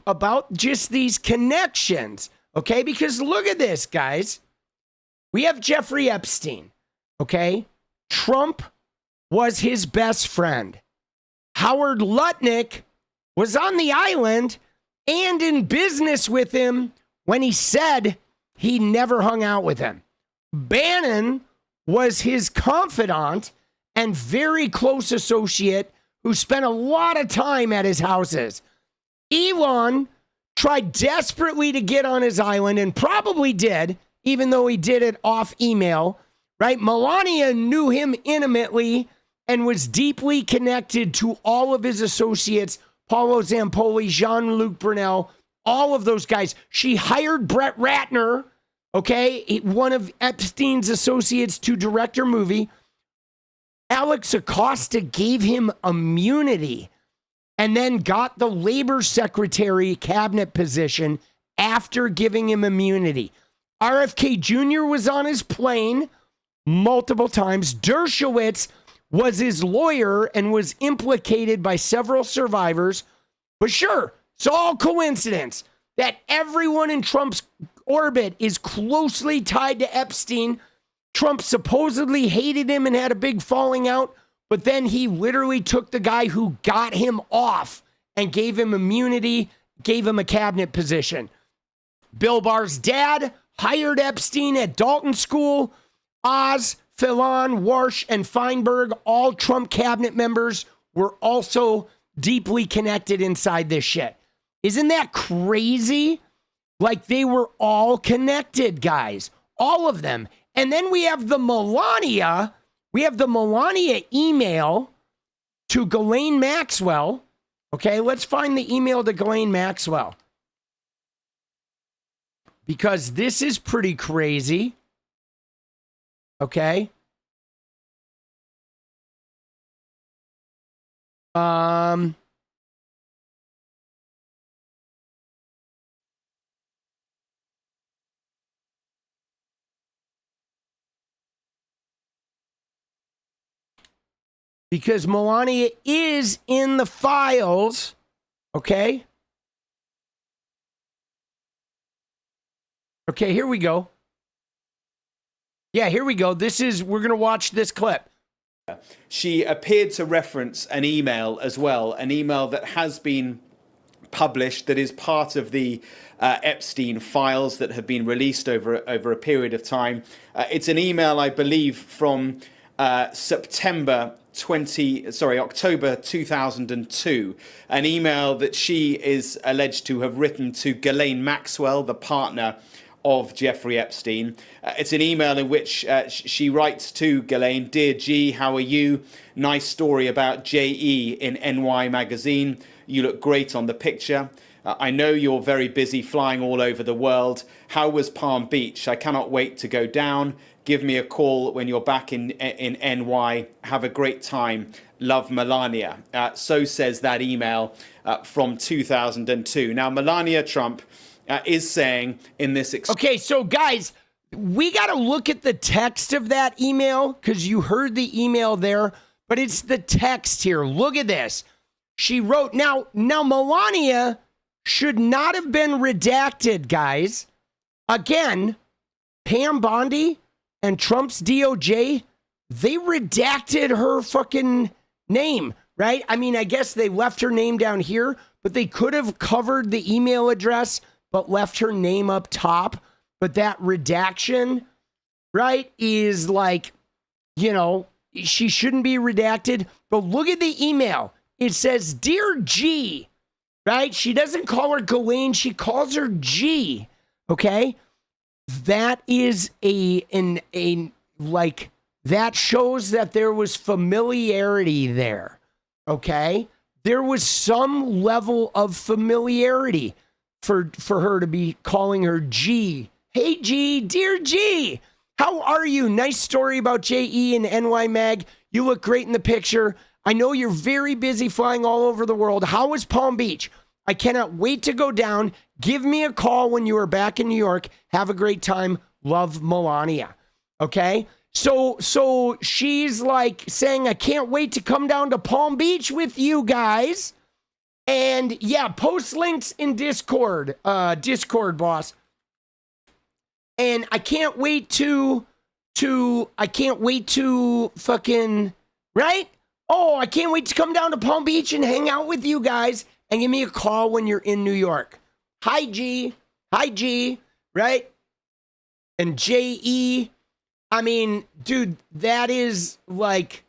Speaker 2: about just these connections, okay? Because look at this, guys. We have Jeffrey Epstein, okay? Trump was his best friend. Howard Lutnick was on the island and in business with him when he said he never hung out with him. Bannon was his confidant and very close associate who spent a lot of time at his houses. Elon tried desperately to get on his island and probably did, even though he did it off email, right? Melania knew him intimately and was deeply connected to all of his associates, Paolo Zampolli, Jean-Luc Brunel, all of those guys. She hired Brett Ratner, okay, one of Epstein's associates, to direct her movie. Alex Acosta gave him immunity and then got the labor secretary cabinet position after giving him immunity. RFK Jr. was on his plane multiple times. Dershowitz was his lawyer and was implicated by several survivors. But sure, it's all coincidence that everyone in Trump's orbit is closely tied to Epstein. Trump supposedly hated him and had a big falling out, but then he literally took the guy who got him off and gave him immunity, gave him a cabinet position. Bill Barr's dad hired Epstein at Dalton School. Oz, Fillon, Warsh, and Feinberg, all Trump cabinet members, were also deeply connected inside this shit. Isn't that crazy? They were all connected, guys. All of them. And then we have the Melania email to Ghislaine Maxwell. Okay, let's find the email to Ghislaine Maxwell. Because this is pretty crazy. Okay. because Melania is in the files. Okay. Okay, here we go. Yeah, here we go. We're going to watch this clip.
Speaker 9: She appeared to reference an email as well, an email that has been published, that is part of the Epstein files that have been released over a period of time. It's an email, I believe, from October 2002, an email that she is alleged to have written to Ghislaine Maxwell, the partner of Jeffrey Epstein. It's an email in which she writes to Ghislaine, "Dear G, how are you? Nice story about JE in NY magazine. You look great on the picture. I know you're very busy flying all over the world. How was Palm Beach? I cannot wait to go down. Give me a call when you're back in NY. Have a great time. Love, Melania." So says that email from 2002. Now, Melania Trump is saying in this...
Speaker 2: Okay, so guys, we got to look at the text of that email because you heard the email there, but it's the text here. Look at this. She wrote, now Melania should not have been redacted, guys. Again, Pam Bondi and Trump's DOJ, they redacted her fucking name, right? I mean, I guess they left her name down here, but they could have covered the email address but left her name up top. But that redaction, right, is like, you know, she shouldn't be redacted. But look at the email. It says, "Dear G," right? She doesn't call her Ghislaine. She calls her G, okay? That is that shows that there was familiarity there, okay? There was some level of familiarity for her to be calling her G. "Hey, G, dear G, how are you? Nice story about JE and NY Mag. You look great in the picture. I know you're very busy flying all over the world. How was Palm Beach? I cannot wait to go down. Give me a call when you are back in New York. Have a great time. Love, Melania." Okay? So she's like saying, "I can't wait to come down to Palm Beach with you guys." And yeah, post links in Discord, boss. And I can't wait to fucking, right? Oh, I can't wait to come down to Palm Beach and hang out with you guys and give me a call when you're in New York. Hi, G, right? And JE, I mean, dude, that is like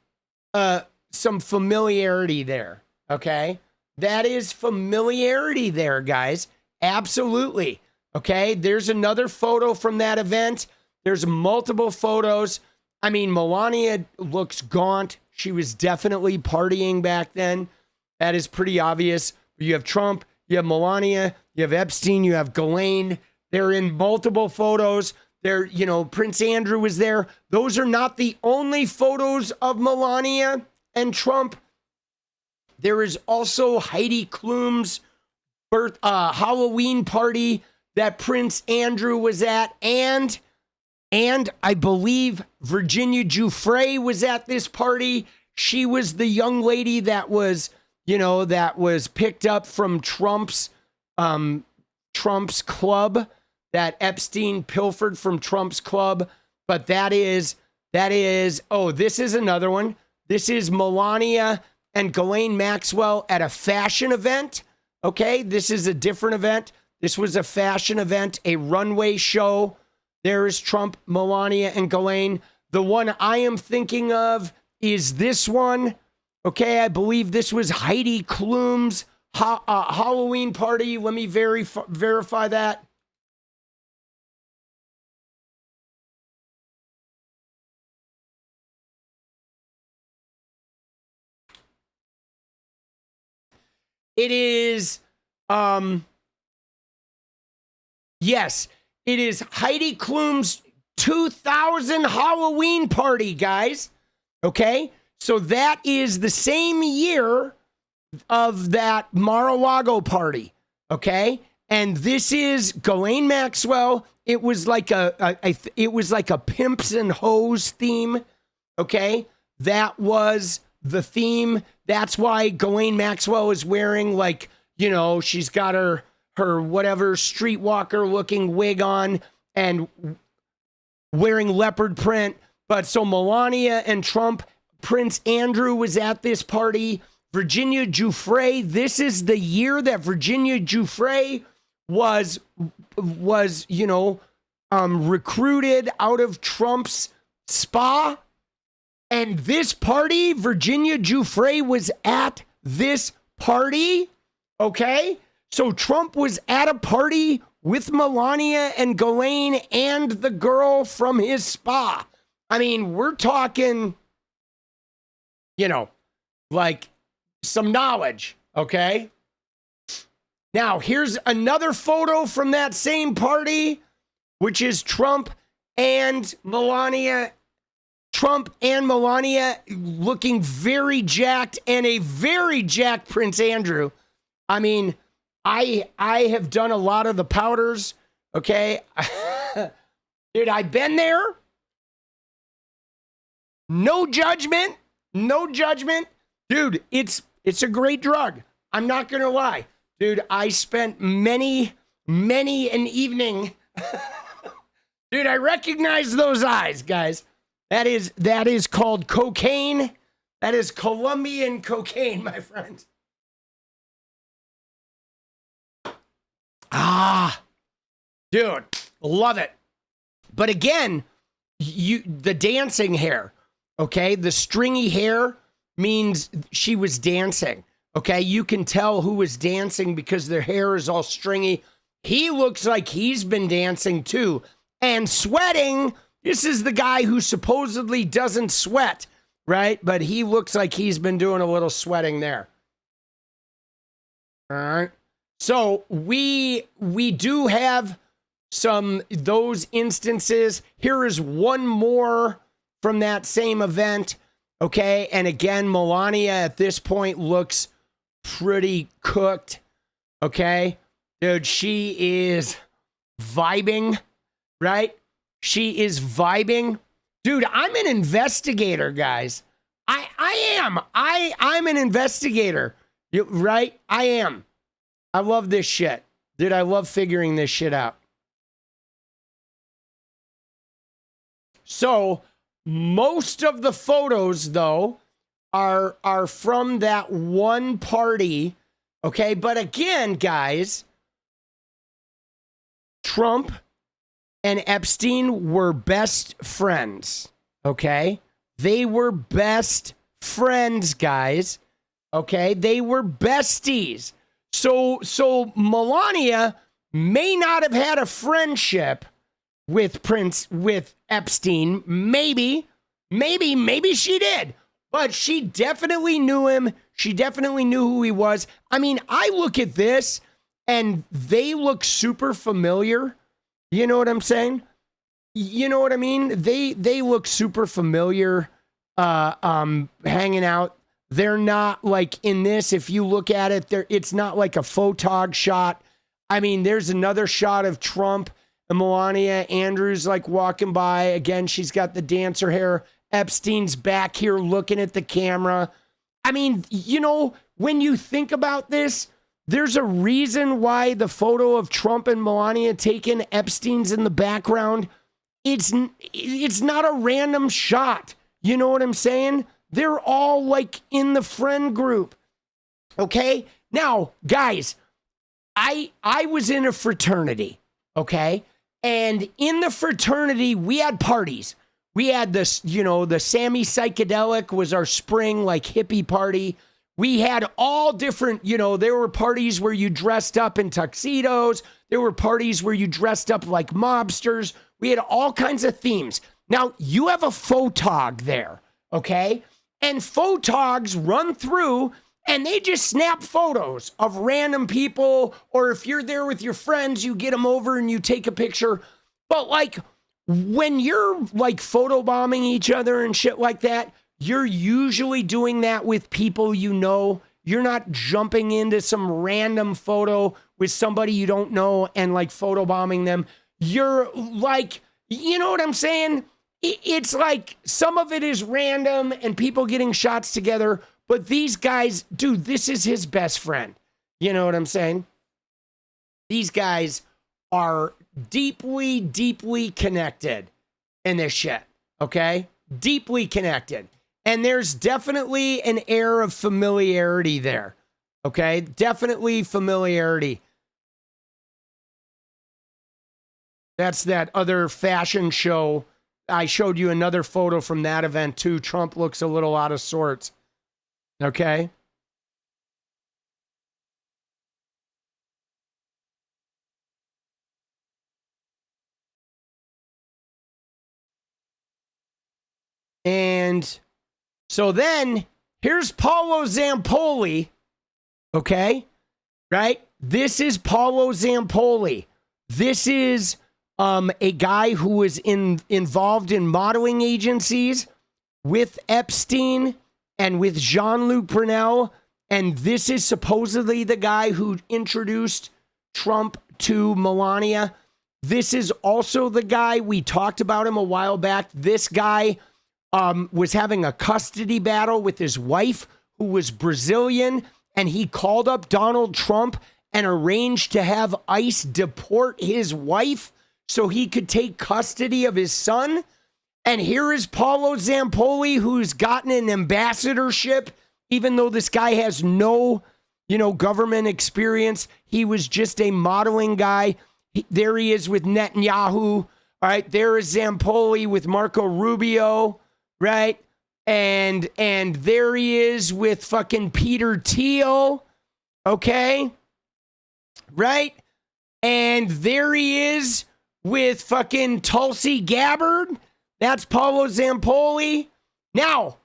Speaker 2: some familiarity there, okay? That is familiarity there, guys. Absolutely. Okay, there's another photo from that event. There's multiple photos. I mean, Melania looks gaunt. She was definitely partying back then. That is pretty obvious. You have Trump, you have Melania, you have Epstein, you have Ghislaine. They're in multiple photos. There, you know, Prince Andrew was there. Those are not the only photos of Melania and Trump. There is also Heidi Klum's Halloween party that Prince Andrew was at, and I believe Virginia Giuffre was at this party. She was the young lady that was, you know, that was picked up from Trump's club, that Epstein pilfered from Trump's club. But that is, oh, this is another one. This is Melania and Ghislaine Maxwell at a fashion event. Okay, this is a different event. This was a fashion event, a runway show. There is Trump, Melania, and Ghislaine. The one I am thinking of is this one. Okay, I believe this was Heidi Klum's Halloween party. Let me verify that. It is, yes, it is Heidi Klum's 2000 Halloween party, guys. Okay, so that is the same year of that Mar-a-Lago party. Okay, and this is Ghislaine Maxwell. It was like it was like a pimps and hoes theme. Okay, that was the theme. That's why Ghislaine Maxwell is wearing, like, you know, she's got her whatever streetwalker looking wig on and wearing leopard print. But so Melania and Trump, Prince Andrew was at this party. Virginia Giuffre, this is the year that Virginia Giuffre was recruited out of Trump's spa. And this party, Virginia Giuffre was at this party. Okay? So Trump was at a party with Melania and Ghislaine and the girl from his spa. I mean, we're talking, you know, like some knowledge, okay? Now, here's another photo from that same party, which is Trump and Melania looking very jacked, and a very jacked Prince Andrew. I mean, I have done a lot of the powders, okay? Dude, I've been there. No judgment. Dude, it's a great drug. I'm not going to lie. Dude, I spent many an evening. Dude, I recognize those eyes, guys. That is called cocaine. That is Colombian cocaine, my friend. Dude, love it. But again, the dancing hair, okay? The stringy hair means she was dancing, okay? You can tell who was dancing because their hair is all stringy. He looks like he's been dancing too. And sweating, this is the guy who supposedly doesn't sweat, right? But he looks like he's been doing a little sweating there. All right. So we do have those instances. Here is one more from that same event. Okay. And again, Melania at this point looks pretty cooked. Okay. Dude, she is vibing, right? She is vibing. Dude, I'm an investigator, guys. I am. I'm an investigator. Right? I am. I love this shit. Dude, I love figuring this shit out. So, most of the photos, though, are from that one party. Okay? But again, guys, Trump and Epstein were best friends. Okay? They were best friends, guys. Okay? They were besties. So Melania may not have had a friendship with Epstein. Maybe she did. But she definitely knew him. She definitely knew who he was. I mean, I look at this and they look super familiar. You know what I'm saying? You know what I mean? They look super familiar hanging out. They're not like in this, if you look at it, it's not like a photog shot. I mean, there's another shot of Trump and Melania. Andrews like walking by. Again, she's got the dancer hair. Epstein's back here looking at the camera. I mean, you know, when you think about this, there's a reason why the photo of Trump and Melania taken, Epstein's in the background. It's not a random shot. You know what I'm saying? They're all like in the friend group. Okay? Now, guys, I was in a fraternity, okay? And in the fraternity, we had parties. We had this, you know, the 𝗙cie𝗶𝗹𝗀𝗀 was our spring like hippie party. We had all different, you know, there were parties where you dressed up in tuxedos. There were parties where you dressed up like mobsters. We had all kinds of themes. Now, you have a photog there, okay? And photogs run through and they just snap photos of random people. Or if you're there with your friends, you get them over and you take a picture. But like when you're like photobombing each other and shit like that, you're usually doing that with people you know. You're not jumping into some random photo with somebody you don't know and like photobombing them. You're like, you know what I'm saying? it's like some of it is random and people getting shots together, but these guys, dude, this is his best friend. You know what I'm saying? These guys are deeply, deeply connected in this shit, okay? Deeply connected. And there's definitely an air of familiarity there, okay? Definitely familiarity. That's that other fashion show. I showed you another photo from that event too. Trump looks a little out of sorts, okay? And so then here's Paolo Zampolli, okay? Right? This is Paolo Zampolli. This is a guy who was involved in modeling agencies with Epstein and with Jean-Luc Brunel. And this is supposedly the guy who introduced Trump to Melania. This is also the guy, we talked about him a while back. This guy was having a custody battle with his wife, who was Brazilian, and he called up Donald Trump and arranged to have ICE deport his wife so he could take custody of his son. And here is Paolo Zampolli, who's gotten an ambassadorship, even though this guy has no, government experience. He was just a modeling guy. There he is with Netanyahu. All right, there is Zampolli with Marco Rubio. Right? And there he is with fucking Peter Thiel. Okay? Right? And there he is with fucking Tulsi Gabbard. That's Paolo Zampolli. Now,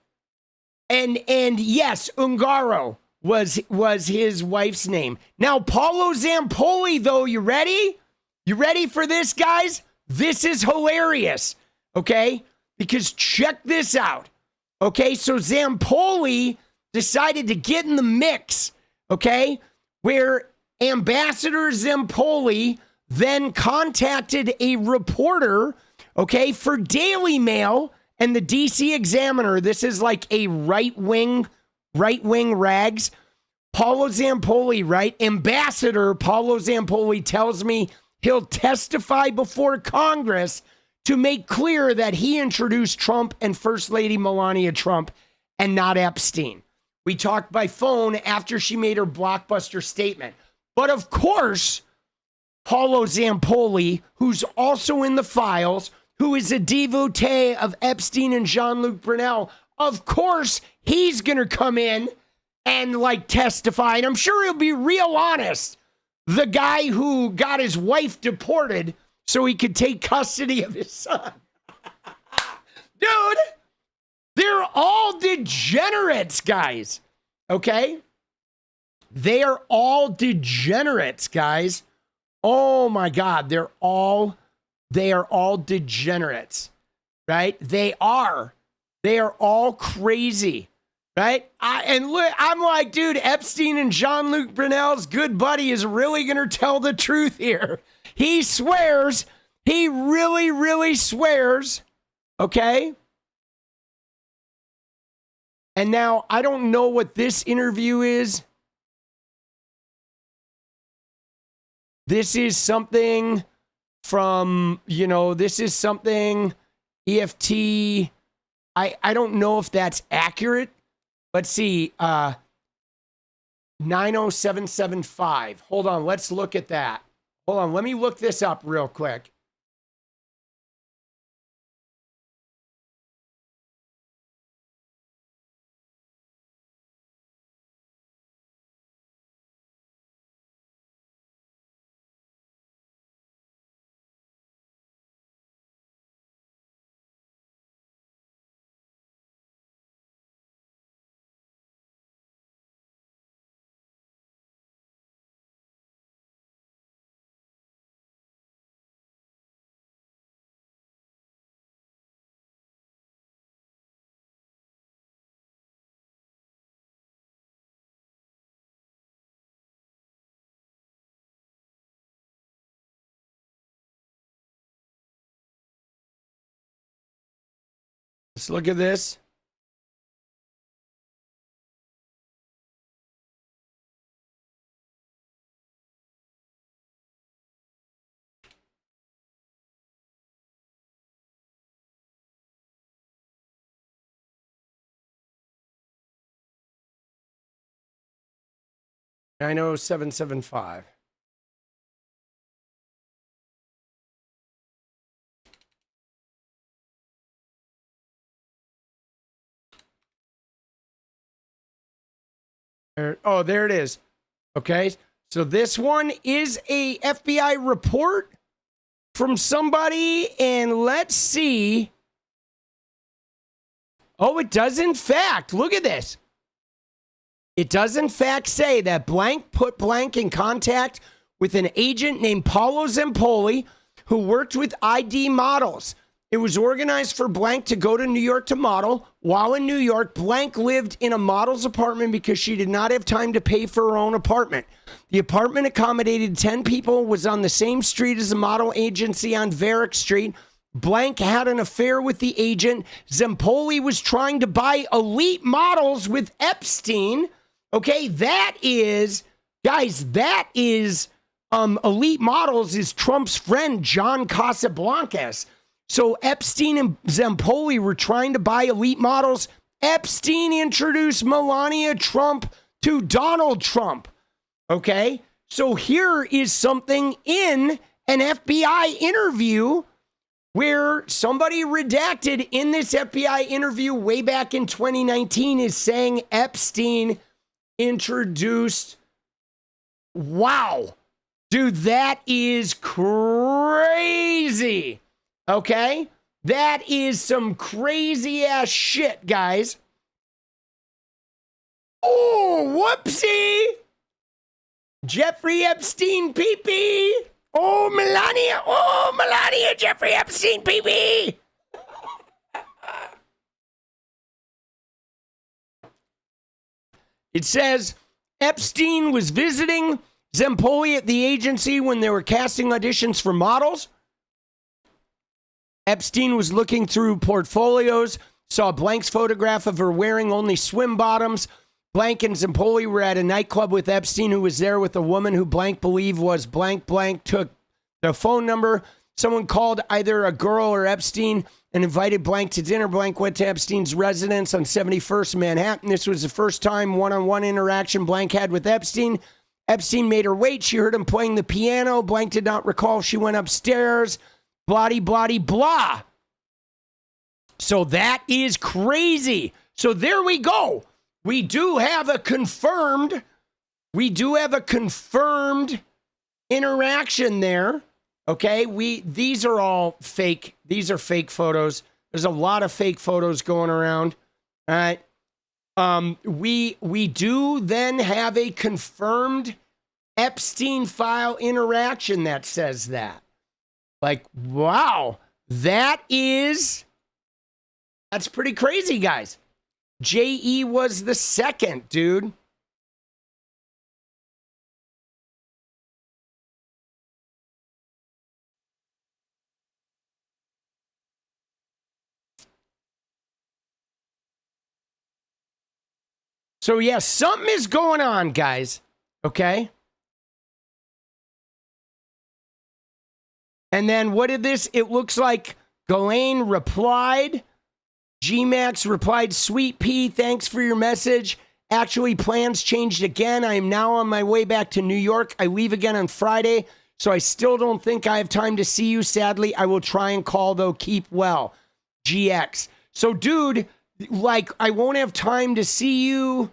Speaker 2: and yes, Ungaro was his wife's name. Now, Paolo Zampolli, though, you ready? You ready for this, guys? This is hilarious. Okay? Because check this out, okay? So Zampolli decided to get in the mix, okay? Where Ambassador Zampolli then contacted a reporter, okay, for Daily Mail and the DC Examiner. This is like a right-wing rags. Paolo Zampolli, right? Ambassador Paolo Zampolli tells me he'll testify before Congress to make clear that he introduced Trump and First Lady Melania Trump and not Epstein. We talked by phone after she made her blockbuster statement. But of course, Paolo Zampolli, who's also in the files, who is a devotee of Epstein and Jean-Luc Brunel, of course, he's going to come in and testify. And I'm sure he'll be real honest. The guy who got his wife deported so he could take custody of his son. Dude, they're all degenerates, guys. Okay? They are all degenerates, guys. Oh my God, they are all degenerates, right? They are all crazy, right? I'm like, dude, Epstein and Jean-Luc Brunel's good buddy is really going to tell the truth here. He swears. He really, really swears. Okay? And now, I don't know what this interview is. This is something from, this is something EFT. I don't know if that's accurate. Let's see. 90775. Hold on. Let's look at that. Hold on, let me look this up real quick. Let's look at this. I know 775. Oh, there it is. Okay. So this one is a FBI report from somebody, and let's see. Oh, it does in fact. Look at this. It does in fact say that blank put blank in contact with an agent named Paolo Zampolli who worked with ID models. It was organized for blank to go to New York to model. While in New York, blank lived in a model's apartment because she did not have time to pay for her own apartment. The apartment accommodated 10 people, was on the same street as the model agency on Varick Street. Blank had an affair with the agent. Zampolli was trying to buy elite models with Epstein. Okay, that is, guys, that is, elite models is Trump's friend, John Casablancas. So Epstein and Zampolli were trying to buy elite models. Epstein introduced Melania Trump to Donald Trump. Okay, so here is something in an FBI interview where somebody redacted in this FBI interview way back in 2019 is saying Epstein introduced. Wow. Dude, that is crazy. Okay? That is some crazy ass shit, guys. Oh, whoopsie. Jeffrey Epstein 𝗙𝗍𝗍. Oh, Melania, Jeffrey Epstein 𝗙𝗍𝗍. It says Epstein was visiting Zampolli at the agency when they were casting auditions for models. Epstein was looking through portfolios, saw Blank's photograph of her wearing only swim bottoms. Blank and Zampolli were at a nightclub with Epstein, who was there with a woman who Blank believed was blank. Blank took the phone number. Someone called either a girl or Epstein and invited Blank to dinner. Blank went to Epstein's residence on 71st Manhattan. This was the first time one-on-one interaction Blank had with Epstein. Epstein made her wait. She heard him playing the piano. Blank did not recall if she went upstairs. Blah, blah, blah. So that is crazy. So there we go. We do have a confirmed interaction there. Okay, these are all fake. These are fake photos. There's a lot of fake photos going around. All right. We do then have a confirmed Epstein file interaction that says that. Like, wow, that's pretty crazy, guys. JE was the second, dude. So, yeah, something is going on, guys. Okay? And then what did this? It looks like Ghislaine replied. Gmax replied, "Sweet Pea, thanks for your message. Actually, plans changed again. I am now on my way back to New York. I leave again on Friday, so I still don't think I have time to see you. Sadly, I will try and call, though. Keep well. GX." So, dude, like, I won't have time to see you,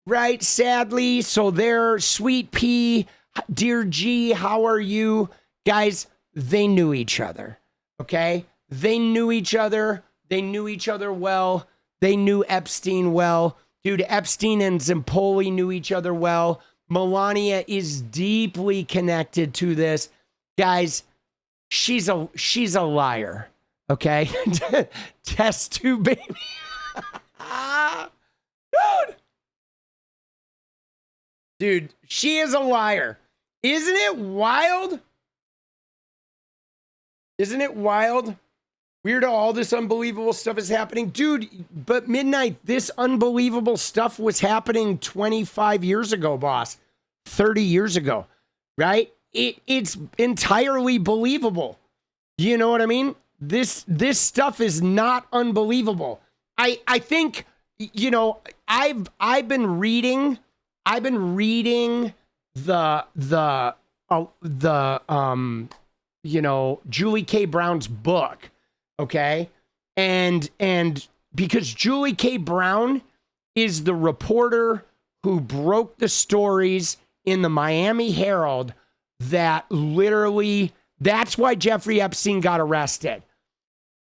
Speaker 2: right? Sadly. So there, Sweet Pea, Dear G, how are you? Guys, they knew each other, okay? They knew each other. They knew each other well. They knew Epstein well. Dude, Epstein and Zampolli knew each other well. Melania is deeply connected to this. Guys, she's a liar, okay? Test tube baby. Dude, she is a liar. Isn't it wild? Isn't it wild Weirdo, all this unbelievable stuff is happening. Dude, but Midnight, this unbelievable stuff was happening 25 years ago, boss. 30 years ago, right? It's entirely believable. You know what I mean? This stuff is not unbelievable. I think, you know, I've been reading the you know, Julie K. Brown's book, okay? And because Julie K. Brown is the reporter who broke the stories in the Miami Herald that literally, that's why Jeffrey Epstein got arrested,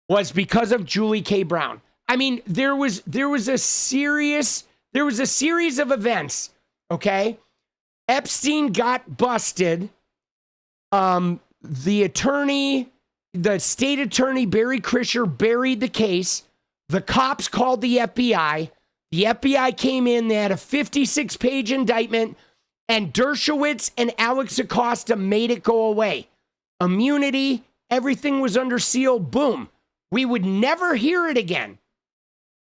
Speaker 2: was because of Julie K. Brown. I mean, there was a series of events, okay? Epstein got busted. The state attorney, Barry Krischer, buried the case. The cops called the FBI. The FBI came in. They had a 56-page indictment, and Dershowitz and Alex Acosta made it go away. Immunity, everything was under seal. Boom. We would never hear it again.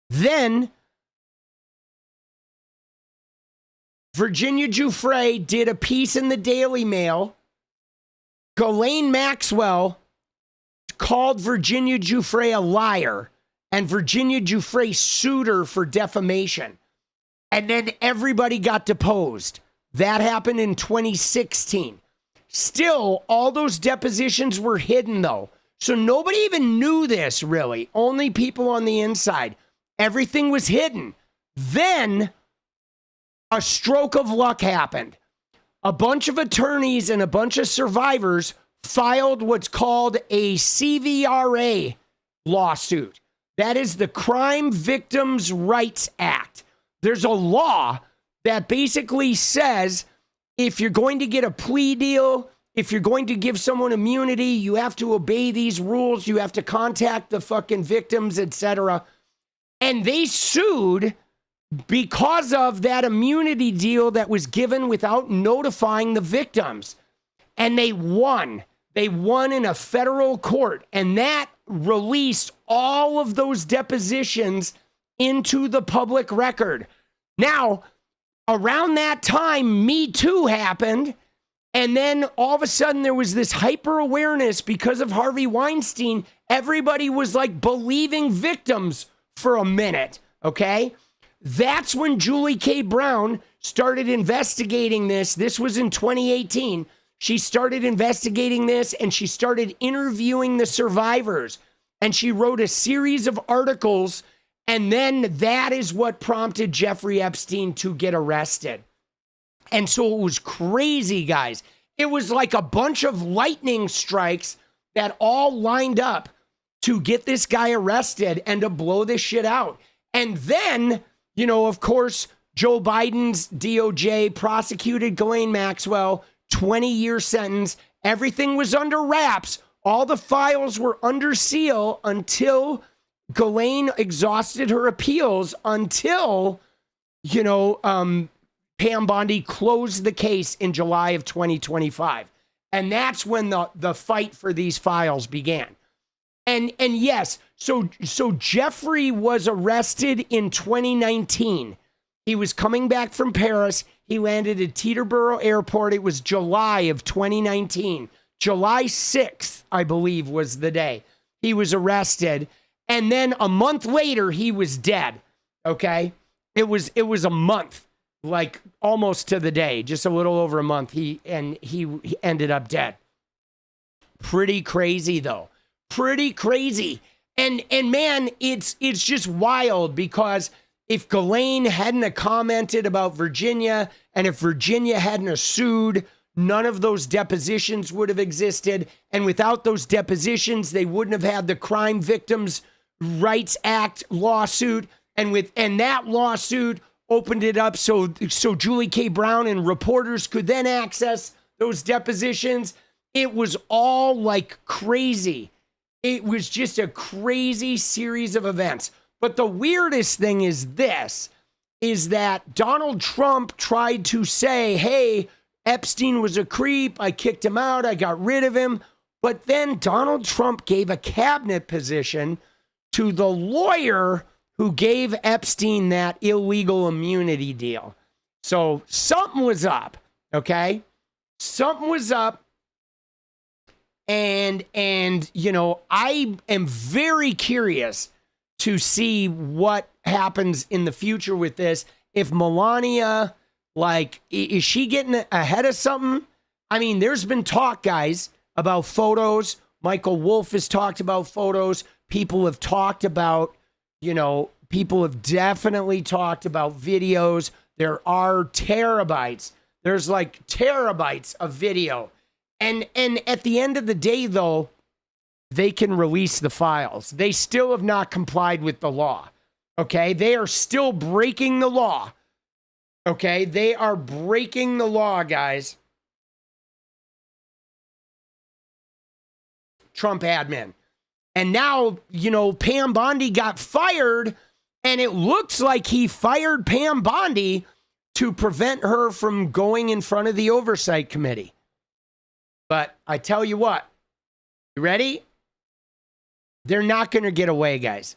Speaker 2: Then Virginia Giuffre did a piece in the Daily Mail. Ghislaine Maxwell called Virginia Giuffre a liar, and Virginia Giuffre sued her for defamation. And then everybody got deposed. That happened in 2016. Still, all those depositions were hidden, though. So nobody even knew this, really. Only people on the inside. Everything was hidden. Then a stroke of luck happened. A bunch of attorneys and a bunch of survivors filed what's called a CVRA lawsuit. That is the Crime Victims' Rights Act. There's a law that basically says if you're going to get a plea deal, if you're going to give someone immunity, you have to obey these rules. You have to contact the fucking victims, etc. And they sued because of that immunity deal that was given without notifying the victims. And they won. They won in a federal court. And that released all of those depositions into the public record. Now, around that time, Me Too happened. And then all of a sudden there was this hyper awareness because of Harvey Weinstein. Everybody was like believing victims for a minute. Okay. That's when Julie K. Brown started investigating this. This was in 2018. She started investigating this and she started interviewing the survivors. And she wrote a series of articles. And then that is what prompted Jeffrey Epstein to get arrested. And so it was crazy, guys. It was like a bunch of lightning strikes that all lined up to get this guy arrested and to blow this shit out. And then, you know, of course, Joe Biden's DOJ prosecuted Ghislaine Maxwell, 20-year sentence. Everything was under wraps. All the files were under seal until Ghislaine exhausted her appeals, until, you know, Pam Bondi closed the case in July of 2025. And that's when the fight for these files began. And yes, so Jeffrey was arrested in 2019. He was coming back from Paris. He landed at Teterboro Airport. It was July of 2019. July 6th, I believe, was the day he was arrested. And then a month later, he was dead. Okay? It was a month. Like almost to the day, just a little over a month, he ended up dead. Pretty crazy though. Pretty crazy. And man, it's just wild, because if Ghislaine hadn't have commented about Virginia, and if Virginia hadn't have sued, none of those depositions would have existed. And without those depositions, they wouldn't have had the Crime Victims' Rights Act lawsuit. And that lawsuit opened it up so Julie K. Brown and reporters could then access those depositions. It was all like crazy. It was just a crazy series of events. But the weirdest thing is that Donald Trump tried to say, hey, Epstein was a creep. I kicked him out. I got rid of him. But then Donald Trump gave a cabinet position to the lawyer who gave Epstein that illegal immunity deal. So something was up, okay? Something was up. And you know, I am very curious to see what happens in the future with this. If Melania, like, is she getting ahead of something? I mean, there's been talk, guys, about photos. Michael Wolff has talked about photos. People have talked about, you know, people have definitely talked about videos. There are terabytes. There's like terabytes of video. And at the end of the day, though, they can release the files. They still have not complied with the law. Okay? They are still breaking the law. Okay? They are breaking the law, guys. Trump admin. And now, you know, Pam Bondi got fired, and it looks like he fired Pam Bondi to prevent her from going in front of the oversight committee. But I tell you what, you ready? They're not going to get away, guys.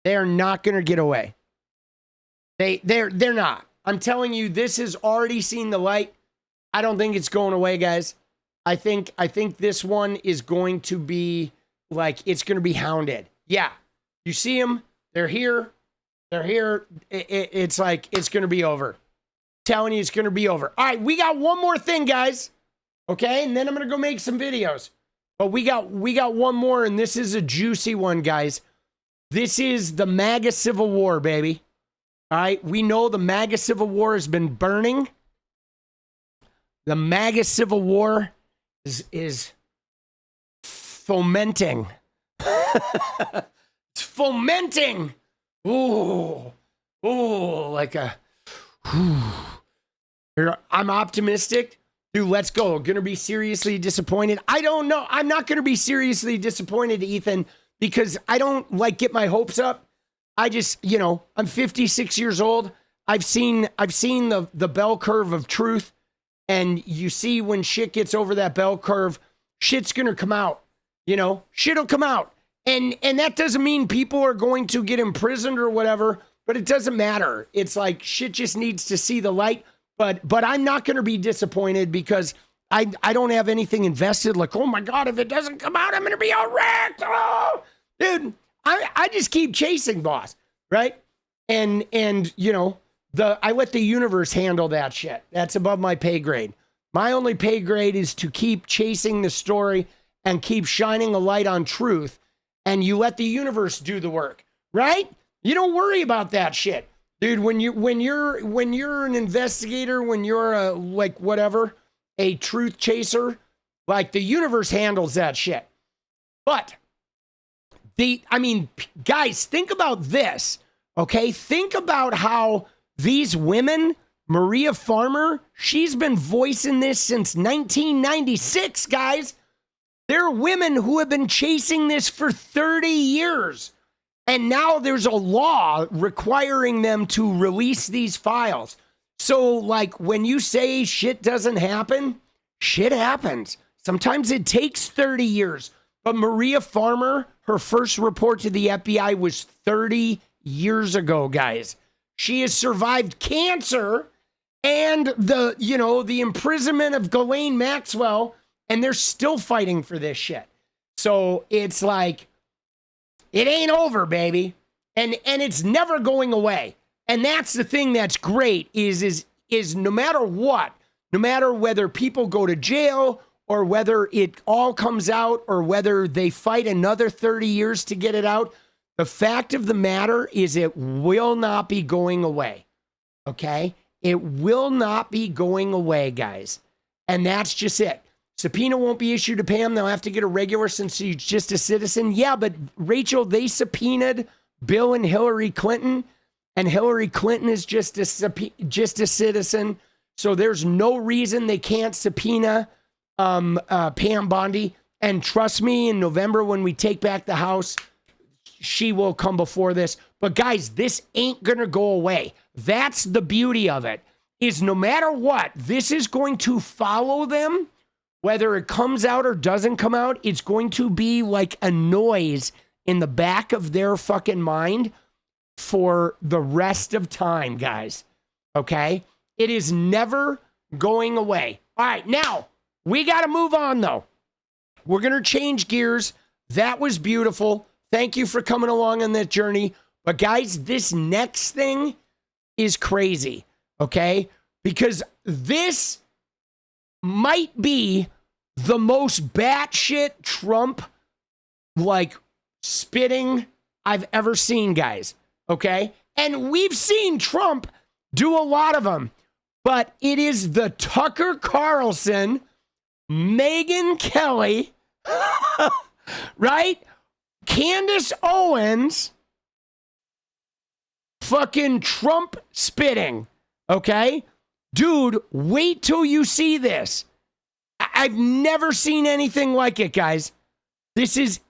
Speaker 2: They're not going to get away. They're not. I'm telling you, this has already seen the light. I don't think it's going away, guys. I think this one is going to be like, it's going to be hounded. Yeah. You see them? They're here. They're here. It's like, it's going to be over. I'm telling you, it's going to be over. All right, we got one more thing, guys. Okay, and then I'm going to go make some videos. But we got one more, and this is a juicy one, guys. This is the MAGA Civil War, baby. All right, we know the MAGA Civil War has been burning. The MAGA Civil War is fomenting. It's fomenting. Ooh, like a... I'm optimistic. Dude, let's go. Gonna be seriously disappointed. I don't know. I'm not gonna be seriously disappointed, Ethan, because I don't like get my hopes up. I just, you know, I'm 56 years old. I've seen the bell curve of truth, and you see when shit gets over that bell curve, shit's gonna come out. You know, shit'll come out. And that doesn't mean people are going to get imprisoned or whatever, but it doesn't matter. It's like shit just needs to see the light. But I'm not going to be disappointed because I don't have anything invested. Like, oh my God, if it doesn't come out, I'm going to be all wrecked. Oh, dude, I just keep chasing, boss, right? And you know, I let the universe handle that shit. That's above my pay grade. My only pay grade is to keep chasing the story and keep shining a light on truth. And you let the universe do the work, right? You don't worry about that shit. Dude, when you're an investigator, when you're a like whatever, a truth chaser, like the universe handles that shit. But guys, think about this, okay? Think about how these women, Maria Farmer, she's been voicing this since 1996, guys. There are women who have been chasing this for 30 years. And now there's a law requiring them to release these files. So, like, when you say shit doesn't happen, shit happens. Sometimes it takes 30 years. But Maria Farmer, her first report to the FBI was 30 years ago, guys. She has survived cancer and the imprisonment of Ghislaine Maxwell, and they're still fighting for this shit. So it's like, it ain't over, baby. And it's never going away. And that's the thing that's great is no matter what, no matter whether people go to jail or whether it all comes out or whether they fight another 30 years to get it out, the fact of the matter is it will not be going away. Okay? It will not be going away, guys. And that's just it. Subpoena won't be issued to Pam. They'll have to get a regular since she's just a citizen. Yeah, but Rachel, they subpoenaed Bill and Hillary Clinton, and Hillary Clinton is just a citizen. So there's no reason they can't subpoena Pam Bondi. And trust me, in November when we take back the House, she will come before this. But guys, this ain't going to go away. That's the beauty of it, is no matter what, this is going to follow them whether it comes out or doesn't come out, it's going to be like a noise in the back of their fucking mind for the rest of time, guys. Okay? It is never going away. All right, now, we got to move on, though. We're going to change gears. That was beautiful. Thank you for coming along on that journey. But, guys, this next thing is crazy, okay? Because this might be the most batshit Trump, like, spitting I've ever seen, guys, okay? And we've seen Trump do a lot of them, but it is the Tucker Carlson, Megyn Kelly, right? Candace Owens, fucking Trump spitting, okay? Dude, wait till you see this. I've never seen anything like it, guys. This is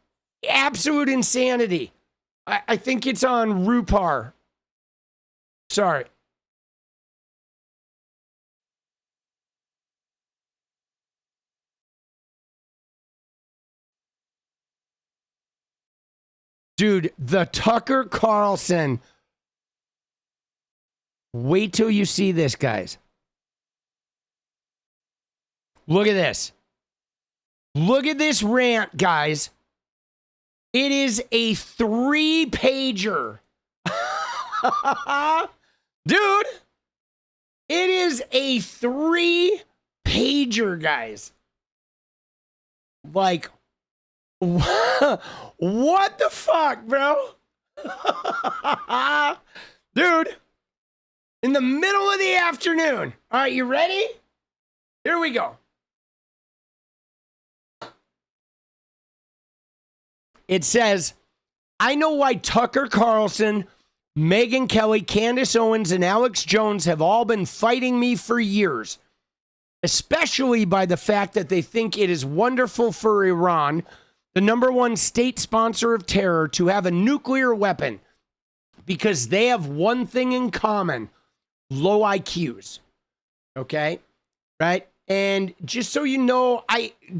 Speaker 2: absolute insanity. I think it's on RuPaul. Sorry. Dude, the Tucker Carlson. Wait till you see this, guys. Look at this. Look at this rant, guys. It is a 3-pager. Dude, it is a 3-pager, guys. Like, what the fuck, bro? Dude, in the middle of the afternoon. All right, you ready? Here we go. It says, I know why Tucker Carlson, Megyn Kelly, Candace Owens, and Alex Jones have all been fighting me for years, especially by the fact that they think it is wonderful for Iran, the #1 state sponsor of terror, to have a nuclear weapon because they have one thing in common: low IQs. Okay? Right? And just so you know,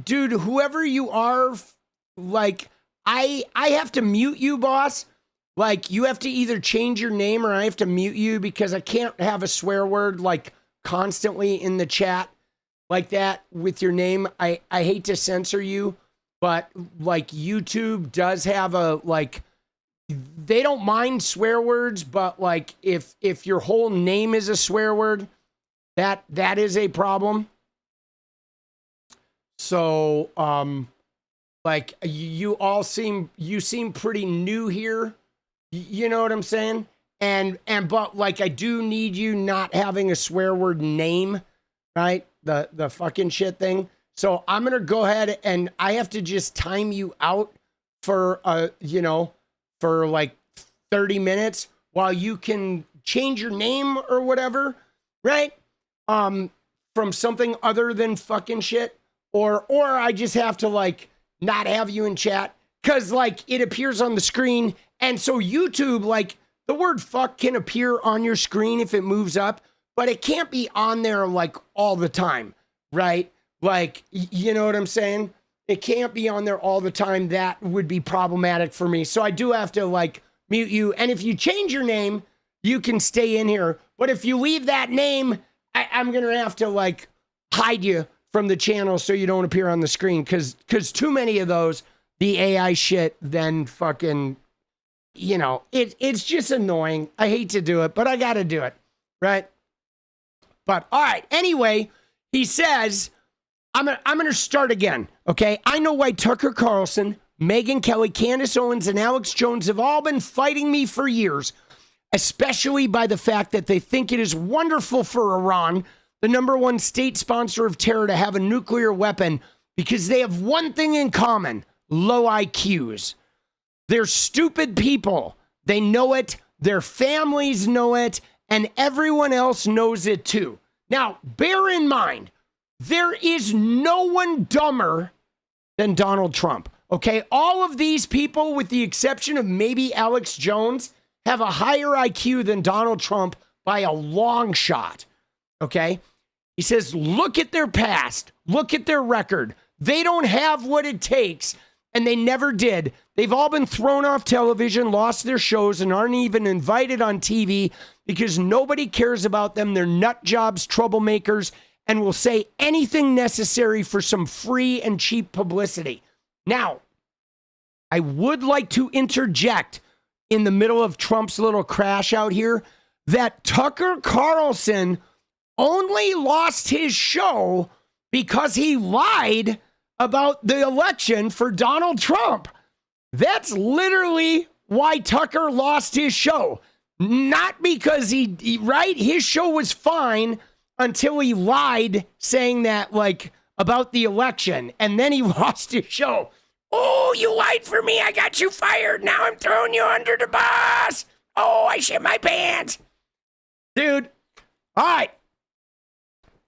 Speaker 2: dude, whoever you are, like, I have to mute you, boss. Like, you have to either change your name or I have to mute you because I can't have a swear word, like, constantly in the chat like that with your name. I hate to censor you, but, like, YouTube does have a, like, they don't mind swear words, but, like, if your whole name is a swear word, that is a problem. So, like, you seem pretty new here. You know what I'm saying? But like, I do need you not having a swear word name, right? The fucking shit thing. So I'm going to go ahead and I have to just time you out for, for like 30 minutes while you can change your name or whatever, right? From something other than fucking shit. Or I just have to, like, not have you in chat because, like, it appears on the screen. And so YouTube, like, the word fuck can appear on your screen if it moves up, but it can't be on there, like, all the time, right? Like, you know what I'm saying? It can't be on there all the time. That would be problematic for me. So I do have to, like, mute you. And if you change your name, you can stay in here. But if you leave that name, I'm going to have to, like, hide you from the channel so you don't appear on the screen. Because too many of those, the AI shit, then fucking, it's just annoying. I hate to do it, but I got to do it, right? But, all right, anyway, he says, I'm gonna start again, okay? I know why Tucker Carlson, Megyn Kelly, Candace Owens, and Alex Jones have all been fighting me for years, especially by the fact that they think it is wonderful for Iran, the #1 state sponsor of terror, to have a nuclear weapon because they have one thing in common: low IQs. They're stupid people. They know it. Their families know it. And everyone else knows it too. Now, bear in mind, there is no one dumber than Donald Trump. Okay? All of these people, with the exception of maybe Alex Jones, have a higher IQ than Donald Trump by a long shot. Okay? He says, look at their past. Look at their record. They don't have what it takes, and they never did. They've all been thrown off television, lost their shows, and aren't even invited on TV because nobody cares about them. They're nut jobs, troublemakers, and will say anything necessary for some free and cheap publicity. Now, I would like to interject in the middle of Trump's little crash out here that Tucker Carlson only lost his show because he lied about the election for Donald Trump. That's literally why Tucker lost his show. Not because right? His show was fine until he lied saying that, like, about the election, and then he lost his show. Oh, you lied for me. I got you fired. Now I'm throwing you under the bus. Oh, I shit my pants. Dude, all right.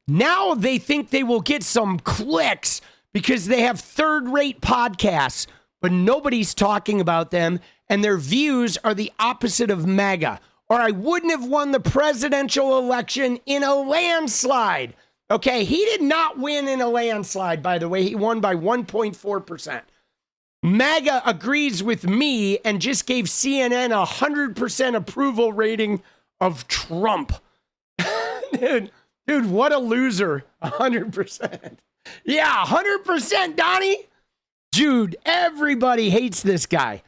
Speaker 2: Now they think they will get some clicks because they have third-rate podcasts, but nobody's talking about them, and their views are the opposite of MAGA. Or I wouldn't have won the presidential election in a landslide. Okay, he did not win in a landslide, by the way. He won by 1.4%. MAGA agrees with me and just gave CNN a 100% approval rating of Trump. Dude, what a loser. 100%. Yeah, 100%, Donnie. Dude, everybody hates this guy.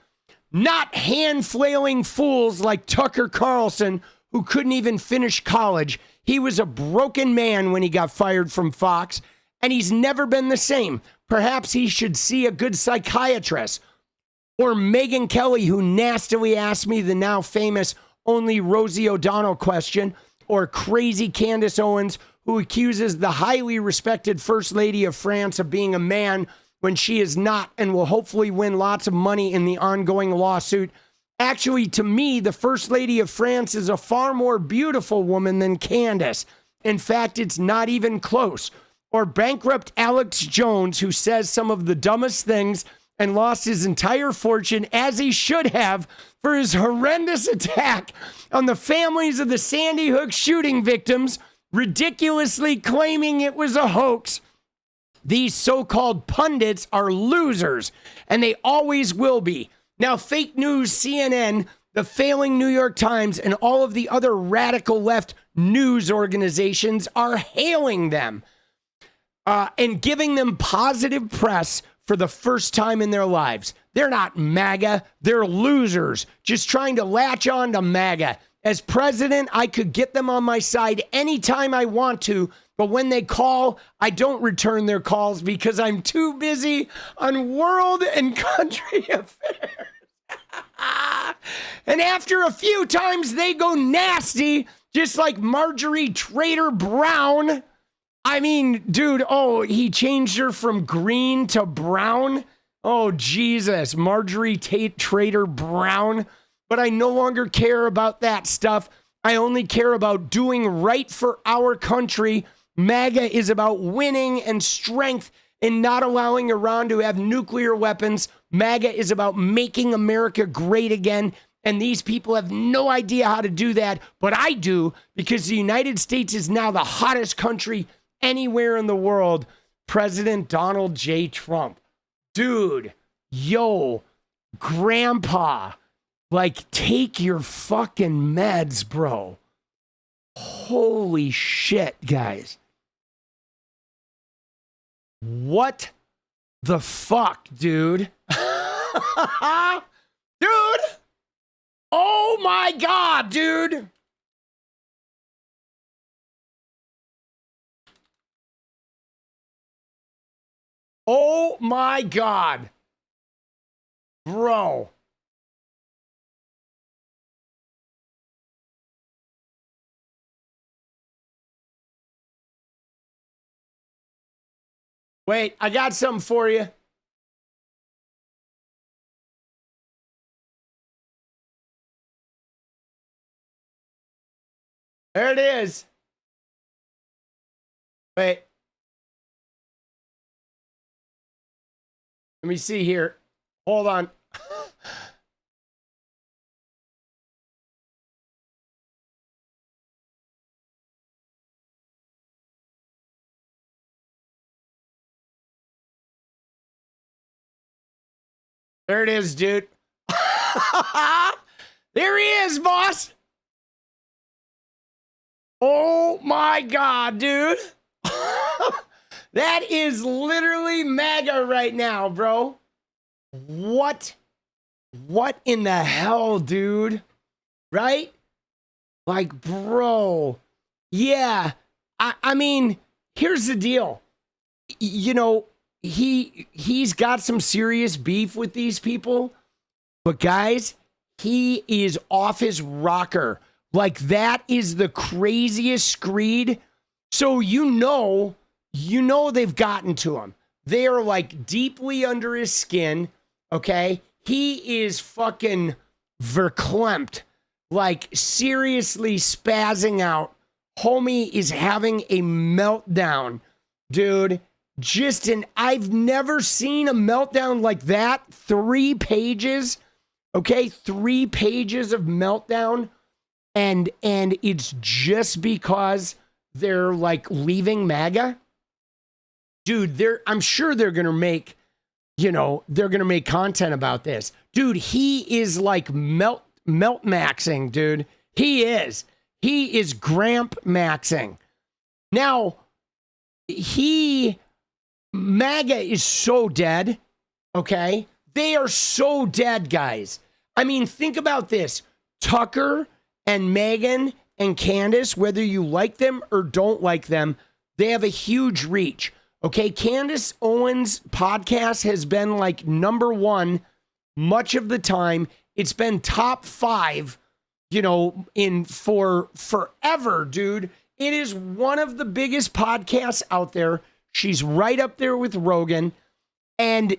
Speaker 2: Not hand-flailing fools like Tucker Carlson, who couldn't even finish college. He was a broken man when he got fired from Fox, and he's never been the same. Perhaps he should see a good psychiatrist. Or Megyn Kelly, who nastily asked me the now famous only Rosie O'Donnell question. Or crazy Candace Owens, who accuses the highly respected First Lady of France of being a man when she is not, and will hopefully win lots of money in the ongoing lawsuit. Actually, to me, the First Lady of France is a far more beautiful woman than Candace. In fact, it's not even close. Or bankrupt Alex Jones, who says some of the dumbest things and lost his entire fortune, as he should have, for his horrendous attack on the families of the Sandy Hook shooting victims, ridiculously claiming it was a hoax. These so-called pundits are losers, and they always will be. Now, fake news, CNN, the failing New York Times, and all of the other radical left news organizations are hailing them and giving them positive press for the first time in their lives. They're not MAGA. They're losers, just trying to latch on to MAGA. As president, I could get them on my side anytime I want to, but when they call, I don't return their calls because I'm too busy on world and country affairs. And after a few times, they go nasty, just like Marjorie Trader Brown. I mean, dude, he changed her from green to brown. Oh, Jesus, Marjorie Trader Brown. But I no longer care about that stuff. I only care about doing right for our country. MAGA is about winning and strength and not allowing Iran to have nuclear weapons. MAGA is about making America great again. And these people have no idea how to do that. But I do, because the United States is now the hottest country anywhere in the world. President Donald J. Trump. Dude, yo, grandpa, like, take your fucking meds, bro. Holy shit, guys. What the fuck, dude? Dude! Oh my God, dude! Oh my God. Bro. Wait, I got something for you. There it is. Wait. Let me see here. Hold on. There it is, dude. There he is, boss. Oh my God, dude. That is literally MAGA right now, bro. What in the hell, dude? Right? Like, bro. Yeah. I mean, here's the deal. You know, he's got some serious beef with these people. But guys, he is off his rocker. Like, that is the craziest screed. So you know they've gotten to him. They are like deeply under his skin, okay? He is fucking verklempt, like seriously spazzing out. Homie is having a meltdown, dude. I've never seen a meltdown like that. 3 pages, okay? 3 pages of meltdown. And it's just because they're like leaving MAGA. Dude, I'm sure they're going to make, they're going to make content about this. Dude, he is like melt maxing, dude. He is Gramp maxing. Now, MAGA is so dead, okay? They are so dead, guys. I mean, think about this. Tucker and Megyn and Candace, whether you like them or don't like them, they have a huge reach. Okay, Candace Owens' podcast has been like #1 much of the time. It's been top 5, for forever, dude. It is one of the biggest podcasts out there. She's right up there with Rogan. And,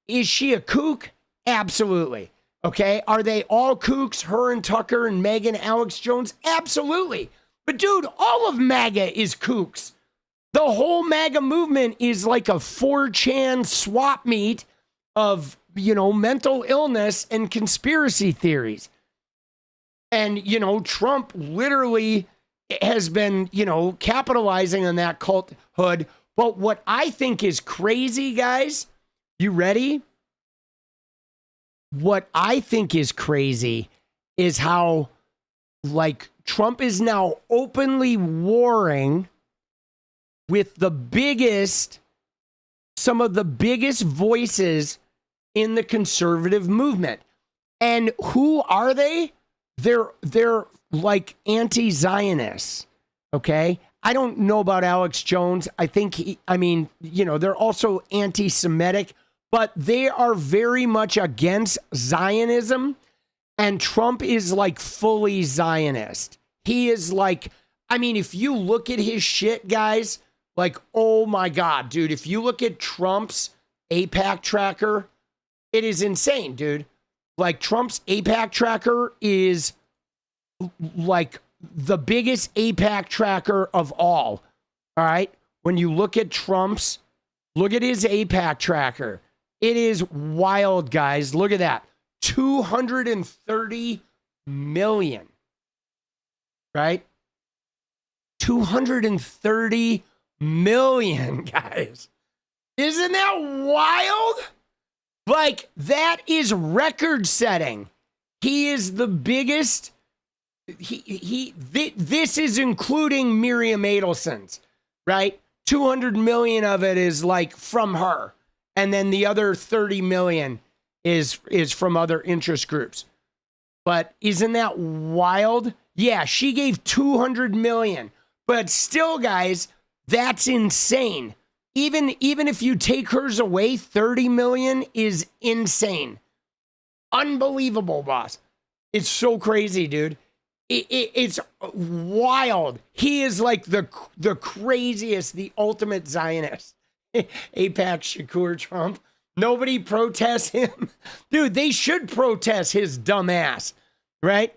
Speaker 2: is she a kook? Absolutely. Okay, are they all kooks? Her and Tucker and Megyn, Alex Jones? Absolutely. But dude, all of MAGA is kooks. The whole MAGA movement is like a 4chan swap meet of, mental illness and conspiracy theories. And, Trump literally has been, capitalizing on that culthood. But what I think is crazy, guys, you ready? What I think is crazy is how, like, Trump is now openly warring with some of the biggest voices in the conservative movement. And who are they? They're like anti-Zionists, okay? I don't know about Alex Jones. I think they're also anti-Semitic, but they are very much against Zionism. And Trump is like fully Zionist. He is like, if you look at his shit, guys, like, oh my God, dude, if you look at Trump's AIPAC tracker, it is insane, dude. Like, Trump's AIPAC tracker is like the biggest AIPAC tracker of all right? When you look at his AIPAC tracker, it is wild, guys. Look at that. 230 million, right? 230 million, guys. Isn't that wild? Like, that is record setting. He is the biggest. This is including Miriam Adelson's, right? 200 million of it is like from her. And then the other 30 million is from other interest groups. But isn't that wild? Yeah, she gave 200 million. But still, guys, that's insane. Even if you take hers away, 30 million is insane. Unbelievable, boss. It's so crazy, dude. It's wild. He is like the craziest, the ultimate Zionist. 𝗙𝗎𝗆𝗆 Trump. Nobody protests him. Dude, they should protest his dumb ass, right?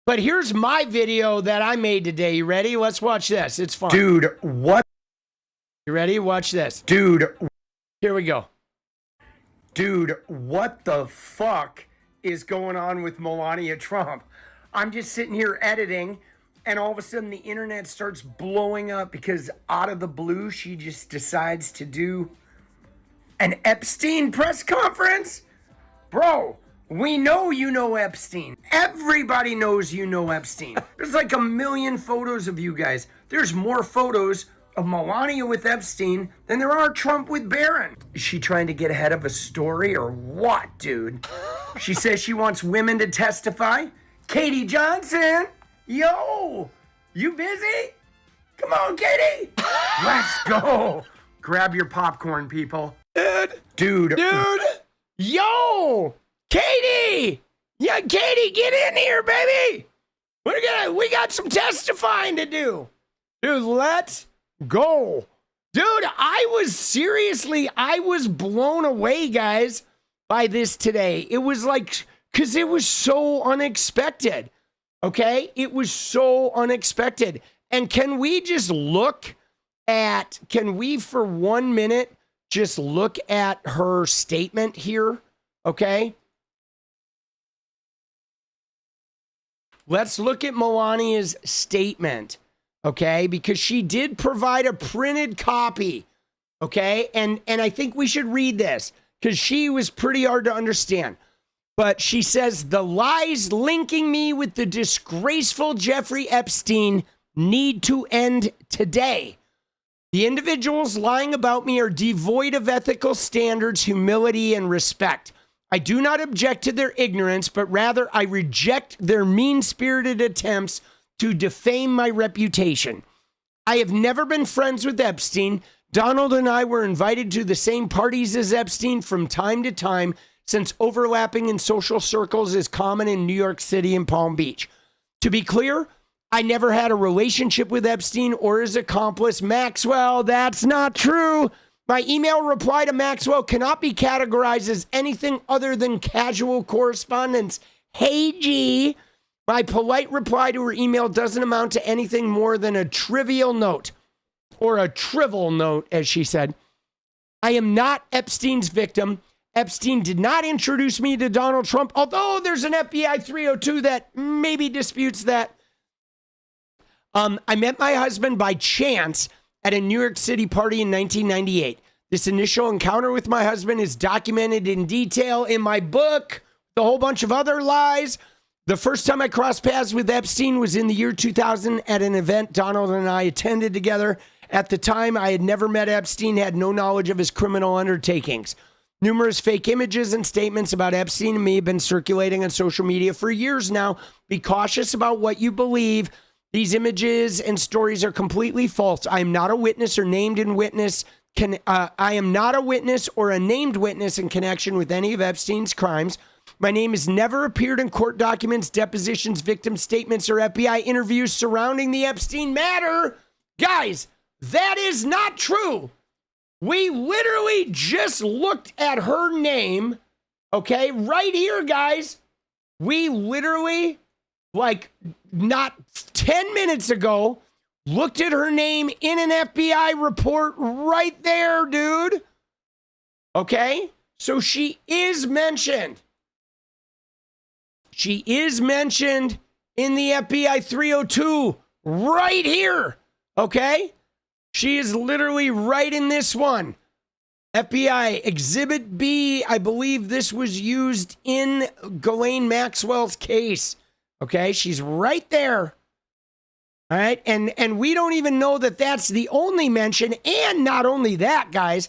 Speaker 2: But here's my video that I made today. You ready? Let's watch this. It's fun.
Speaker 10: Dude, what?
Speaker 2: You ready? Watch this.
Speaker 10: Dude.
Speaker 2: Here we go.
Speaker 10: Dude, what the fuck is going on with Melania Trump?
Speaker 2: I'm just sitting here editing, and all of a sudden the internet starts blowing up because out of the blue, she just decides to do an Epstein press conference. Bro, we know you know Epstein. Everybody knows you know Epstein. There's like 1 million photos of you guys. There's more photos of Melania with Epstein than there are Trump with Barron. Is she trying to get ahead of a story or what, dude? She says she wants women to testify. Katie Johnson, yo, you busy? Come on, Katie. Let's go. Grab your popcorn, people. Dude. Yo, Katie. Yeah, Katie, get in here, baby. We got some testifying to do. Dude, let's go. Dude, I was blown away, guys, by this today. It was like, because it was so unexpected. Okay? It was so unexpected. And can we for 1 minute just look at her statement here? Okay? Let's look at Melania's statement. Okay? Because she did provide a printed copy. Okay? And I think we should read this because she was pretty hard to understand. But she says, the lies linking me with the disgraceful Jeffrey Epstein need to end today. The individuals lying about me are devoid of ethical standards, humility, and respect. I do not object to their ignorance, but rather I reject their mean-spirited attempts to defame my reputation. I have never been friends with Epstein. Donald and I were invited to the same parties as Epstein from time to time, since overlapping in social circles is common in New York City and Palm Beach. To be clear, I never had a relationship with Epstein or his accomplice, Maxwell. That's not true. My email reply to Maxwell cannot be categorized as anything other than casual correspondence. Hey, G. My polite reply to her email doesn't amount to anything more than a trivial note, or a trivial note, as she said. I am not Epstein's victim. Epstein did not introduce me to Donald Trump, although there's an FBI 302 that maybe disputes that. I met my husband by chance at a New York City party in 1998. This initial encounter with my husband is documented in detail in my book, a whole bunch of other lies. The first time I crossed paths with Epstein was in the year 2000 at an event Donald and I attended together. At the time, I had never met Epstein, had no knowledge of his criminal undertakings. Numerous fake images and statements about Epstein and me have been circulating on social media for years now. Be cautious about what you believe. These images and stories are completely false. I am not a witness or named in witness. I am not a witness or a named witness in connection with any of Epstein's crimes. My name has never appeared in court documents, depositions, victim statements, or FBI interviews surrounding the Epstein matter. Guys, that is not true. We literally just looked at her name, okay, right here, guys. We literally, like, not 10 minutes ago, looked at her name in an FBI report right there, dude. Okay? So she is mentioned. She is mentioned in the FBI 302 right here. Okay? She is literally right in this one. FBI Exhibit B, I believe this was used in Ghislaine Maxwell's case. Okay, she's right there. All right, and we don't even know that that's the only mention. And not only that, guys,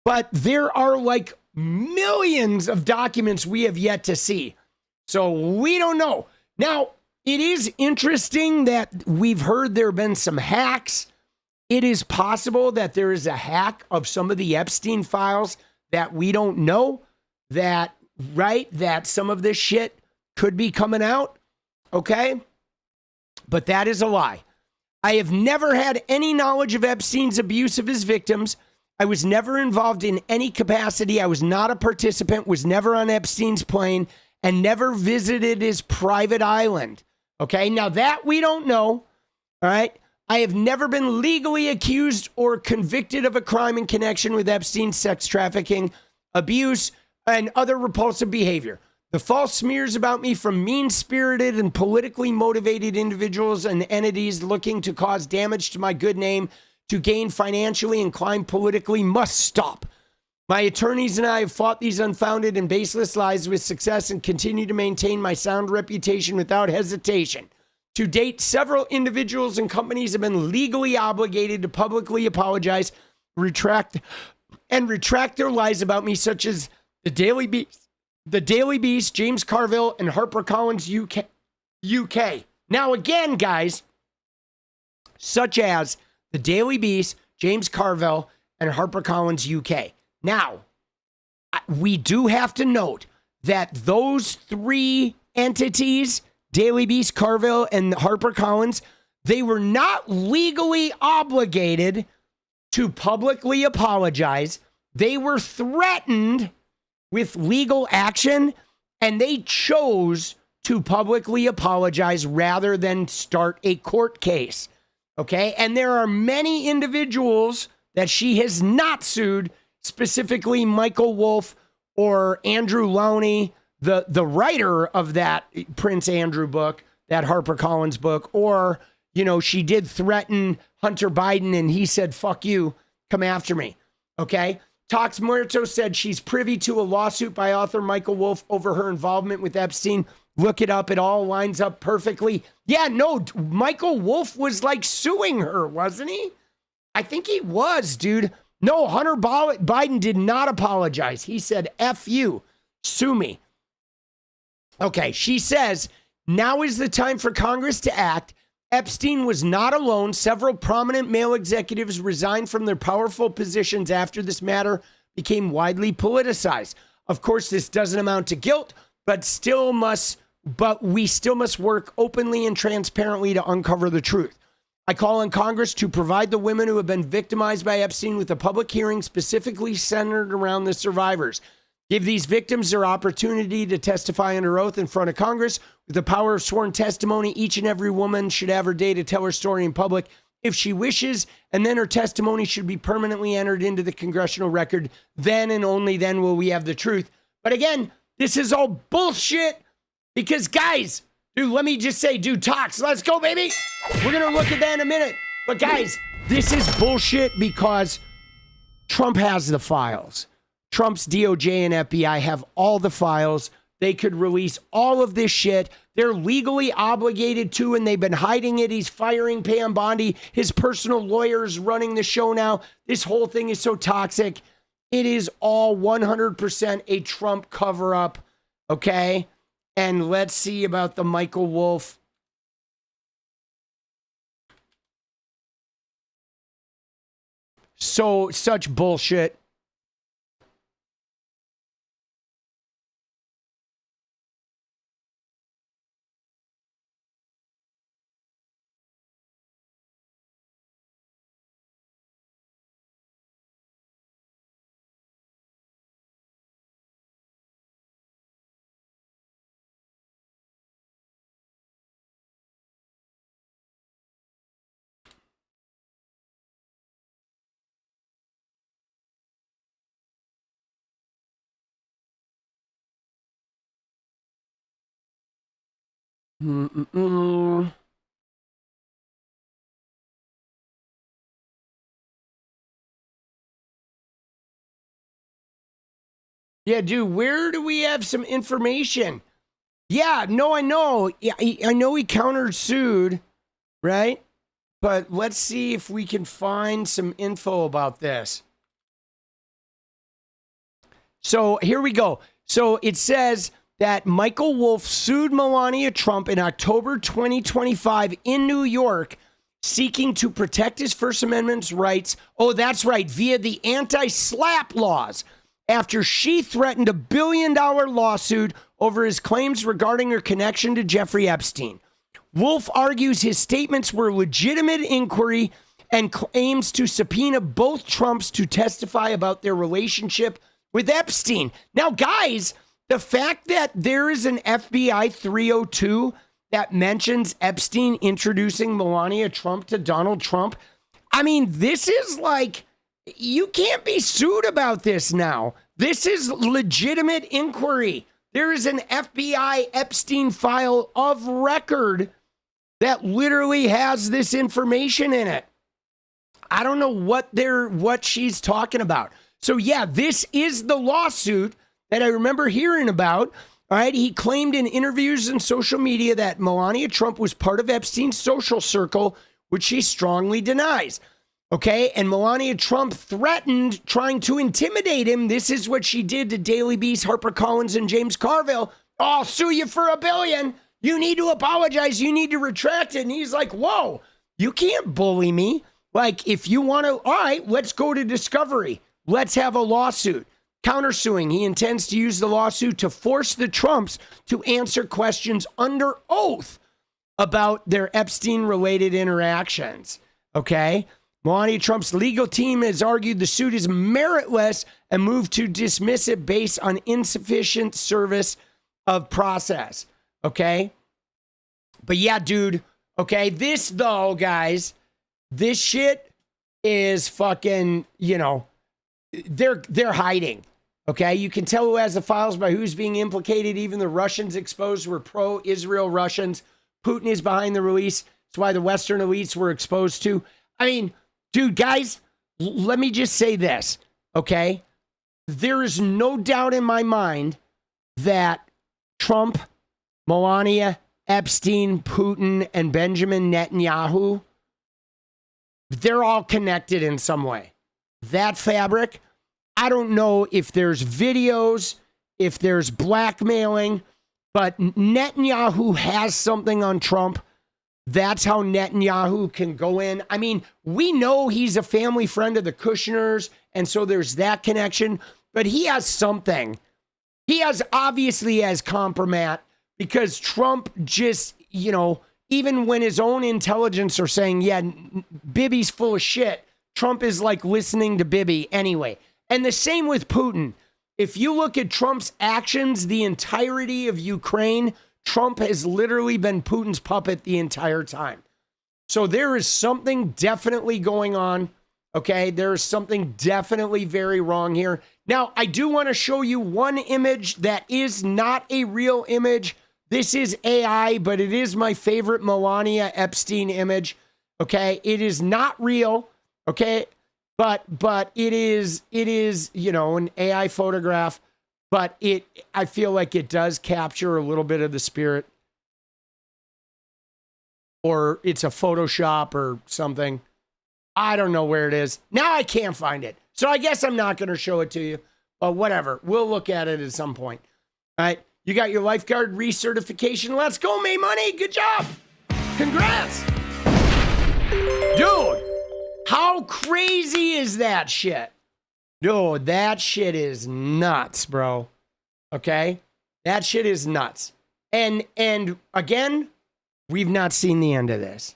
Speaker 2: but there are like millions of documents we have yet to see. So we don't know. Now, it is interesting that we've heard there have been some hacks. It is possible that there is a hack of some of the Epstein files that we don't know, that some of this shit could be coming out, okay? But that is a lie. I have never had any knowledge of Epstein's abuse of his victims. I was never involved in any capacity. I was not a participant, was never on Epstein's plane, and never visited his private island, okay? Now that we don't know, all right? I have never been legally accused or convicted of a crime in connection with Epstein's sex trafficking, abuse, and other repulsive behavior. The false smears about me from mean-spirited and politically motivated individuals and entities looking to cause damage to my good name, to gain financially and climb politically, must stop. My attorneys and I have fought these unfounded and baseless lies with success and continue to maintain my sound reputation without hesitation. To date, several individuals and companies have been legally obligated to publicly apologize, retract their lies about me, such as the Daily Beast, James Carville, and HarperCollins UK. Now, again, guys, such as the Daily Beast, James Carville, and HarperCollins UK. Now, we do have to note that those three entities, Daily Beast, Carville, and HarperCollins, they were not legally obligated to publicly apologize. They were threatened with legal action, and they chose to publicly apologize rather than start a court case. Okay? And there are many individuals that she has not sued, specifically Michael Wolff or Andrew Lowney, the writer of that Prince Andrew book, that HarperCollins book, or, you know, she did threaten Hunter Biden and he said, fuck you, come after me. Okay? Tox Muerto said she's privy to a lawsuit by author Michael Wolff over her involvement with Epstein. Look it up. It all lines up perfectly. Yeah, no, Michael Wolff was like suing her, wasn't he? I think he was, dude. No, Hunter Biden did not apologize. He said, F you, sue me. Okay, she says, now is the time for Congress to act. Epstein was not alone. Several prominent male executives resigned from their powerful positions after this matter became widely politicized. Of course, this doesn't amount to guilt, but we still must work openly and transparently to uncover the truth. I call on Congress to provide the women who have been victimized by Epstein with a public hearing specifically centered around the survivors. Give these victims their opportunity to testify under oath in front of Congress. With the power of sworn testimony, each and every woman should have her day to tell her story in public if she wishes, and then her testimony should be permanently entered into the congressional record. Then and only then will we have the truth. But again, this is all bullshit because, guys, dude, let me just say, dude, Tox, let's go, baby. We're going to look at that in a minute. But, guys, this is bullshit because Trump has the files. Trump's DOJ and FBI have all the files. They could release all of this shit. They're legally obligated to, and they've been hiding it. He's firing Pam Bondi. His personal lawyer's running the show now. This whole thing is so toxic. It is all 100% a Trump cover-up, okay? And let's see about the Michael Wolff. Such bullshit. Yeah, dude, where do we have some information? Yeah, no, I know. Yeah, I know he countersued, right? But let's see if we can find some info about this. So here we go. So it says that Michael Wolff sued Melania Trump in October 2025 in New York, seeking to protect his First Amendment rights. Oh, that's right, via the anti-SLAPP laws, after she threatened $1 billion lawsuit over his claims regarding her connection to Jeffrey Epstein. Wolff argues his statements were legitimate inquiry and claims to subpoena both Trumps to testify about their relationship with Epstein. Now, guys, the fact that there is an FBI 302 that mentions Epstein introducing Melania Trump to Donald Trump, I mean, this is like, you can't be sued about this now. This is legitimate inquiry. There is an FBI Epstein file of record that literally has this information in it. I don't know what she's talking about. So yeah, this is the lawsuit that I remember hearing about. All right, he claimed in interviews and social media that Melania Trump was part of Epstein's social circle, which she strongly denies. Okay, and Melania Trump threatened trying to intimidate him. This is what she did to Daily Beast, HarperCollins, and James Carville. Oh, I'll sue you for $1 billion. You need to apologize. You need to retract it. And he's like, whoa, you can't bully me. Like, if you want to, all right, let's go to discovery. Let's have a lawsuit. Countersuing, he intends to use the lawsuit to force the Trumps to answer questions under oath about their Epstein-related interactions, okay? Melania Trump's legal team has argued the suit is meritless and moved to dismiss it based on insufficient service of process, okay? But yeah, dude, okay, this though, guys, this shit is fucking, you know, they're hiding. Okay, you can tell who has the files by who's being implicated. Even the Russians exposed were pro-Israel Russians. Putin is behind the release. That's why the Western elites were exposed to. I mean, dude, guys, let me just say this, okay? There is no doubt in my mind that Trump, Melania, Epstein, Putin, and Benjamin Netanyahu, they're all connected in some way. That fabric, I don't know if there's videos, if there's blackmailing, but Netanyahu has something on Trump. That's how Netanyahu can go in. I mean, we know he's a family friend of the Kushners, and so there's that connection, but he has something. He obviously has compromat because Trump just, you know, even when his own intelligence are saying, yeah, Bibi's full of shit, Trump is like listening to Bibi anyway. And the same with Putin. If you look at Trump's actions, the entirety of Ukraine, Trump has literally been Putin's puppet the entire time. So there is something definitely going on. Okay, there is something definitely very wrong here. Now, I do want to show you one image that is not a real image. This is AI, but it is my favorite Melania Epstein image. Okay, it is not real. Okay. But it is, you know, an AI photograph, but I feel like it does capture a little bit of the spirit, or it's a Photoshop or something. I don't know where it is. Now I can't find it. So I guess I'm not going to show it to you, but whatever. We'll look at it at some point. All right. You got your lifeguard recertification. Let's go, May Money. Good job. Congrats. Dude. How crazy is that shit? Dude, that shit is nuts, bro. Okay? That shit is nuts. And again, we've not seen the end of this.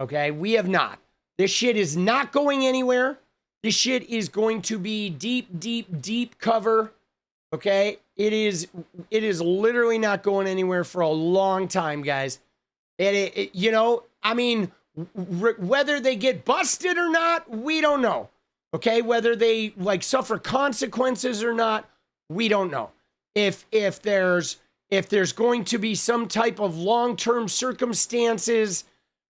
Speaker 2: Okay? We have not. This shit is not going anywhere. This shit is going to be deep, deep, deep cover. Okay? It is literally not going anywhere for a long time, guys. You know, I mean, whether they get busted or not, we don't know. Okay, whether they like suffer consequences or not, we don't know. If there's going to be some type of long-term circumstances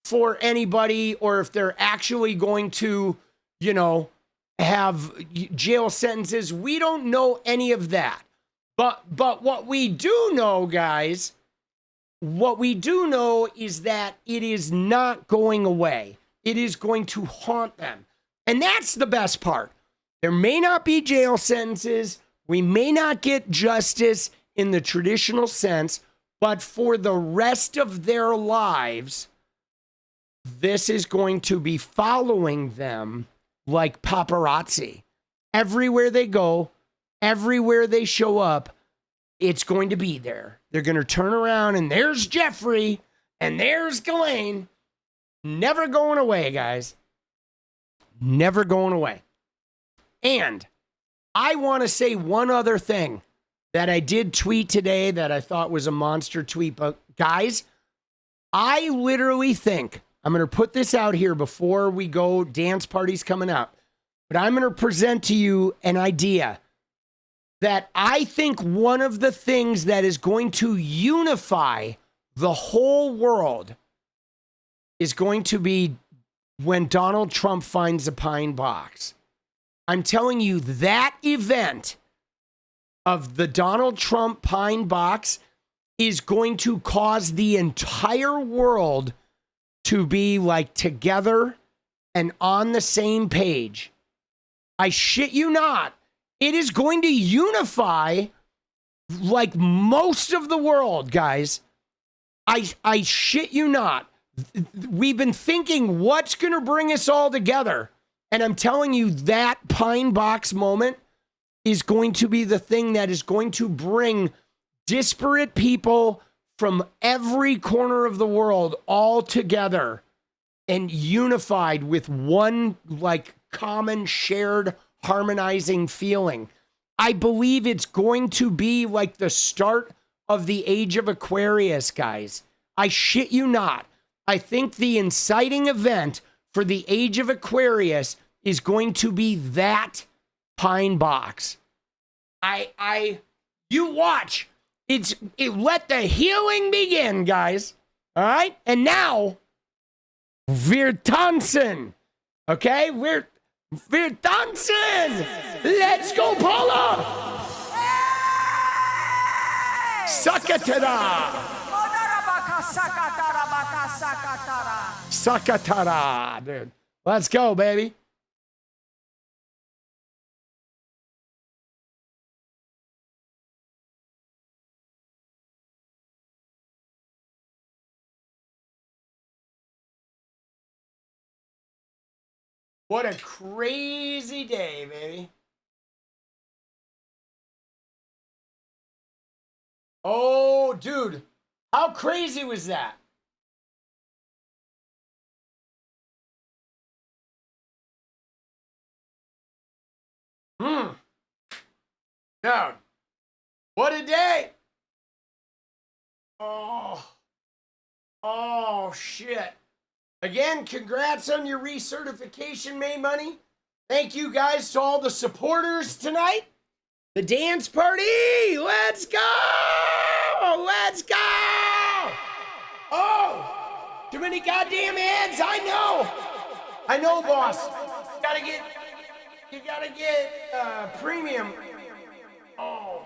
Speaker 2: for anybody, or if they're actually going to, you know, have jail sentences, we don't know any of that. But what we do know, guys, what we do know is that it is not going away. It is going to haunt them. And that's the best part. There may not be jail sentences. We may not get justice in the traditional sense, but for the rest of their lives, this is going to be following them like paparazzi. Everywhere they go, everywhere they show up, it's going to be there. They're going to turn around and there's Jeffrey and there's Ghislaine. Never going away, guys. Never going away. And I want to say one other thing that I did tweet today that I thought was a monster tweet. But guys, I literally think, I'm going to put this out here before we go, dance parties coming up, but I'm going to present to you an idea that I think one of the things that is going to unify the whole world is going to be when Donald Trump finds a pine box. I'm telling you, that event of the Donald Trump pine box is going to cause the entire world to be like together and on the same page. I shit you not. It is going to unify like most of the world, guys. I shit you not. We've been thinking what's going to bring us all together. And I'm telling you, that pine box moment is going to be the thing that is going to bring disparate people from every corner of the world all together and unified with one like common shared harmonizing feeling. I believe it's going to be like the start of the age of Aquarius, guys. I shit you not. I think the inciting event for the age of Aquarius is going to be that pine box. You watch. Let the healing begin, guys. All right? And now, wir tanzen. Okay? Wir tanzen. Let's go, Paula. Sakatara. Sakatara, dude. Let's go, baby. What a crazy day, baby. Oh, dude. How crazy was that? Dude. What a day. Oh, shit. Again, congrats on your recertification, May Money. Thank you guys to all the supporters tonight. The dance party. Let's go. Let's go. Oh, too many goddamn hands. I know, boss. You gotta get premium. Oh.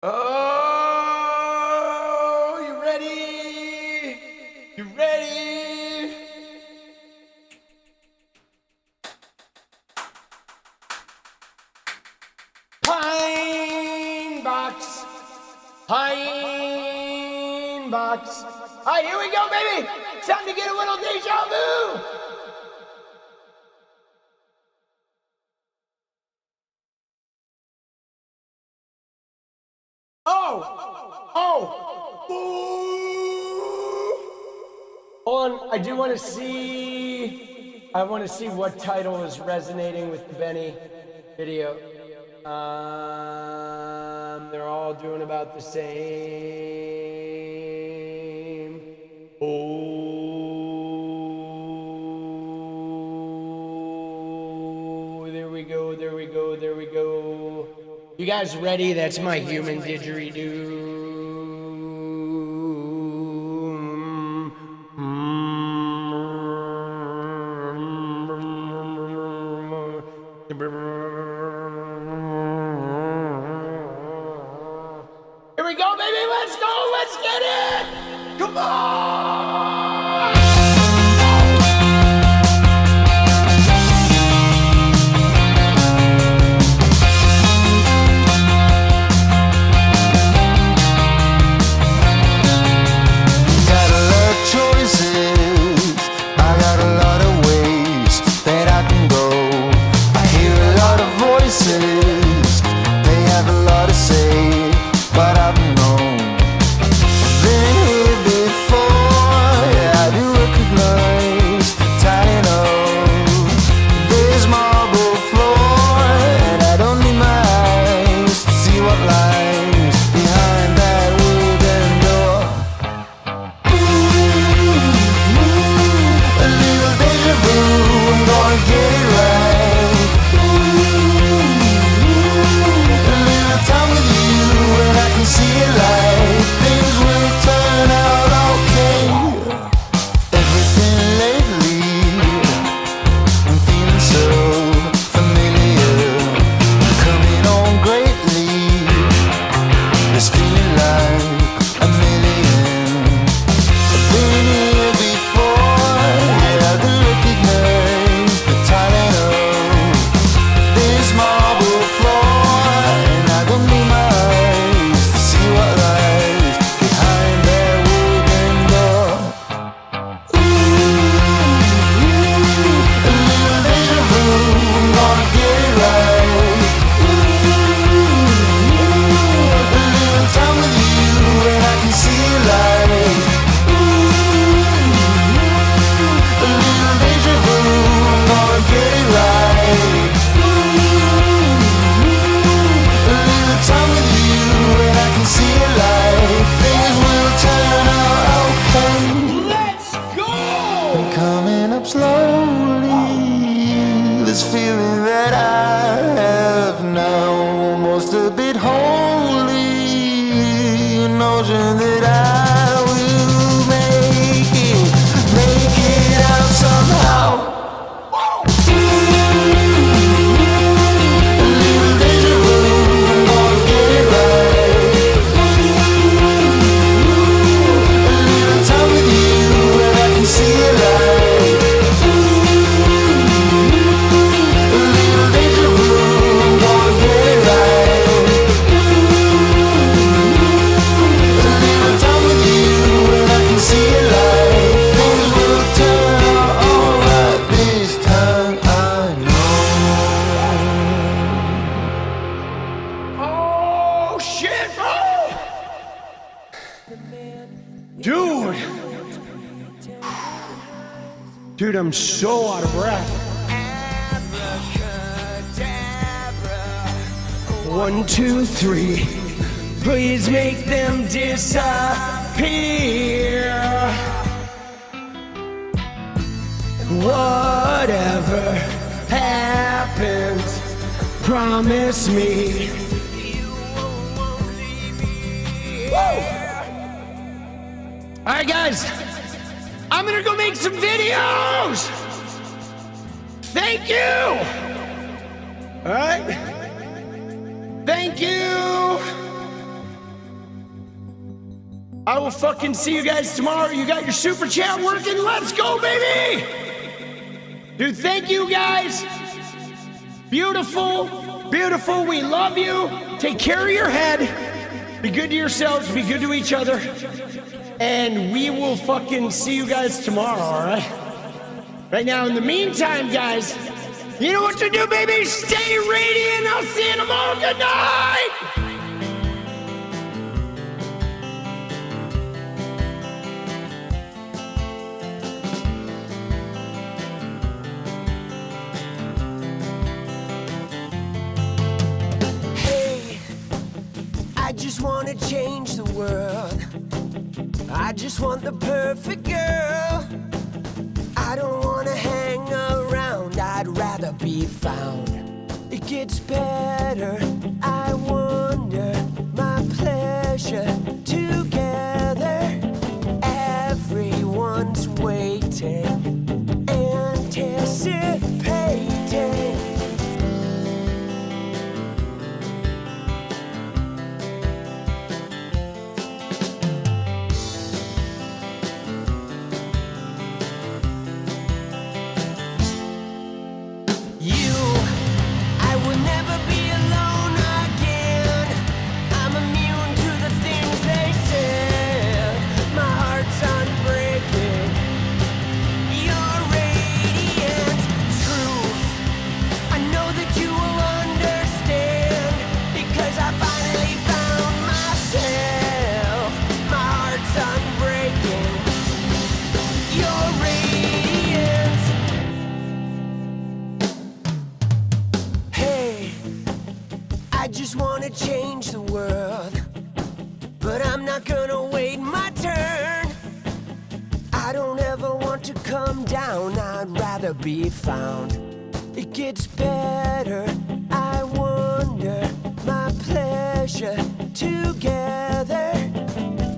Speaker 2: Oh, you ready? You ready? Pine box. Pine box. All right, here we go, baby. It's time to get a little deja vu. Hold on, I want to see what title is resonating with the Benny video. They're all doing about the same. Oh, there we go. You guys ready? That's my human didgeridoo. Here we go, baby. Let's go. Let's get it. Come on.
Speaker 1: Been here before. this feeling that I have now, almost a bit holy, notion that I will make it out somehow.
Speaker 2: Dude, I'm so out of breath. 1, 2, 3. Please make them disappear. Whatever happens, promise me. Woo! All right, guys. I'm gonna go make some videos! Thank you! Alright? Thank you! I will fucking see you guys tomorrow. You got your super chat working? Let's go, baby! Dude, thank you guys! Beautiful, beautiful, we love you. Take care of your head. Be good to yourselves, be good to each other. And we will fucking see you guys tomorrow, all right? Right now, in the meantime, guys, you know what to do, baby? Stay radiant. I'll see you tomorrow. Good night.
Speaker 1: Hey, I just want to change the world. I just want the perfect girl. I don't want to hang around, I'd rather be found. It gets better, I wonder, my pleasure together. Everyone's waiting, anticipating. Change the world, but I'm not gonna wait my turn. I don't ever want to come down, I'd rather be found. It gets better, I wonder, my pleasure together.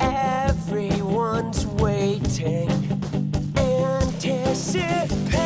Speaker 1: Everyone's waiting, anticipating.